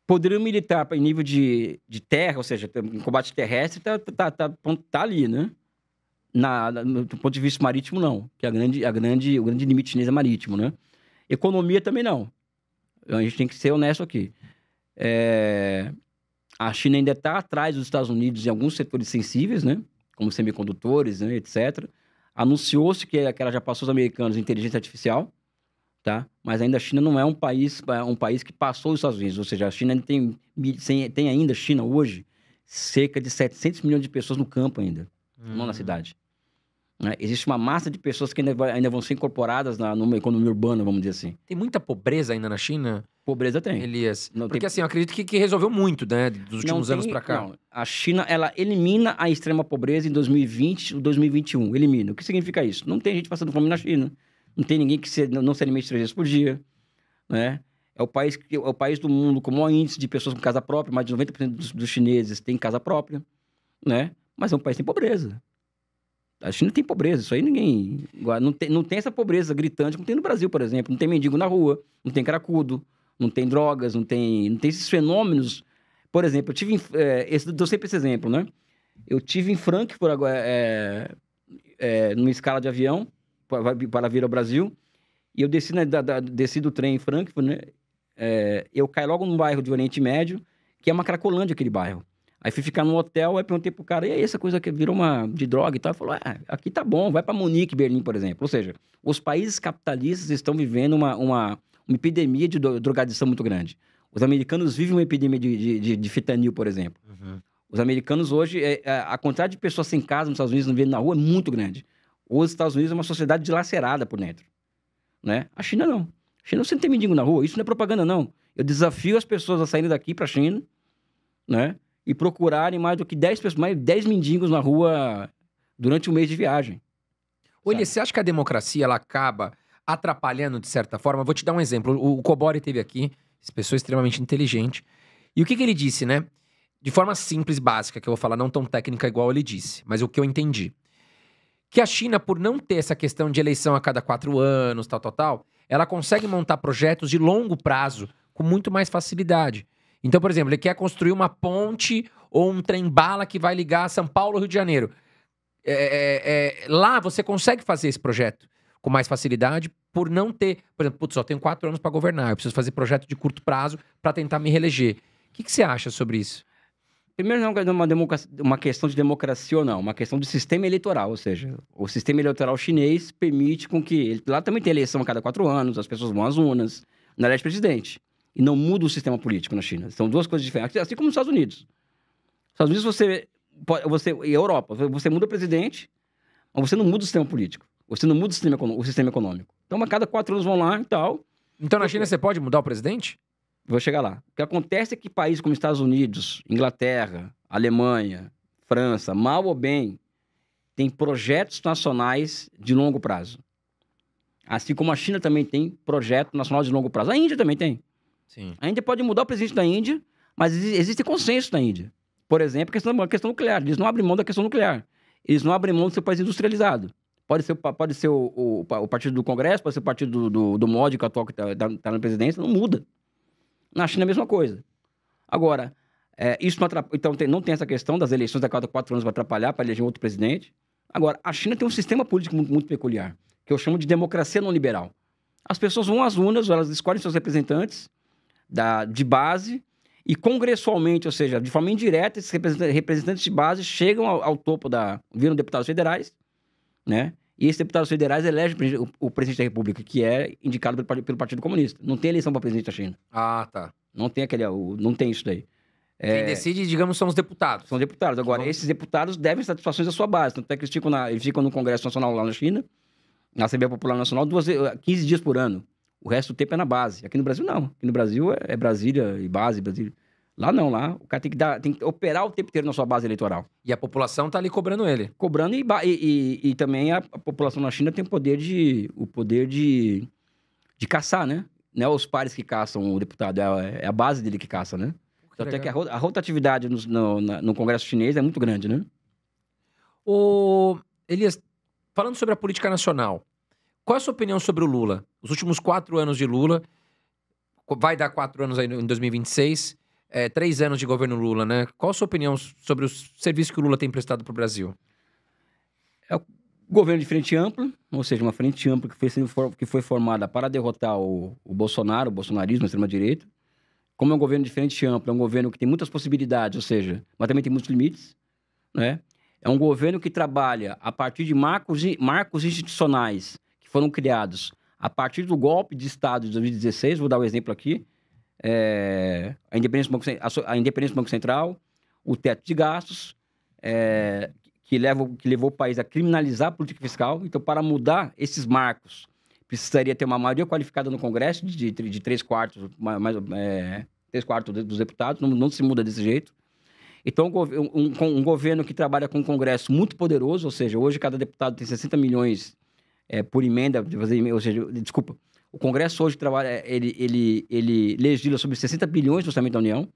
Poderio militar em nível de terra, ou seja, em combate terrestre, tá ali, né? Do ponto de vista marítimo, não. Que o grande limite chinês é marítimo, né? Economia também não. A gente tem que ser honesto aqui. A China ainda está atrás dos Estados Unidos em alguns setores sensíveis, né? Como semicondutores, né? Etc. Anunciou-se que ela já passou os americanos em inteligência artificial, tá? Mas ainda a China não é um país que passou os Estados Unidos. Ou seja, a China ainda tem ainda, China hoje, cerca de 700 milhões de pessoas no campo ainda, não na cidade. né? Existe uma massa de pessoas que ainda vão ser incorporadas numa economia urbana, vamos dizer assim. Tem muita pobreza ainda na China, Pobreza tem. Elias? Não Porque tem- assim, eu acredito que resolveu muito, né, dos últimos anos pra cá. Não, a China, ela elimina a extrema pobreza em 2020 ou 2021. Elimina. O que significa isso? Não tem gente passando fome na China. Não tem ninguém que não se alimente 3 vezes por dia, né? É o país do mundo com o maior índice de pessoas com casa própria. Mais de 90% dos chineses têm casa própria, né? Mas é um país que tem pobreza. A China tem pobreza, isso aí ninguém... Não tem essa pobreza gritante como tem no Brasil, por exemplo. Não tem mendigo na rua, não tem cracudo, não tem drogas, não tem esses fenômenos. Por exemplo, dou sempre esse exemplo, né? Eu tive em Frankfurt agora, numa escala de avião para vir ao Brasil, e eu desci do trem em Frankfurt, né? Eu caí logo num bairro de Oriente Médio, que é uma cracolândia aquele bairro. Aí fui ficar num hotel, aí perguntei pro cara, e aí, essa coisa que virou uma de droga e tal? Ele falou, aqui tá bom, vai pra Munique, Berlim, por exemplo. Ou seja, os países capitalistas estão vivendo uma epidemia de drogadição muito grande. Os americanos vivem uma epidemia de fentanil, por exemplo. Uhum. Os americanos hoje, a quantidade de pessoas sem casa nos Estados Unidos, não vivendo na rua, é muito grande. Os Estados Unidos é uma sociedade dilacerada por dentro, né? A China não. A China você não tem mendigo na rua, isso não é propaganda, não. Eu desafio as pessoas a saírem daqui pra China, né? E procurarem mais do que 10 pessoas, mais 10 mendigos na rua durante um mês de viagem. Olha, você acha que a democracia ela acaba atrapalhando de certa forma? Eu vou te dar um exemplo. O Cobori esteve aqui, essa pessoa extremamente inteligente. E o que ele disse, né? De forma simples, básica, que eu vou falar, não tão técnica igual ele disse, mas o que eu entendi. Que a China, por não ter essa questão de eleição a cada 4 anos, tal, ela consegue montar projetos de longo prazo com muito mais facilidade. Então, por exemplo, ele quer construir uma ponte ou um trem-bala que vai ligar São Paulo ao Rio de Janeiro. Lá você consegue fazer esse projeto com mais facilidade por não ter... Por exemplo, putz, só tenho 4 anos para governar, eu preciso fazer projeto de curto prazo para tentar me reeleger. O que você acha sobre isso? Primeiro, não é uma questão de democracia ou não, uma questão de sistema eleitoral, ou seja, o sistema eleitoral chinês permite com que... Lá também tem eleição a cada 4 anos, as pessoas vão às urnas, na elege presidente. E não muda o sistema político na China. São duas coisas diferentes, assim como nos Estados Unidos. Nos Estados Unidos, e a Europa, você muda o presidente, mas você não muda o sistema político. Você não muda o sistema econômico. Então, a cada 4 anos vão lá e tal. Então, na China, você pode mudar o presidente? Vou chegar lá. O que acontece é que países como Estados Unidos, Inglaterra, Alemanha, França, mal ou bem, têm projetos nacionais de longo prazo. Assim como a China também tem projeto nacional de longo prazo. A Índia também tem. Sim. A Índia pode mudar o presidente da Índia, mas existe consenso na Índia. Por exemplo, a questão nuclear. Eles não abrem mão da questão nuclear. Eles não abrem mão do seu país industrializado. Pode ser o partido do Congresso, pode ser o partido do Modi, que é o atual que está na presidência, não muda. Na China é a mesma coisa. Agora, isso não atrapalha, então não tem essa questão das eleições a cada 4 anos vai atrapalhar para eleger um outro presidente. Agora, a China tem um sistema político muito, muito peculiar, que eu chamo de democracia não liberal. As pessoas vão às urnas, elas escolhem seus representantes de base e congressualmente, ou seja, de forma indireta, esses representantes de base chegam ao topo viram deputados federais, né? E esses deputados federais elegem o presidente da República, que é indicado pelo Partido Comunista. Não tem eleição para presidente da China. Ah, tá. Não tem isso daí. Quem decide, digamos, são os deputados. São deputados. Agora, esses deputados devem satisfações da sua base. Tanto é que eles ficam no Congresso Nacional lá na China, na Assembleia Popular Nacional, 15 dias por ano. O resto do tempo é na base. Aqui no Brasil, não. Aqui no Brasil é Brasília e base, Brasília. Lá não, lá o cara tem que operar o tempo inteiro na sua base eleitoral. E a população tá ali cobrando ele. Cobrando e também a população na China tem o poder de caçar, né? Não é os pares que caçam o deputado, é a base dele que caça, né? Até que a rotatividade no Congresso chinês é muito grande, né? Elias, falando sobre a política nacional, qual é a sua opinião sobre o Lula? Os últimos 4 anos de Lula, vai dar 4 anos aí em 2026, 3 anos de governo Lula, né? Qual a sua opinião sobre os serviços que o Lula tem prestado para o Brasil? É o governo de frente ampla, ou seja, uma frente ampla que foi formada para derrotar o Bolsonaro, o bolsonarismo, a extrema-direita. Como é um governo de frente ampla, é um governo que tem muitas possibilidades, ou seja, mas também tem muitos limites, né? É um governo que trabalha a partir de marcos institucionais que foram criados a partir do golpe de Estado de 2016, vou dar um exemplo aqui, a independência do Banco Central, o teto de gastos, que levou o país a criminalizar a política fiscal. Então, para mudar esses marcos, precisaria ter uma maioria qualificada no Congresso de 3/4, três quartos dos deputados. Não se muda desse jeito. Então, um governo que trabalha com um Congresso muito poderoso, ou seja, hoje cada deputado tem 60 milhões por emenda, ou seja, desculpa, o Congresso hoje trabalha, ele legisla sobre 60 bilhões do orçamento da União.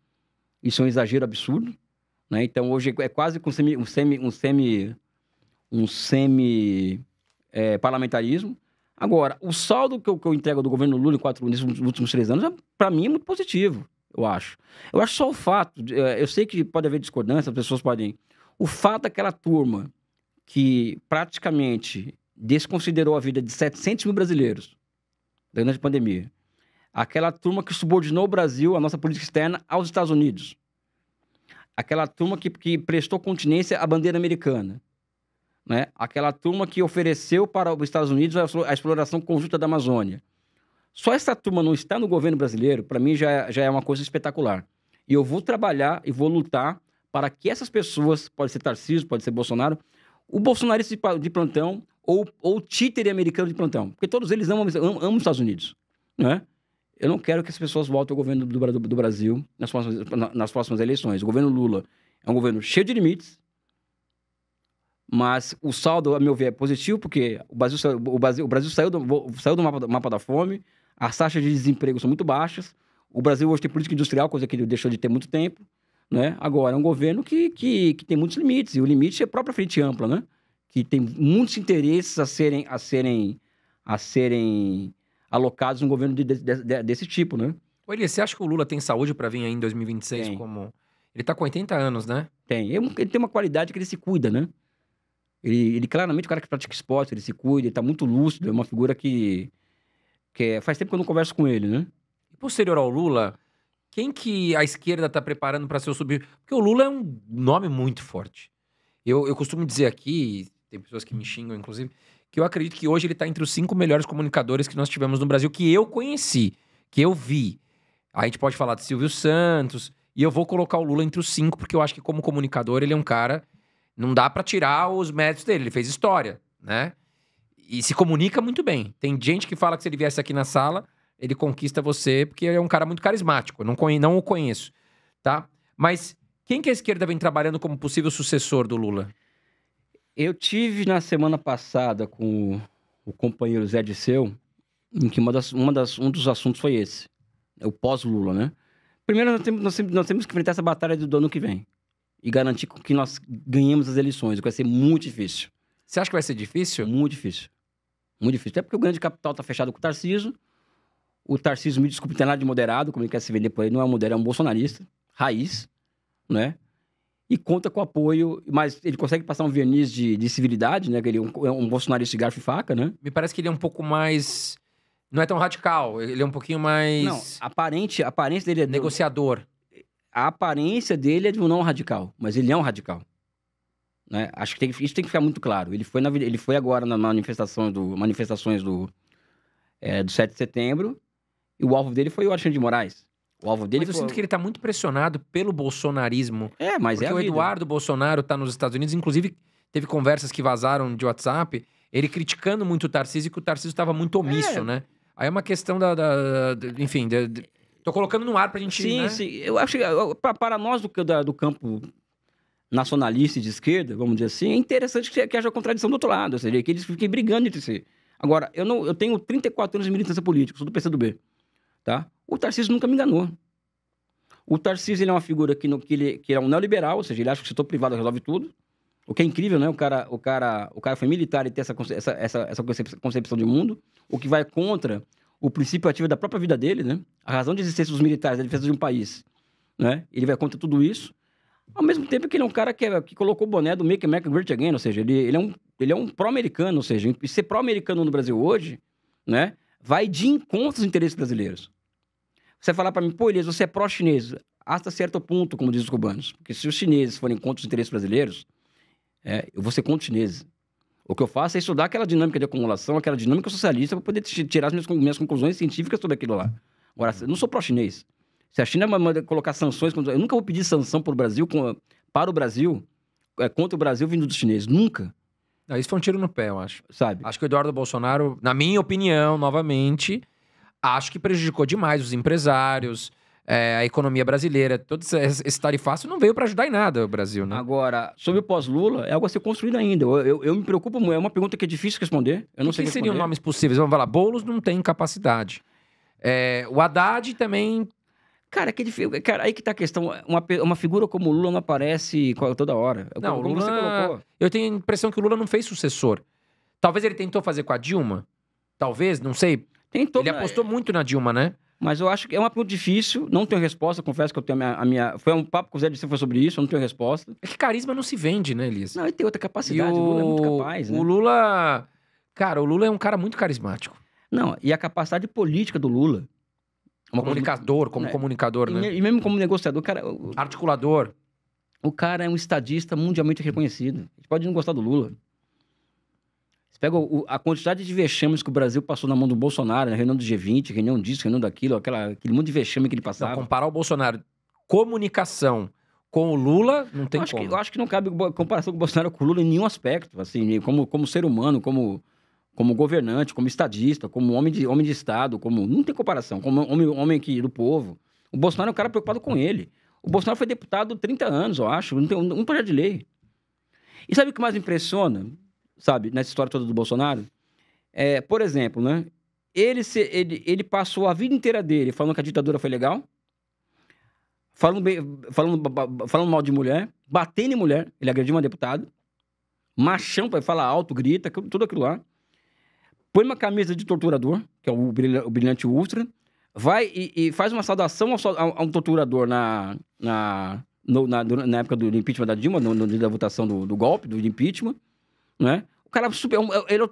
Isso é um exagero absurdo, né? Então, hoje é quase um semi-parlamentarismo. Agora, o saldo que eu entrego do governo Lula nesses últimos 3 anos, para mim, é muito positivo, eu acho. Eu acho só o fato, eu sei que pode haver discordância, as pessoas podem... O fato daquela turma que praticamente desconsiderou a vida de 700 mil brasileiros durante a pandemia, aquela turma que subordinou o Brasil, a nossa política externa, aos Estados Unidos, aquela turma que prestou continência à bandeira americana, né? Aquela turma que ofereceu para os Estados Unidos a exploração conjunta da Amazônia. Só essa turma não está no governo brasileiro, para mim já é uma coisa espetacular. E eu vou trabalhar e vou lutar para que essas pessoas, pode ser Tarcísio, pode ser Bolsonaro, o bolsonarista de plantão ou o títere americano de plantão, porque todos eles amam os Estados Unidos, né? Eu não quero que as pessoas voltem ao governo do Brasil nas próximas eleições. O governo Lula é um governo cheio de limites, mas o saldo, a meu ver, é positivo, porque o Brasil saiu do mapa da fome, as taxas de desemprego são muito baixas, o Brasil hoje tem política industrial, coisa que ele deixou de ter muito tempo, né? Agora, é um governo que tem muitos limites, e o limite é a própria frente ampla, né? Que tem muitos interesses a serem alocados num governo desse tipo, né? Ô, Elias, você acha que o Lula tem saúde pra vir aí em 2026 Tem. como... Ele tá com 80 anos, né? Tem. Ele tem uma qualidade que ele se cuida, né? Ele claramente é um cara que pratica esporte, ele se cuida, ele tá muito lúcido, é uma figura que faz tempo que eu não converso com ele, né? E posterior ao Lula, quem que a esquerda tá preparando pra ser o subir? Porque o Lula é um nome muito forte. Eu costumo dizer aqui, tem pessoas que me xingam, inclusive, que eu acredito que hoje ele tá entre os 5 melhores comunicadores que nós tivemos no Brasil, que eu conheci, que eu vi. A gente pode falar de Silvio Santos, e eu vou colocar o Lula entre os 5, porque eu acho que como comunicador ele é um cara... Não dá pra tirar os méritos dele, ele fez história, né? E se comunica muito bem. Tem gente que fala que se ele viesse aqui na sala, ele conquista você, porque ele é um cara muito carismático. Eu não o conheço, tá? Mas quem que a esquerda vem trabalhando como possível sucessor do Lula? Eu tive na semana passada com o companheiro Zé Disseu, em que um dos assuntos foi esse, o pós-Lula, né? Primeiro, nós temos que enfrentar essa batalha do ano que vem e garantir que nós ganhemos as eleições, o que vai ser muito difícil. Você acha que vai ser difícil? Muito difícil. Muito difícil. Até porque o grande capital está fechado com o Tarcísio. O Tarcísio, me desculpe, tem nada de moderado, como ele quer se vender por aí, não é um moderado, é um bolsonarista, raiz, né? E conta com apoio, mas ele consegue passar um verniz de civilidade, né? Ele é um bolsonarista de garfo e faca, né? Me parece que ele é um pouco mais... Não é tão radical, ele é um pouquinho mais... Não, a aparência dele é... negociador. A aparência dele é de um não radical, mas ele é um radical. Né? Acho que isso tem que ficar muito claro. Ele foi agora nas manifestações do 7 de setembro, e o alvo dele foi o Alexandre de Moraes. O alvo dele Mas eu sinto que ele tá muito pressionado pelo bolsonarismo. Mas porque o Eduardo Bolsonaro tá nos Estados Unidos, inclusive teve conversas que vazaram de WhatsApp, ele criticando muito o Tarcísio, que o Tarcísio estava muito omisso, né? Aí é uma questão enfim, tô colocando no ar pra gente... Sim, né? sim. Eu acho que para nós do campo nacionalista e de esquerda, vamos dizer assim, é interessante que haja contradição do outro lado, ou seja, que eles fiquem brigando entre si. Agora, eu tenho 34 anos de militância política, sou do PCdoB, tá? O Tarcísio nunca me enganou. O Tarcísio, ele é uma figura que é um neoliberal, ou seja, ele acha que o setor privado resolve tudo, o que é incrível, né? O cara foi militar e tem essa concepção de mundo, o que vai contra o princípio ativo da própria vida dele, né? A razão de existência dos militares, a defesa de um país, né? Ele vai contra tudo isso. Ao mesmo tempo que ele é um cara que colocou o boné do Make America Great Again, ou seja, ele é um pró-americano, ou seja, ser pró-americano no Brasil hoje, né? Vai de encontro aos interesses brasileiros. Você falar para mim, pô, Elias, você é pró-chinês, hasta certo ponto, como dizem os cubanos. Porque se os chineses forem contra os interesses brasileiros, eu vou ser contra os chineses. O que eu faço é estudar aquela dinâmica de acumulação, aquela dinâmica socialista, para poder tirar as minhas conclusões científicas sobre aquilo lá. Agora, eu não sou pró-chinês. Se a China colocar sanções... Eu nunca vou pedir sanção para o Brasil, contra o Brasil vindo dos chineses. Nunca, Não, isso foi um tiro no pé, eu acho. sabe? Acho que o Eduardo Bolsonaro, na minha opinião, novamente, acho que prejudicou demais os empresários, a economia brasileira. Todo esse tarifaço não veio para ajudar em nada o Brasil, né? Agora, sobre o pós-Lula, é algo a ser construído ainda. Eu me preocupo muito. É uma pergunta que é difícil responder. Eu não sei Quem seriam responder. nomes possíveis? Vamos falar, Boulos não tem capacidade. O Haddad também... Cara, que difícil. Cara, aí que tá a questão. Uma figura como o Lula não aparece toda hora. Não, o Como você Lula... colocou. Eu tenho a impressão que o Lula não fez sucessor. Talvez ele tentou fazer com a Dilma. Talvez, não sei. Tentou, Ele apostou muito na Dilma, né? mas eu acho que é uma pergunta difícil. Não tenho resposta. Confesso que eu tenho a minha... Foi um papo com o Zé Dirceu, foi sobre isso. Eu não tenho resposta. É que carisma não se vende, né, Elias? Não, ele tem outra capacidade. O Lula é muito capaz, né? O Lula... Cara, o Lula é um cara muito carismático. Não, e a capacidade política do Lula. Uma coisa Comunicador, como né? comunicador, né? E mesmo como negociador, cara, Articulador. o cara é um estadista mundialmente reconhecido. A gente pode não gostar do Lula. Você pega a quantidade de vexames que o Brasil passou na mão do Bolsonaro, na reunião do G20, reunião disso, reunião daquilo, aquele monte de vexame que ele Não, passava. comparar o Bolsonaro comunicação com o Lula, não tem como. Eu acho que não cabe comparação com o Bolsonaro com o Lula em nenhum aspecto, assim, como ser humano, como governante, como estadista, como homem de Estado, não tem comparação, como homem do povo. O Bolsonaro é um cara preocupado com ele. O Bolsonaro foi deputado há 30 anos, eu acho, não tem um projeto de lei. E sabe o que mais me impressiona, sabe, nessa história toda do Bolsonaro? Por exemplo, né, ele passou a vida inteira dele falando que a ditadura foi legal, falando mal de mulher, batendo em mulher, ele agrediu uma deputada, machão, para falar alto, grita, tudo aquilo lá. Põe uma camisa de torturador, que é o Brilhante Ustra, vai e faz uma saudação a um torturador na época do impeachment da Dilma, da votação do golpe, do impeachment, né? O cara ele é o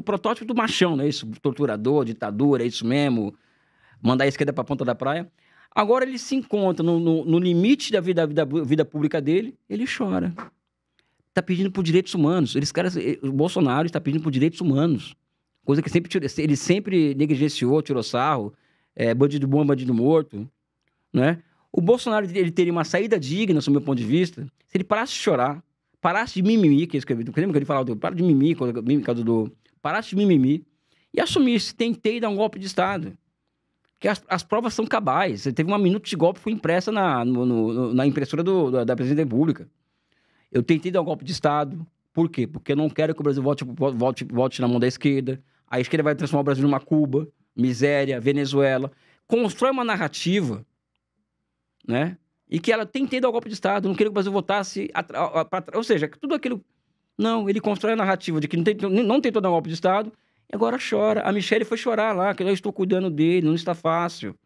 protótipo do machão, né? Isso, torturador, ditadura, é isso mesmo, mandar a esquerda pra ponta da praia. Agora ele se encontra no limite da vida pública dele, ele chora. Tá pedindo por direitos humanos. O Bolsonaro está pedindo por direitos humanos. Coisa que ele sempre negligenciou, tirou sarro, bandido bom, bandido morto, né? O Bolsonaro, ele teria uma saída digna, sob o meu ponto de vista, se ele parasse de chorar, parasse de mimimi, que lembra que ele falava, para de mimimi, parasse de mimimi, e assumisse, tentei dar um golpe de Estado. Que as provas são cabais. Teve uma minuta de golpe que foi impressa na impressora da Presidente da República. Eu tentei dar um golpe de Estado. Por quê? Porque eu não quero que o Brasil volte na mão da esquerda. A esquerda vai transformar o Brasil numa Cuba, miséria, Venezuela. Constrói uma narrativa, né? E que ela tentei dar um golpe de Estado. Não queria que o Brasil votasse... Ou seja, tudo aquilo... Não, ele constrói a narrativa de que não tentou dar um golpe de Estado e agora chora. A Michelle foi chorar lá, que eu estou cuidando dele, não está fácil.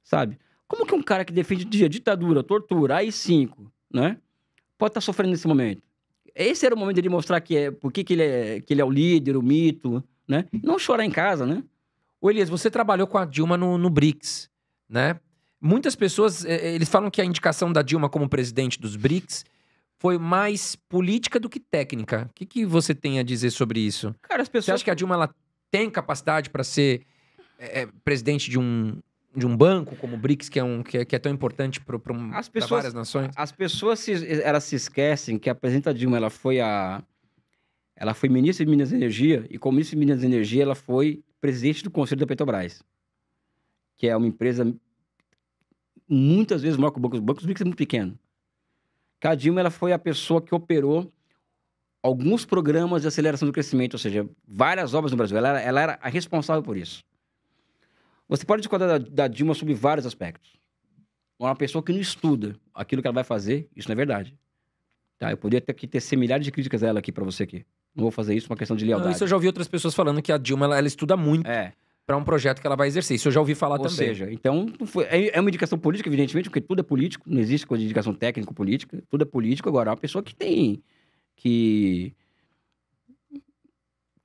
Sabe? Como que um cara que defende ditadura, tortura, AI-5, né? Pode estar sofrendo nesse momento? Esse era o momento dele mostrar por que ele é o líder, o mito, né? Não chorar em casa, né? Ô Elias, você trabalhou com a Dilma no BRICS, né? Muitas pessoas, eles falam que a indicação da Dilma como presidente dos BRICS foi mais política do que técnica. O que você tem a dizer sobre isso? Cara, as pessoas... Você acha que a Dilma ela tem capacidade para ser presidente de um banco como o BRICS, que é tão importante para várias nações? As pessoas elas se esquecem que a presidenta Dilma ela foi ministra de Minas e Energia, e como ministra de Minas e Energia, ela foi presidente do Conselho da Petrobras, que é uma empresa muitas vezes maior que o banco. O Banco dos BRICS é muito pequeno. A Dilma ela foi a pessoa que operou alguns programas de aceleração do crescimento, ou seja, várias obras no Brasil. Ela era a responsável por isso. Você pode discordar da Dilma sobre vários aspectos. Uma pessoa que não estuda aquilo que ela vai fazer, isso não é verdade. Tá? Eu poderia ter milhares de críticas a ela aqui para você aqui. Não vou fazer isso por uma questão de lealdade. Não, isso eu já ouvi outras pessoas falando que a Dilma ela estuda muito para um projeto que ela vai exercer. Isso eu já ouvi falar também. Ou seja, então é uma indicação política, evidentemente, porque tudo é político. Não existe coisa de indicação técnico-política. Tudo é político. Agora, uma pessoa que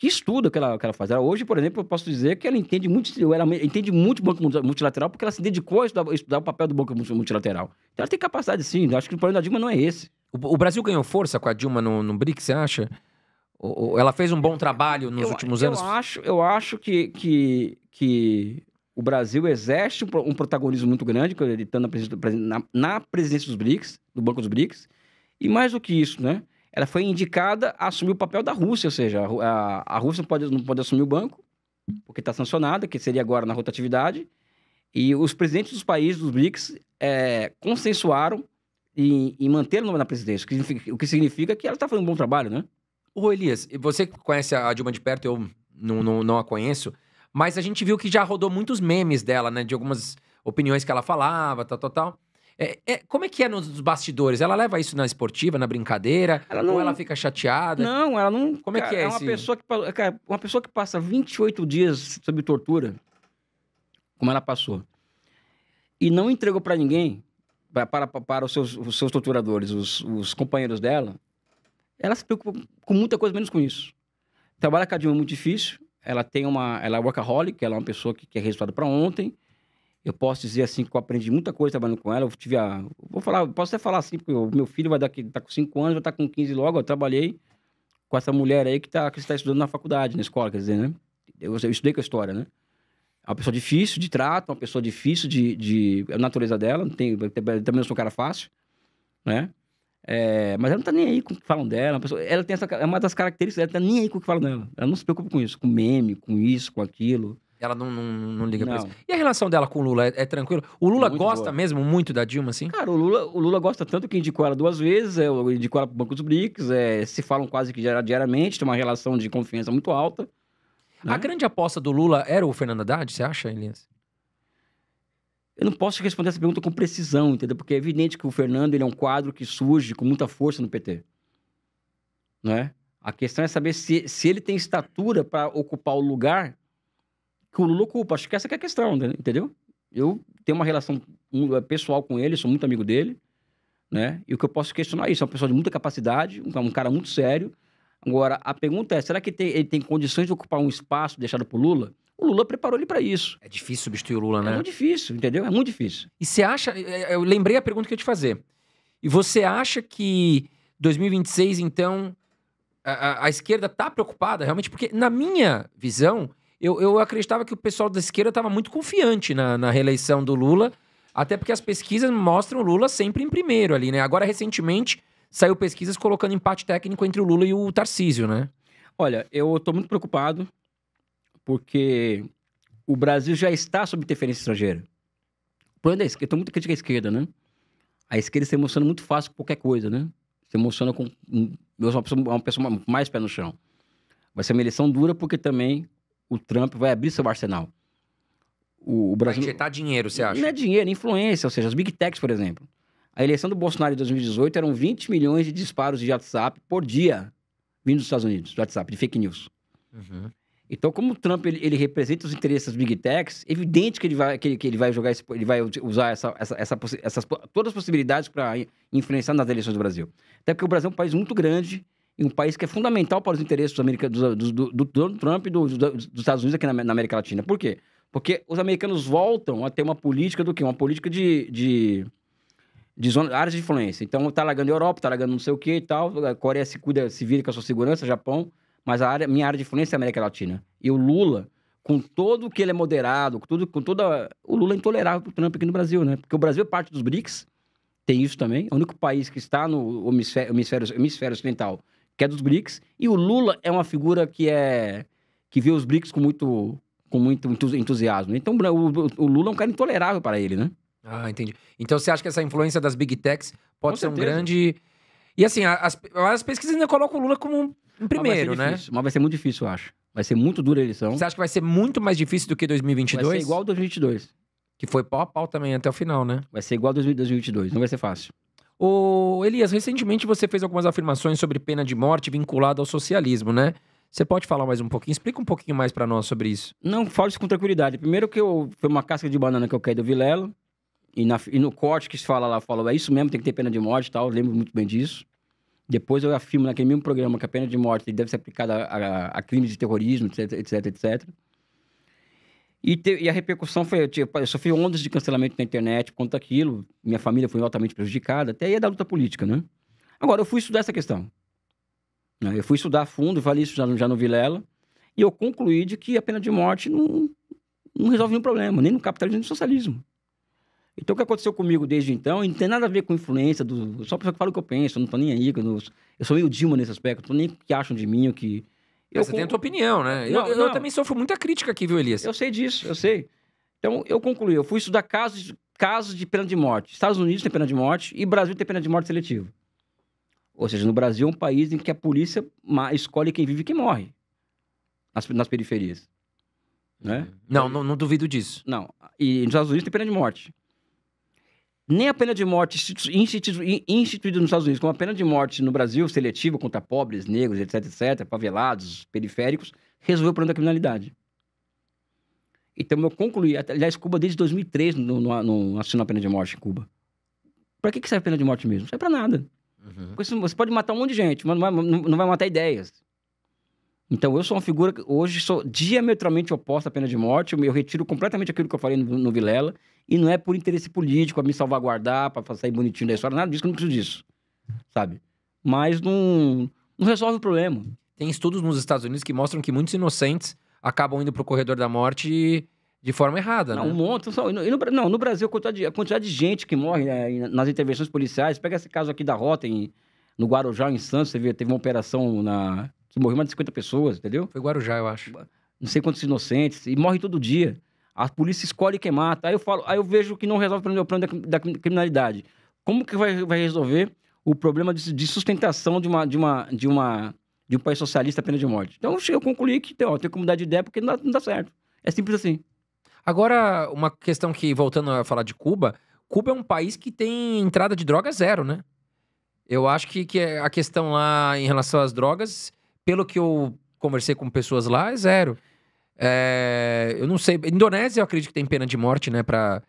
estuda o que ela faz. Hoje, por exemplo, eu posso dizer que ela entende muito banco multilateral porque ela se dedicou a estudar o papel do banco multilateral. Então ela tem capacidade, sim. Eu acho que o problema da Dilma não é esse. O Brasil ganhou força com a Dilma no BRICS, você acha? Ou ela fez um bom trabalho nos últimos anos? Eu acho que o Brasil exerce um protagonismo muito grande ele está na presidência dos BRICS, do Banco dos BRICS. E mais do que isso, né? ela foi indicada a assumir o papel da Rússia, ou seja, a Rússia não pode assumir o banco, porque está sancionada, que seria agora na rotatividade, e os presidentes dos países, dos BRICS, consensuaram em manter o nome na presidência, o que significa que ela está fazendo um bom trabalho, né? Ô, Elias, você conhece a Dilma de perto, eu não a conheço, mas a gente viu que já rodou muitos memes dela, né? De algumas opiniões que ela falava, tal. Como é que é nos bastidores? Ela leva isso na esportiva, na brincadeira? Ou ela fica chateada? Não, ela não... Como é que é uma pessoa que... Cara, uma pessoa que passa 28 dias sob tortura, como ela passou, e não entregou para ninguém, para os seus torturadores, os companheiros dela, ela se preocupa com muita coisa, menos com isso. Trabalhar com a Dilma é muito difícil. Ela é workaholic, ela é uma pessoa que quer resultado para ontem. Eu posso dizer assim que eu aprendi muita coisa trabalhando com ela. Posso até falar assim, porque o meu filho tá com 5 anos, vai estar com 15 logo. Eu trabalhei com essa mulher aí que está estudando na faculdade, na escola, quer dizer, né? Eu estudei com a história, né? É uma pessoa difícil de trato, uma pessoa difícil a natureza dela. Também não sou um cara fácil, né? Mas ela não tá nem aí com o que falam dela. Ela tem é uma das características, ela tá nem aí com o que falam dela. Ela não se preocupa com isso, com meme, com isso, com aquilo. Ela não liga pra isso. E a relação dela com o Lula é tranquilo? O Lula gosta mesmo muito da Dilma, assim? Cara, o Lula gosta tanto que indicou ela 2 vezes, indicou ela pro Banco dos BRICS, se falam quase que diariamente, tem uma relação de confiança muito alta. Né? A grande aposta do Lula era o Fernando Haddad, você acha, Elias? Eu não posso responder essa pergunta com precisão, entendeu? Porque é evidente que o Fernando ele é um quadro que surge com muita força no PT. Né? A questão é saber se ele tem estatura para ocupar o lugar que o Lula ocupa. Acho que essa que é a questão, entendeu? Eu tenho uma relação pessoal com ele, sou muito amigo dele, né? E o que eu posso questionar é isso. É uma pessoa de muita capacidade, um cara muito sério. Agora, a pergunta é, será que ele tem condições de ocupar um espaço deixado por Lula? O Lula preparou ele para isso. É difícil substituir o Lula, né? É muito difícil, entendeu? É muito difícil. E você acha... Eu lembrei a pergunta que eu ia te fazer. E você acha que 2026, então, a esquerda tá preocupada realmente? Porque, na minha visão, eu acreditava que o pessoal da esquerda estava muito confiante na reeleição do Lula, até porque as pesquisas mostram o Lula sempre em primeiro ali, né? Agora, recentemente, saiu pesquisas colocando empate técnico entre o Lula e o Tarcísio, né? Olha, eu tô muito preocupado, porque o Brasil já está sob interferência estrangeira. O problema da esquerda, eu tô muito crítica à esquerda, né? A esquerda se emociona muito fácil com qualquer coisa, né? Se emociona com... Eu sou uma pessoa mais pé no chão. Vai ser uma eleição dura porque também o Trump vai abrir seu arsenal. O Brasil... Vai injetar dinheiro, você acha? Não é dinheiro, é influência. Ou seja, as Big Techs, por exemplo. A eleição do Bolsonaro em 2018 eram 20 milhões de disparos de WhatsApp por dia vindo dos Estados Unidos, do WhatsApp, de fake news. Uhum. Então, como o Trump ele representa os interesses das Big Techs, é evidente que ele vai jogar ele vai usar todas as possibilidades para influenciar nas eleições do Brasil. Até porque o Brasil é um país muito grande e um país que é fundamental para os interesses do Donald Trump e dos Estados Unidos aqui na América Latina. Por quê? Porque os americanos voltam a ter uma política do quê? Uma política de áreas de influência. Então, tá largando a Europa, tá largando não sei o quê e tal. A Coreia se vira com a sua segurança, Japão. Mas minha área de influência é a América Latina. E o Lula, com todo o que ele é moderado, o Lula é intolerável pro Trump aqui no Brasil, né? Porque o Brasil é parte dos BRICS, tem isso também. É o único país que está no hemisfério ocidental, que é dos BRICS. E o Lula é uma figura que vê os BRICS com muito entusiasmo. Então, o Lula é um cara intolerável para ele, né? Ah, entendi. Então, você acha que essa influência das Big Techs pode ser um grande... E assim, as pesquisas ainda colocam o Lula como em primeiro, né? Mas vai ser muito difícil, eu acho. Vai ser muito dura a eleição. Você acha que vai ser muito mais difícil do que 2022? Vai ser igual 2022. Que foi pau a pau também até o final, né? Vai ser igual 2022, não vai ser fácil. Ô, Elias, recentemente você fez algumas afirmações sobre pena de morte vinculada ao socialismo, né? Você pode falar mais um pouquinho? Explica um pouquinho mais pra nós sobre isso. Não, falo isso com tranquilidade. Primeiro que foi uma casca de banana que eu caí do Vilela, e no corte que se fala lá, é isso mesmo, tem que ter pena de morte e tal, eu lembro muito bem disso. Depois eu afirmo naquele mesmo programa que a pena de morte deve ser aplicada a crimes de terrorismo, etc. E a repercussão foi... Eu sofri ondas de cancelamento na internet por conta daquilo. Minha família foi altamente prejudicada. Até aí é da luta política, né? Agora, eu fui estudar essa questão. Eu fui estudar a fundo, falei isso já no Vilela. E eu concluí de que a pena de morte não resolve nenhum problema. Nem no capitalismo, nem no socialismo. Então, o que aconteceu comigo desde então, não tem nada a ver com influência só a pessoa que fala o que eu penso, eu não tô nem aí, eu sou meio Dilma nesse aspecto, não tô nem o que acham de mim, o que... Você tem a tua opinião, né? Não, Eu também sofro muita crítica aqui, viu, Elias? Eu sei disso, eu sei. Então, eu concluí, eu fui estudar casos de pena de morte. Estados Unidos tem pena de morte e Brasil tem pena de morte seletiva. Ou seja, no Brasil é um país em que a polícia escolhe quem vive e quem morre nas periferias. Né? Não duvido disso. Não. E nos Estados Unidos tem pena de morte. Nem a pena de morte instituída nos Estados Unidos, como a pena de morte no Brasil, seletiva contra pobres, negros, etc., favelados, periféricos, resolveu o problema da criminalidade. Então, eu concluí. Aliás, Cuba, desde 2003, não assinou a pena de morte em Cuba. Pra que serve a pena de morte mesmo? Não serve pra nada. Porque você pode matar um monte de gente, mas não vai matar ideias. Então, eu sou uma figura que hoje sou diametralmente oposta à pena de morte. Eu retiro completamente aquilo que eu falei no Vilela. E não é por interesse político, a me salvaguardar, para sair bonitinho da história. Nada disso, que eu não preciso disso. Sabe? Mas não resolve o problema. Tem estudos nos Estados Unidos que mostram que muitos inocentes acabam indo pro corredor da morte de forma errada, não, né? Um monte. No Brasil, a quantidade de gente que morre, né, nas intervenções policiais. Pega esse caso aqui da Rota, no Guarujá, em Santos. Você vê, teve uma operação que morreu mais de 50 pessoas, entendeu? Foi Guarujá, eu acho. Não sei quantos inocentes. E morre todo dia. A polícia escolhe quem mata. Aí eu vejo que não resolve o problema da criminalidade. Como que vai resolver o problema de sustentação de um país socialista a pena de morte? Então eu concluí que tem como mudar de ideia porque não dá certo. É simples assim. Agora, uma questão que, voltando a falar de Cuba, Cuba é um país que tem entrada de droga zero, né? Eu acho que a questão lá em relação às drogas, pelo que eu conversei com pessoas lá, é zero. Eu não sei. Indonésia, eu acredito que tem pena de morte, né? Pra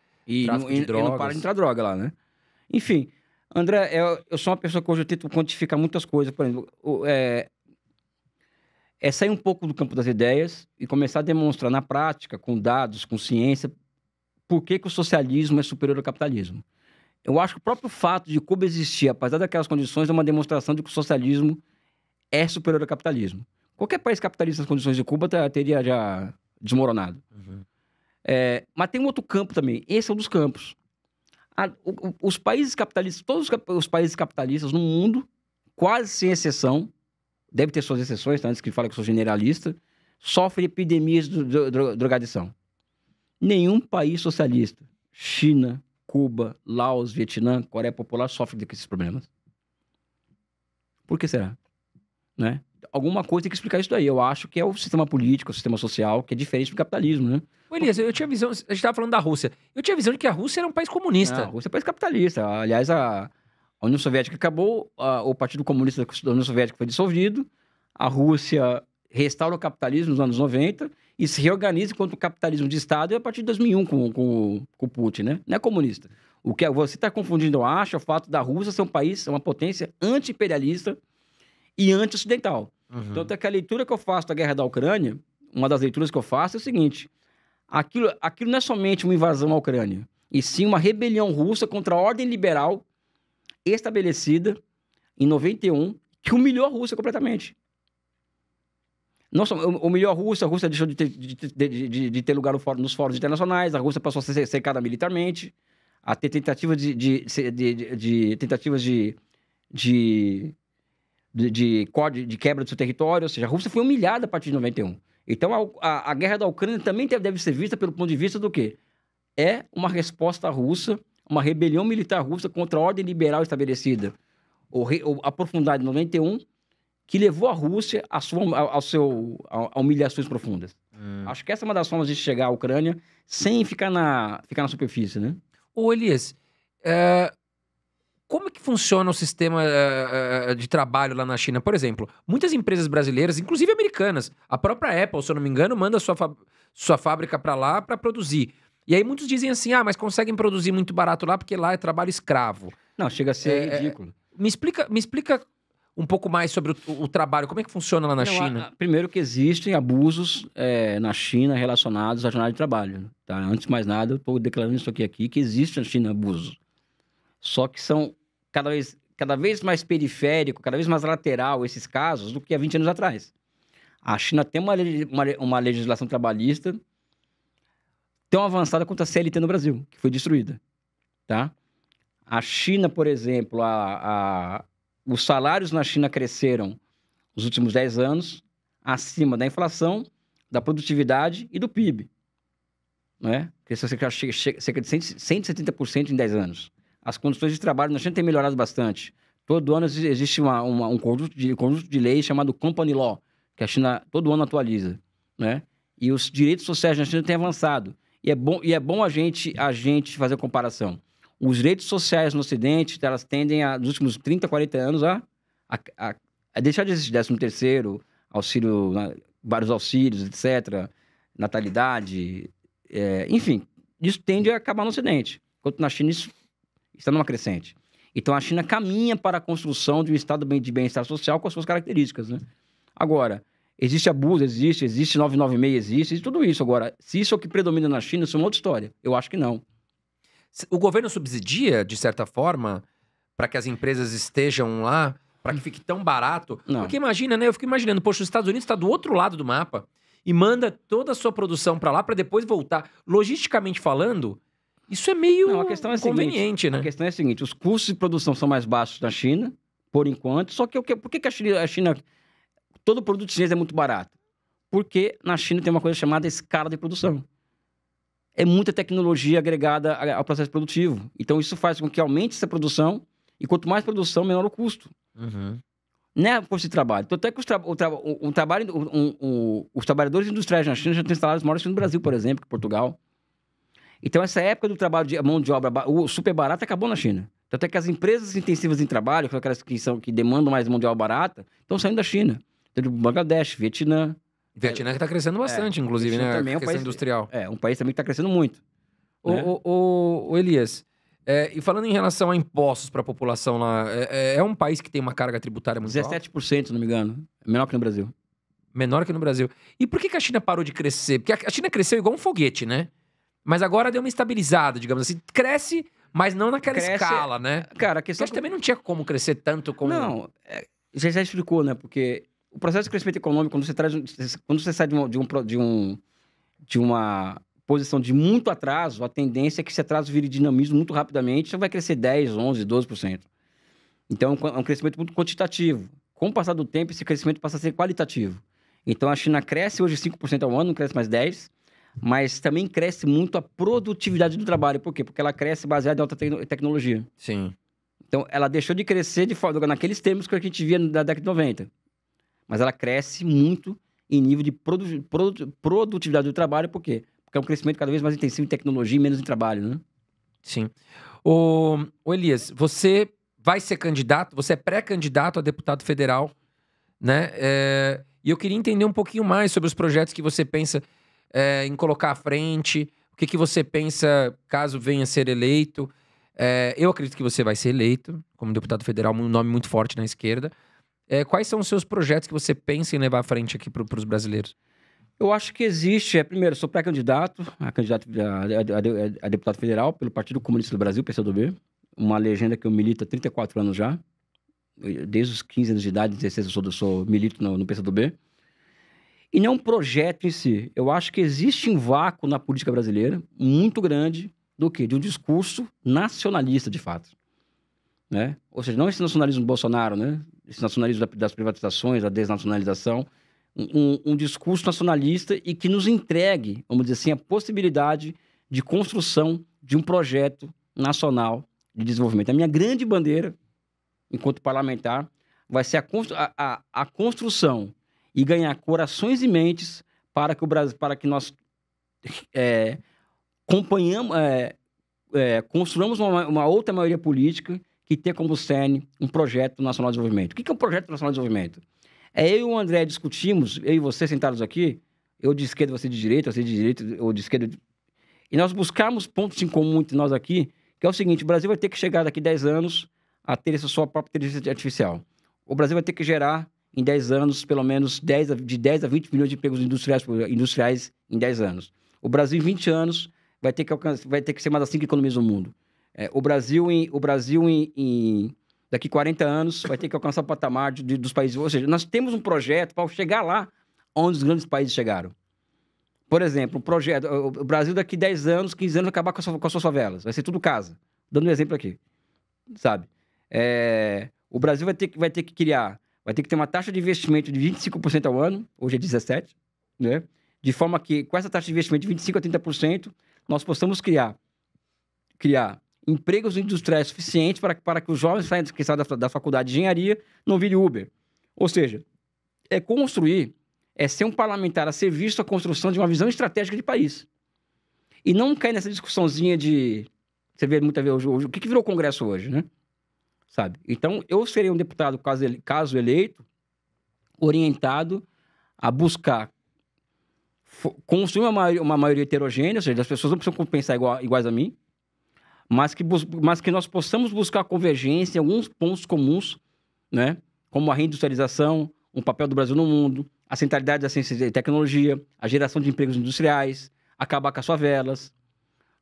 tráfico de drogas. E não para de entrar droga lá, né? Enfim, André, eu sou uma pessoa que hoje eu tento quantificar muitas coisas. Por exemplo, sair um pouco do campo das ideias e começar a demonstrar na prática, com dados, com ciência, por que o socialismo é superior ao capitalismo. Eu acho que o próprio fato de Cuba existir, apesar daquelas condições, é uma demonstração de que o socialismo é superior ao capitalismo. Qualquer país capitalista nas condições de Cuba teria já desmoronado. Mas tem um outro campo também. Esse é um dos campos. Os países capitalistas, todos os países capitalistas no mundo, quase sem exceção, deve ter suas exceções, tá? Antes que fale que eu sou generalista, sofrem epidemias de drogadição. Nenhum país socialista, China, Cuba, Laos, Vietnã, Coreia Popular, sofre desses problemas. Por que será? Né? Alguma coisa tem que explicar isso daí. Eu acho que é o sistema político, o sistema social, que é diferente do capitalismo, né? Ô, Elias, eu tinha visão... A gente estava falando da Rússia. Eu tinha visão de que a Rússia era um país comunista. Não, a Rússia é um país capitalista. Aliás, a União Soviética acabou, o Partido Comunista da União Soviética foi dissolvido, a Rússia restaura o capitalismo nos anos 90 e se reorganiza contra o capitalismo de Estado a partir de 2001 com o Putin, né? Não é comunista. O que você está confundindo, eu acho, é o fato da Rússia ser um país, uma potência anti-imperialista e anti-ocidental. Então, até que a leitura que eu faço da guerra da Ucrânia, uma das leituras que eu faço é o seguinte: aquilo não é somente uma invasão à Ucrânia, e sim uma rebelião russa contra a ordem liberal estabelecida em 91, que humilhou a Rússia completamente. Nossa, humilhou a Rússia deixou de ter lugar nos fóruns internacionais, a Rússia passou a ser cercada militarmente, a ter tentativas de quebra do seu território, ou seja, a Rússia foi humilhada a partir de 91. Então, a guerra da Ucrânia também deve ser vista pelo ponto de vista do quê? É uma resposta russa, uma rebelião militar russa contra a ordem liberal estabelecida, aprofundada em 91, que levou a Rússia a humilhações profundas. Acho que essa é uma das formas de chegar à Ucrânia sem ficar na superfície, né? Ô, Elias, como é que funciona o sistema de trabalho lá na China? Por exemplo, muitas empresas brasileiras, inclusive americanas, a própria Apple, se eu não me engano, manda sua fábrica para lá para produzir. E aí muitos dizem assim, mas conseguem produzir muito barato lá porque lá é trabalho escravo. Não, chega a ser ridículo. Me explica um pouco mais sobre o trabalho, como é que funciona lá na China? Primeiro que existem abusos na China relacionados à jornada de trabalho. Tá? Antes de mais nada, eu estou declarando isso aqui, que existe na China abusos. Só que são cada vez mais periférico, cada vez mais lateral esses casos do que há 20 anos atrás. A China tem uma legislação trabalhista tão avançada quanto a CLT no Brasil, que foi destruída. tá? A China, por exemplo, os salários na China cresceram nos últimos 10 anos acima da inflação, da produtividade e do PIB. Né? Cresceu cerca de 170% em 10 anos. As condições de trabalho na China têm melhorado bastante. Todo ano existe um conjunto de leis chamado Company Law, que a China todo ano atualiza. Né? E os direitos sociais na China têm avançado. E é bom a gente fazer a comparação. Os direitos sociais no Ocidente, elas tendem, nos últimos 30, 40 anos, a deixar de existir 13º, auxílio, vários auxílios, etc., natalidade, enfim, isso tende a acabar no Ocidente. Enquanto na China isso está numa crescente. Então a China caminha para a construção de um estado de bem-estar social com as suas características. Né? Agora, existe abuso, existe 996, existe tudo isso. Agora, se isso é o que predomina na China, isso é uma outra história. Eu acho que não. O governo subsidia, de certa forma, para que as empresas estejam lá, para que fique tão barato? Não. Porque imagina, né? Eu fico imaginando, poxa, os Estados Unidos está do outro lado do mapa e manda toda a sua produção para lá para depois voltar. Logisticamente falando, isso é meio inconveniente, né? A questão é a seguinte, os custos de produção são mais baixos na China, por enquanto, só que por que a China... Todo produto chinês é muito barato? Porque na China tem uma coisa chamada escala de produção. É muita tecnologia agregada ao processo produtivo. Então, isso faz com que aumente essa produção e quanto mais produção, menor o custo. Uhum. Não é posto de trabalho. Então, até que os trabalhadores industriais na China já têm salários maiores que no Brasil, por exemplo, que Portugal. Então, essa época do trabalho de mão de obra super barata acabou na China. Tanto é que as empresas intensivas em trabalho, aquelas que demandam mais mão de obra barata, estão saindo da China. Então, Bangladesh, Vietnã. Vietnã que está crescendo bastante, inclusive, né? Também a questão industrial. Um país também que está crescendo muito. Ô Elias, e falando em relação a impostos para a população lá, é um país que tem uma carga tributária muito 17%, se não me engano. É menor que no Brasil. Menor que no Brasil. E por que a China parou de crescer? Porque a China cresceu igual um foguete, né? Mas agora deu uma estabilizada, digamos assim. Cresce, mas não naquela escala, né? Cara, a questão... Porque também não tinha como crescer tanto como... Não, já explicou, né? Porque o processo de crescimento econômico, quando você sai de uma posição de muito atraso, a tendência é que esse atraso vire dinamismo muito rapidamente, você vai crescer 10, 11, 12%. Então, é um crescimento muito quantitativo. Com o passar do tempo, esse crescimento passa a ser qualitativo. Então, a China cresce hoje 5% ao ano, não cresce mais 10%, mas também cresce muito a produtividade do trabalho. Por quê? Porque ela cresce baseada em alta tecnologia. Sim. Então, ela deixou de crescer naqueles termos que a gente via na década de 90. Mas ela cresce muito em nível de produtividade do trabalho. Por quê? Porque é um crescimento cada vez mais intensivo em tecnologia e menos em trabalho, né? Sim. Ô Elias, você vai ser candidato, você é pré-candidato a deputado federal, né? E eu queria entender um pouquinho mais sobre os projetos que você pensa em colocar à frente, o que você pensa caso venha a ser eleito. Eu acredito que você vai ser eleito como deputado federal, um nome muito forte na esquerda. Quais são os seus projetos que você pensa em levar à frente aqui para os brasileiros? Eu acho que existe, primeiro, sou pré-candidato a deputado federal pelo Partido Comunista do Brasil, PCdoB, uma legenda que eu milito há 34 anos já, desde os 15 anos de idade, 16 eu milito no PCdoB. E não é um projeto em si, eu acho que existe um vácuo na política brasileira muito grande do quê? De um discurso nacionalista, de fato. Né? Ou seja, não esse nacionalismo do Bolsonaro, né? Esse nacionalismo das privatizações, da desnacionalização, um discurso nacionalista e que nos entregue, vamos dizer assim, a possibilidade de construção de um projeto nacional de desenvolvimento. A minha grande bandeira, enquanto parlamentar, vai ser a construção e ganhar corações e mentes para que o Brasil, para que nós construamos uma outra maioria política que tenha como cerne um projeto nacional de desenvolvimento. O que é um projeto nacional de desenvolvimento? Eu e o André discutimos, eu e você sentados aqui, eu de esquerda, você de direita, ou de esquerda, e nós buscarmos pontos em comum entre nós aqui, que é o seguinte: o Brasil vai ter que chegar daqui 10 anos a ter essa sua própria inteligência artificial. O Brasil vai ter que gerar, em 10 anos, pelo menos de 10 a 20 milhões de empregos industriais em 10 anos. O Brasil, em 20 anos, vai ter que ser uma das 5 economias do mundo. O Brasil, daqui 40 anos, vai ter que alcançar o patamar dos países. Ou seja, nós temos um projeto para chegar lá onde os grandes países chegaram. Por exemplo, o Brasil daqui 10 anos, 15 anos, vai acabar com as suas favelas. Vai ser tudo casa. Dando um exemplo aqui, sabe? O Brasil vai ter que ter uma taxa de investimento de 25% ao ano, hoje é 17%, né? De forma que, com essa taxa de investimento de 25% a 30%, nós possamos criar empregos industriais suficientes para que os jovens que saem da faculdade de engenharia não virem Uber. Ou seja, é ser um parlamentar a serviço da construção de uma visão estratégica de país. E não cair nessa discussãozinha de... Você vê muita vez hoje, o que virou o Congresso hoje, né? Sabe? Então, eu serei um deputado, caso eleito, orientado a buscar construir uma maioria heterogênea, ou seja, as pessoas não precisam pensar iguais a mim, mas que nós possamos buscar convergência em alguns pontos comuns, né? Como a reindustrialização, o papel do Brasil no mundo, a centralidade da ciência e tecnologia, a geração de empregos industriais, acabar com as favelas,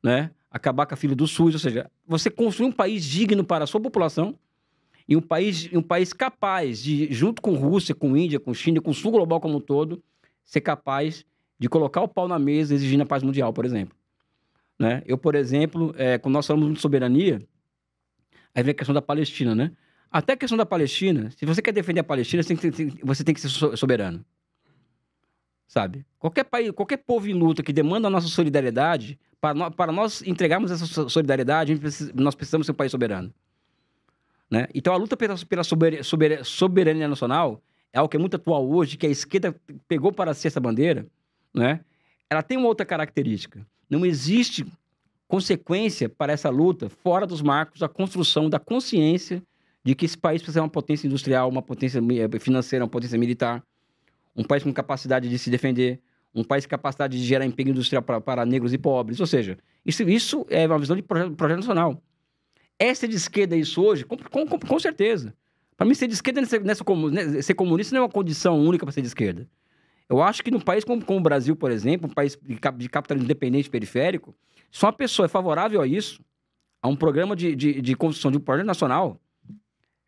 né? Acabar com a fila do SUS, ou seja, você construir um país digno para a sua população e um país capaz de, junto com Rússia, com Índia, com China, com o sul global como um todo, ser capaz de colocar o pau na mesa exigindo a paz mundial, por exemplo. Né? Eu, por exemplo, quando nós falamos de soberania, aí vem a questão da Palestina, né? Até a questão da Palestina, se você quer defender a Palestina, você tem que ser soberano. Sabe? Qualquer povo em luta que demanda a nossa solidariedade, para nós entregarmos essa solidariedade, nós precisamos ser um país soberano. Né? Então, a luta pela soberania nacional é algo que é muito atual hoje, que a esquerda pegou para si essa bandeira, né? Ela tem uma outra característica. Não existe consequência para essa luta fora dos marcos da construção da consciência de que esse país precisa ser uma potência industrial, uma potência financeira, uma potência militar, um país com capacidade de se defender, um país com capacidade de gerar emprego industrial para negros e pobres. Ou seja, isso é uma visão de projeto nacional. Essa de esquerda isso hoje, com certeza. Para mim, ser de esquerda, ser comunista não é uma condição única para ser de esquerda. Eu acho que num país como o Brasil, por exemplo, um país de capitalismo independente periférico, se uma pessoa é favorável a isso, a um programa de construção de um projeto nacional,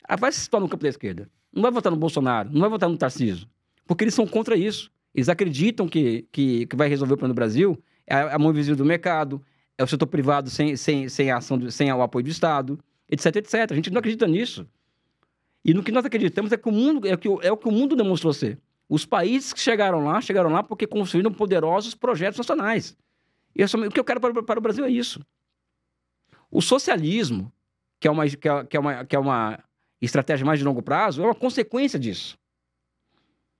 ela vai se situar no campo da esquerda. Não vai votar no Bolsonaro, não vai votar no Tarcísio, porque eles são contra isso. Eles acreditam que vai resolver o problema do Brasil é a mão invisível do mercado, é o setor privado sem o apoio do Estado, etc, etc. A gente não acredita nisso. E no que nós acreditamos é que o que o mundo demonstrou ser. Os países que chegaram lá porque construíram poderosos projetos nacionais. E o que eu quero para o Brasil é isso. O socialismo, que é uma estratégia mais de longo prazo, é uma consequência disso.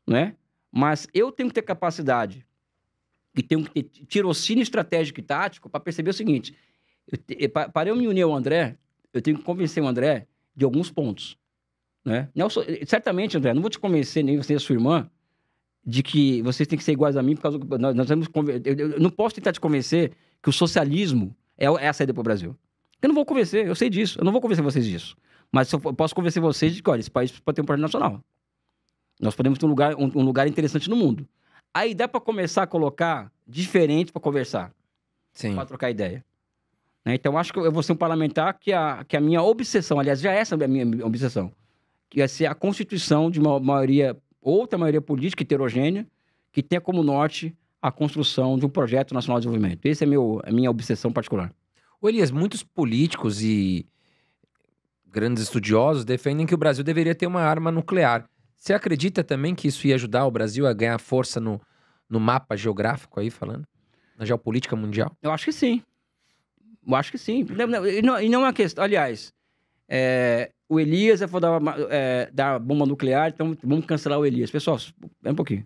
Né? Mas eu tenho que ter capacidade e tenho que ter tirocínio estratégico e tático para perceber o seguinte: para eu me unir ao André, eu tenho que convencer o André de alguns pontos. Né? Certamente, André, não vou te convencer, nem você e a sua irmã, de que vocês têm que ser iguais a mim, por causa que eu não posso tentar te convencer que o socialismo é a saída para o Brasil. Eu não vou convencer, eu sei disso, eu não vou convencer vocês disso. Mas eu posso convencer vocês de que, olha, esse país pode ter um projeto nacional. Nós podemos ter um lugar interessante no mundo. Aí dá para começar a colocar diferente para conversar. Sim. Para trocar ideia. Né? Então, acho que eu vou ser um parlamentar que a minha obsessão, aliás, já é essa a minha obsessão, que vai ser a constituição de uma outra maioria política heterogênea que tenha como norte a construção de um projeto nacional de desenvolvimento. Essa é a minha obsessão particular. Ô Elias, muitos políticos e grandes estudiosos defendem que o Brasil deveria ter uma arma nuclear. Você acredita também que isso ia ajudar o Brasil a ganhar força no mapa geográfico aí, falando? Na geopolítica mundial? Eu acho que sim. E não é uma questão... Aliás, o Elias vai dar bomba nuclear, então vamos cancelar o Elias. Pessoal, um pouquinho.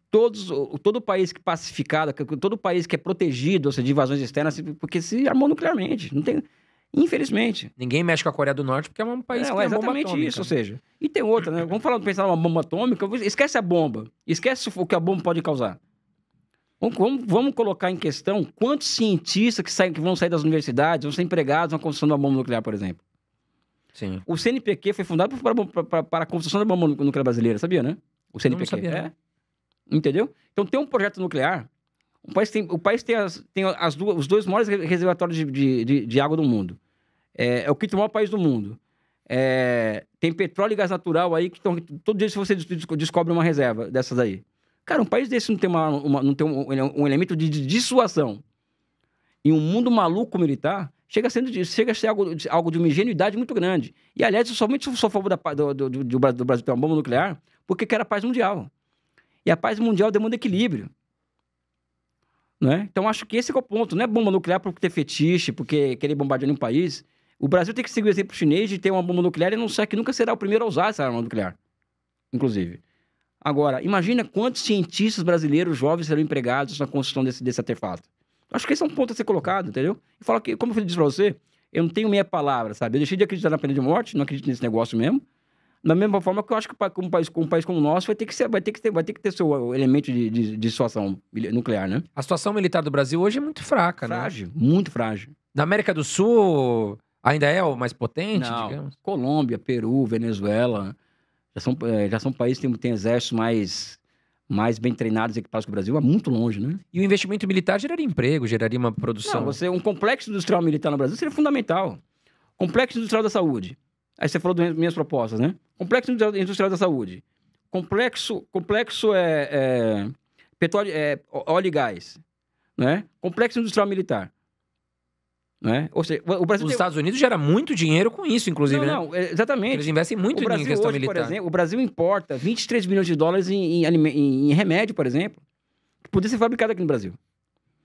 Todo país que pacificado, todo país que é protegido, ou seja, de invasões externas, porque se armou nuclearmente. Não tem... Infelizmente. Ninguém mexe com a Coreia do Norte porque é um país que tem exatamente bomba isso, ou seja... E tem outra, né? Vamos pensar numa bomba atômica, esquece a bomba. Esquece o que a bomba pode causar. Vamos colocar em questão quantos cientistas que vão sair das universidades, vão ser empregados na construção da bomba nuclear, por exemplo. Sim. O CNPq foi fundado para a construção da bomba nuclear brasileira, sabia, né? O CNPq. Não sabia. Entendeu? Então, tem um projeto nuclear. O país tem os dois maiores reservatórios de água do mundo. É o quinto maior país do mundo. Tem petróleo e gás natural aí que todo dia você descobre uma reserva dessas aí. Cara, um país desse não tem, não tem um elemento de dissuasão em um mundo maluco militar, chega a ser algo de uma ingenuidade muito grande. E, aliás, eu somente sou a favor do Brasil ter uma bomba nuclear porque quer a paz mundial. E a paz mundial demanda equilíbrio. Né? Então, acho que esse é o ponto. Não é bomba nuclear por ter fetiche, porque querer bombardear um país. O Brasil tem que seguir o exemplo chinês de ter uma bomba nuclear e anunciar que nunca será o primeiro a usar essa arma nuclear, inclusive. Agora, imagina quantos cientistas brasileiros jovens serão empregados na construção desse artefato. Acho que esse é um ponto a ser colocado, entendeu? E fala que, como eu disse pra você, eu não tenho meia palavra, sabe? Eu deixei de acreditar na pena de morte, não acredito nesse negócio mesmo. Da mesma forma que eu acho que um país como o nosso vai ter que ter seu elemento de situação nuclear, né? A situação militar do Brasil hoje é muito fraca, Frágil, muito frágil. Na América do Sul, ainda é o mais potente, Não, digamos? Colômbia, Peru, Venezuela, já são países que têm exércitos mais bem treinados e equipados que o Brasil, é muito longe, né? E o investimento militar geraria emprego, geraria uma produção. Não, um complexo industrial militar no Brasil seria fundamental. Complexo industrial da saúde. Aí você falou das minhas propostas, né? Complexo industrial da saúde. Complexo petróleo, óleo e gás, né? Complexo industrial militar. Né? Ou seja, o Brasil Os Estados Unidos gera muito dinheiro com isso, inclusive, né? Não, exatamente. Eles investem muito em questão hoje, militar. Por exemplo, o Brasil importa 23 bilhões de dólares em remédio, por exemplo, que poderia ser fabricado aqui no Brasil.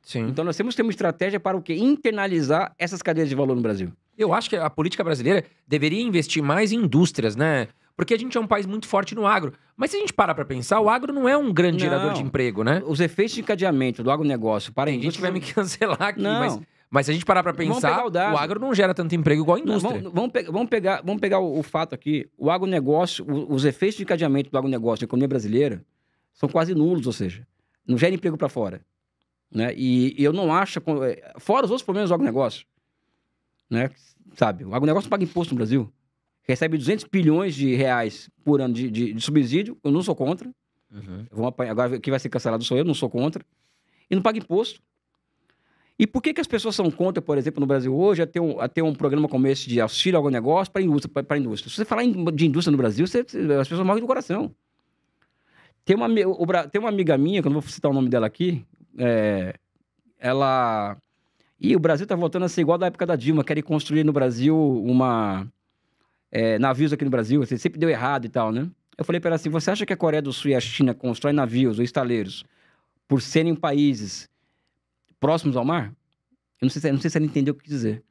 Sim. Então nós temos que ter uma estratégia para o quê? Internalizar essas cadeias de valor no Brasil. Eu acho que a política brasileira deveria investir mais em indústrias, né? Porque a gente é um país muito forte no agro. Mas se a gente parar pra pensar, o agro não é um grande gerador de emprego, né? Os efeitos de encadeamento do agronegócio para a Tem gente que indústria... vai me cancelar aqui, Não. mas se a gente parar pra pensar, o agro não gera tanto emprego igual a indústria. Vamos pegar o fato aqui. O agronegócio, os efeitos de encadeamento do agronegócio na economia brasileira são quase nulos, ou seja, não gera emprego para fora. Né? E eu não acho... Fora os outros problemas do agronegócio. Né? Sabe? O agronegócio não paga imposto no Brasil. Recebe 200 bilhões de reais por ano de subsídio. Eu não sou contra. Uhum. Agora, quem vai ser cancelado sou eu, não sou contra. E não paga imposto. E por que as pessoas são contra, por exemplo, no Brasil hoje, a ter um programa como esse de auxílio ao agronegócio para a indústria? Se você falar de indústria no Brasil, as pessoas morrem do coração. Tem uma amiga minha, que eu não vou citar o nome dela aqui, ela... E o Brasil está voltando a ser igual da época da Dilma, querem construir no Brasil navios aqui no Brasil, assim, sempre deu errado e tal, né? Eu falei para ela assim, você acha que a Coreia do Sul e a China constroem navios ou estaleiros por serem países próximos ao mar? Eu não sei se ela entendeu o que quis dizer.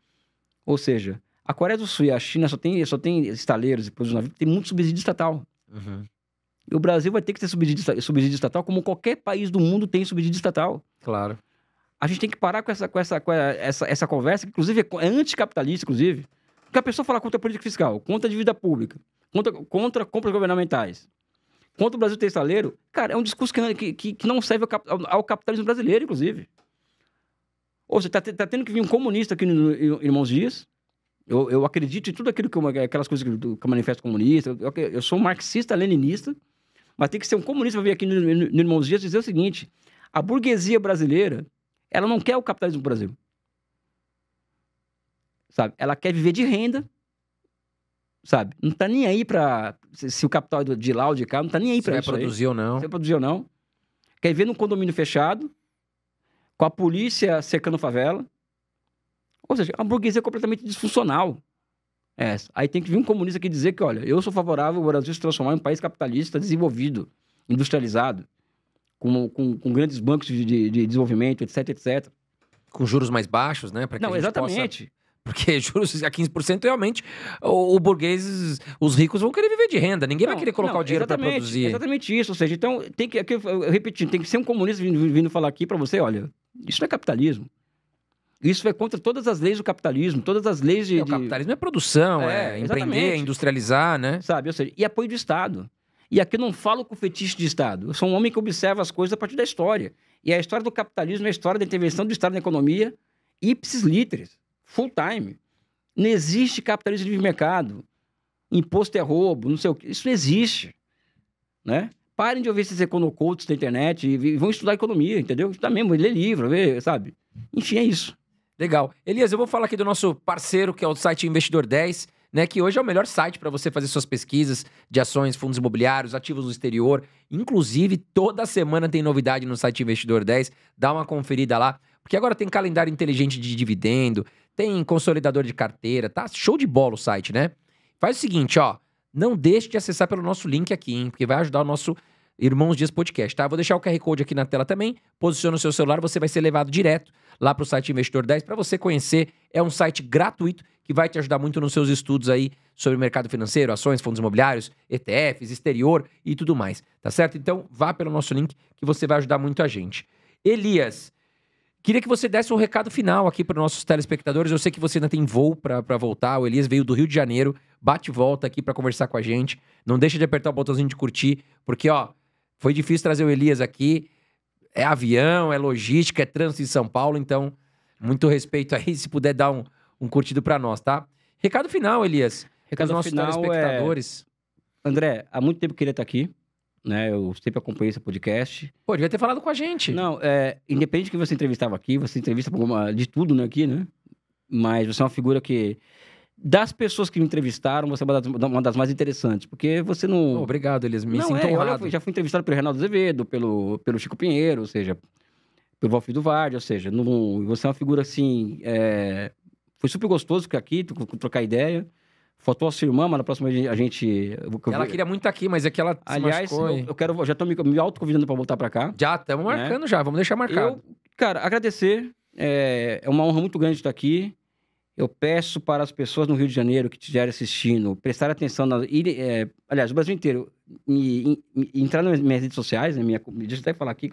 Ou seja, a Coreia do Sul e a China só tem estaleiros e produtos navios, tem muito subsídio estatal. Uhum. E o Brasil vai ter que ter subsídio estatal como qualquer país do mundo tem subsídio estatal. Claro. A gente tem que parar com essa conversa, que inclusive é anticapitalista, inclusive. Porque a pessoa fala contra a política fiscal, contra a dívida pública, contra compras governamentais, contra o Brasil ter estaleiro. Cara, é um discurso que não serve ao capitalismo brasileiro, inclusive. Ou seja, tá tendo que vir um comunista aqui no Irmãos Dias. Eu acredito em tudo aquilo aquelas coisas que o manifesto comunista. Eu sou um marxista-leninista, mas tem que ser um comunista para vir aqui no Irmãos Dias dizer o seguinte: a burguesia brasileira, ela não quer o capitalismo do Brasil. Sabe? Ela quer viver de renda, sabe? Não tá nem aí para se o capital é de lá ou de cá, não tá nem aí para isso. Se vai produzir ou não. Se vai produzir ou não. Quer viver num condomínio fechado, com a polícia cercando favela. Ou seja, a burguesia é completamente disfuncional. Aí tem que vir um comunista aqui dizer que, olha, eu sou favorável ao Brasil se transformar em um país capitalista, desenvolvido, industrializado, com grandes bancos de desenvolvimento, etc, etc. Com juros mais baixos, né? Não, exatamente. Porque juros a 15%, realmente, o burguês, os ricos vão querer viver de renda. Ninguém vai querer colocar o dinheiro para produzir. Exatamente isso. Ou seja, então, eu repetindo, tem que ser um comunista vindo falar aqui para você, olha, isso não é capitalismo. Isso é contra todas as leis do capitalismo, todas as leis de... O capitalismo é produção, é empreender, é industrializar, né? Sabe, ou seja, e apoio do Estado. E aqui eu não falo com fetiche de Estado. Eu sou um homem que observa as coisas a partir da história. E a história do capitalismo é a história da intervenção do Estado na economia ipsis literis, full time. Não existe capitalismo de livre mercado. Imposto é roubo, não sei o quê. Isso não existe, né? Parem de ouvir esses econocultos da internet e vão estudar economia, entendeu? Estudar mesmo, ler livro, ver, sabe? Enfim, é isso. Legal. Elias, eu vou falar aqui do nosso parceiro, que é o site Investidor 10, né, que hoje é o melhor site para você fazer suas pesquisas de ações, fundos imobiliários, ativos no exterior. Inclusive, toda semana tem novidade no site Investidor 10. Dá uma conferida lá, porque agora tem calendário inteligente de dividendo, tem consolidador de carteira, tá show de bola o site, né? Faz o seguinte, ó, não deixe de acessar pelo nosso link aqui, hein, porque vai ajudar o nosso Irmãos Dias Podcast, tá? Vou deixar o QR Code aqui na tela também, posiciona o seu celular, você vai ser levado direto lá pro site Investidor 10 para você conhecer. É um site gratuito que vai te ajudar muito nos seus estudos aí sobre o mercado financeiro, ações, fundos imobiliários, ETFs, exterior e tudo mais, tá certo? Então, vá pelo nosso link que você vai ajudar muito a gente. Elias, queria que você desse um recado final aqui para os nossos telespectadores. Eu sei que você ainda tem voo para voltar. O Elias veio do Rio de Janeiro, bate e volta aqui para conversar com a gente. Não deixa de apertar o botãozinho de curtir, porque, ó, foi difícil trazer o Elias aqui. É avião, é logística, é trânsito em São Paulo. Então, muito respeito aí, se puder dar um curtido para nós, tá? Recado final, Elias. Recado nossos final telespectadores. André, há muito tempo que eu queria estar aqui, né? Eu sempre acompanhei esse podcast. Pô, devia ter falado com a gente. Não, independente que você entrevistava aqui, você entrevista de tudo, né, aqui, né? Mas você é uma figura que, das pessoas que me entrevistaram, você é uma das mais interessantes, porque você não... Obrigado, Elias, me sinto olha, honrado. eu já fui entrevistado pelo Reinaldo Azevedo, pelo Chico Pinheiro, ou seja, pelo Valfrido Vardi, ou seja, você é uma figura assim... Foi super gostoso ficar aqui, trocar ideia. Faltou a sua irmã, mas na próxima a gente... Ela queria muito estar aqui, mas é que ela se machucou. Eu já tô me autoconvidando para voltar para cá. Já, estamos marcando já, vamos deixar marcado. Cara, agradecer. É uma honra muito grande estar aqui. Eu peço para as pessoas no Rio de Janeiro que estiverem assistindo, prestar atenção, aliás, o Brasil inteiro, entrar nas minhas redes sociais, né, deixa eu até falar aqui.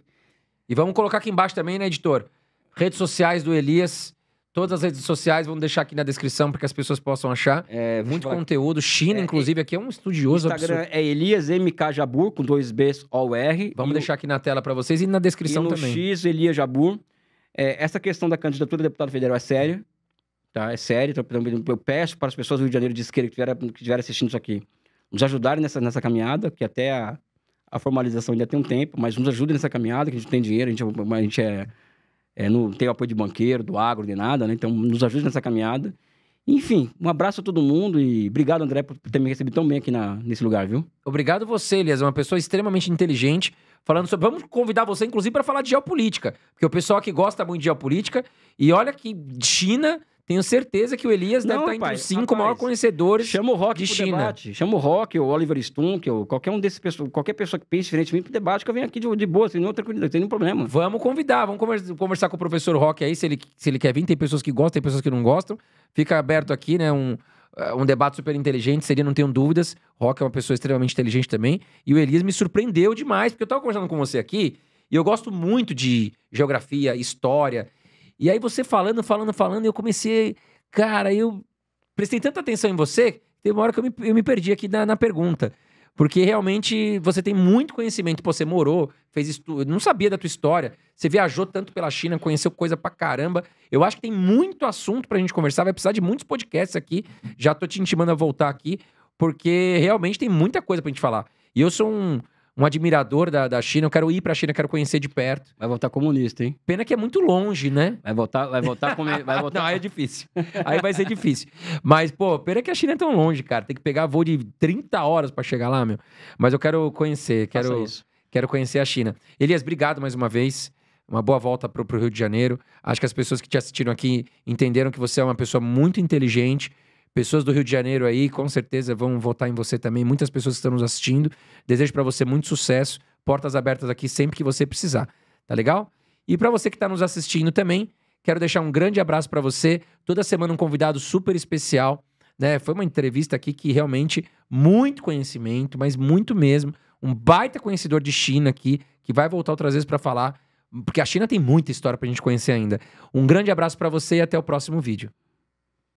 E vamos colocar aqui embaixo também, né, editor? Redes sociais do Elias. Todas as redes sociais, vamos deixar aqui na descrição para que as pessoas possam achar. Muito conteúdo. China, inclusive, aqui é um estudioso. O Instagram é Elias MK Jabur, com 2 Bs, OR. Vamos deixar aqui na tela para vocês e na descrição e no também. X, Elias Jabur. Essa questão da candidatura a deputado federal é séria. Tá? É sério. Então, eu peço para as pessoas do Rio de Janeiro de esquerda que estiverem assistindo isso aqui, nos ajudarem nessa caminhada, que até a formalização ainda tem um tempo, mas nos ajudem nessa caminhada, que a gente tem dinheiro, a gente não tem apoio de banqueiro, do agro, de nada, né? Então, nos ajude nessa caminhada. Enfim, um abraço a todo mundo e obrigado, André, por ter me recebido tão bem aqui nesse lugar, viu? Obrigado você, Elias. É uma pessoa extremamente inteligente, falando sobre... Vamos convidar você, inclusive, para falar de geopolítica, porque o pessoal aqui gosta muito de geopolítica e olha que China... Tenho certeza que o Elias deve estar entre os 5 maiores conhecedores chama o Rock de China. Debate. Chama o Rock, o Oliver Stunk, qualquer pessoa que pense diferente de mim pro debate, que eu venho aqui de boa, sem nenhum problema. Vamos convidar, vamos conversar com o professor Rock aí, se ele quer vir. Tem pessoas que gostam, tem pessoas que não gostam. Fica aberto aqui, né, um debate super inteligente, não tenho dúvidas. Rock é uma pessoa extremamente inteligente também. E o Elias me surpreendeu demais, porque eu tava conversando com você aqui, e eu gosto muito de geografia, história... E aí você falando, e eu comecei... Cara, eu prestei tanta atenção em você, que teve uma hora que eu me perdi aqui na pergunta. Porque realmente você tem muito conhecimento. Pô, você morou, fez estudo, não sabia da tua história. Você viajou tanto pela China, conheceu coisa pra caramba. Eu acho que tem muito assunto pra gente conversar. Vai precisar de muitos podcasts aqui. Já tô te intimando a voltar aqui, porque realmente tem muita coisa pra gente falar. E eu sou um admirador da China, eu quero ir pra China, quero conhecer de perto. Vai voltar comunista, hein? Pena que é muito longe, né? Vai voltar Não, aí é difícil. Aí vai ser difícil. Mas, pô, pena que a China é tão longe, cara. Tem que pegar voo de 30 horas pra chegar lá, meu. Mas eu quero conhecer, quero conhecer a China. Elias, obrigado mais uma vez. Uma boa volta pro Rio de Janeiro. Acho que as pessoas que te assistiram aqui entenderam que você é uma pessoa muito inteligente. Pessoas do Rio de Janeiro aí, com certeza, vão votar em você também. Muitas pessoas que estão nos assistindo. Desejo pra você muito sucesso. Portas abertas aqui sempre que você precisar. Tá legal? E pra você que tá nos assistindo também, quero deixar um grande abraço pra você. Toda semana um convidado super especial, né? Foi uma entrevista aqui que realmente muito conhecimento, mas muito mesmo. Um baita conhecedor de China aqui, que vai voltar outras vezes pra falar, porque a China tem muita história pra gente conhecer ainda. Um grande abraço pra você e até o próximo vídeo.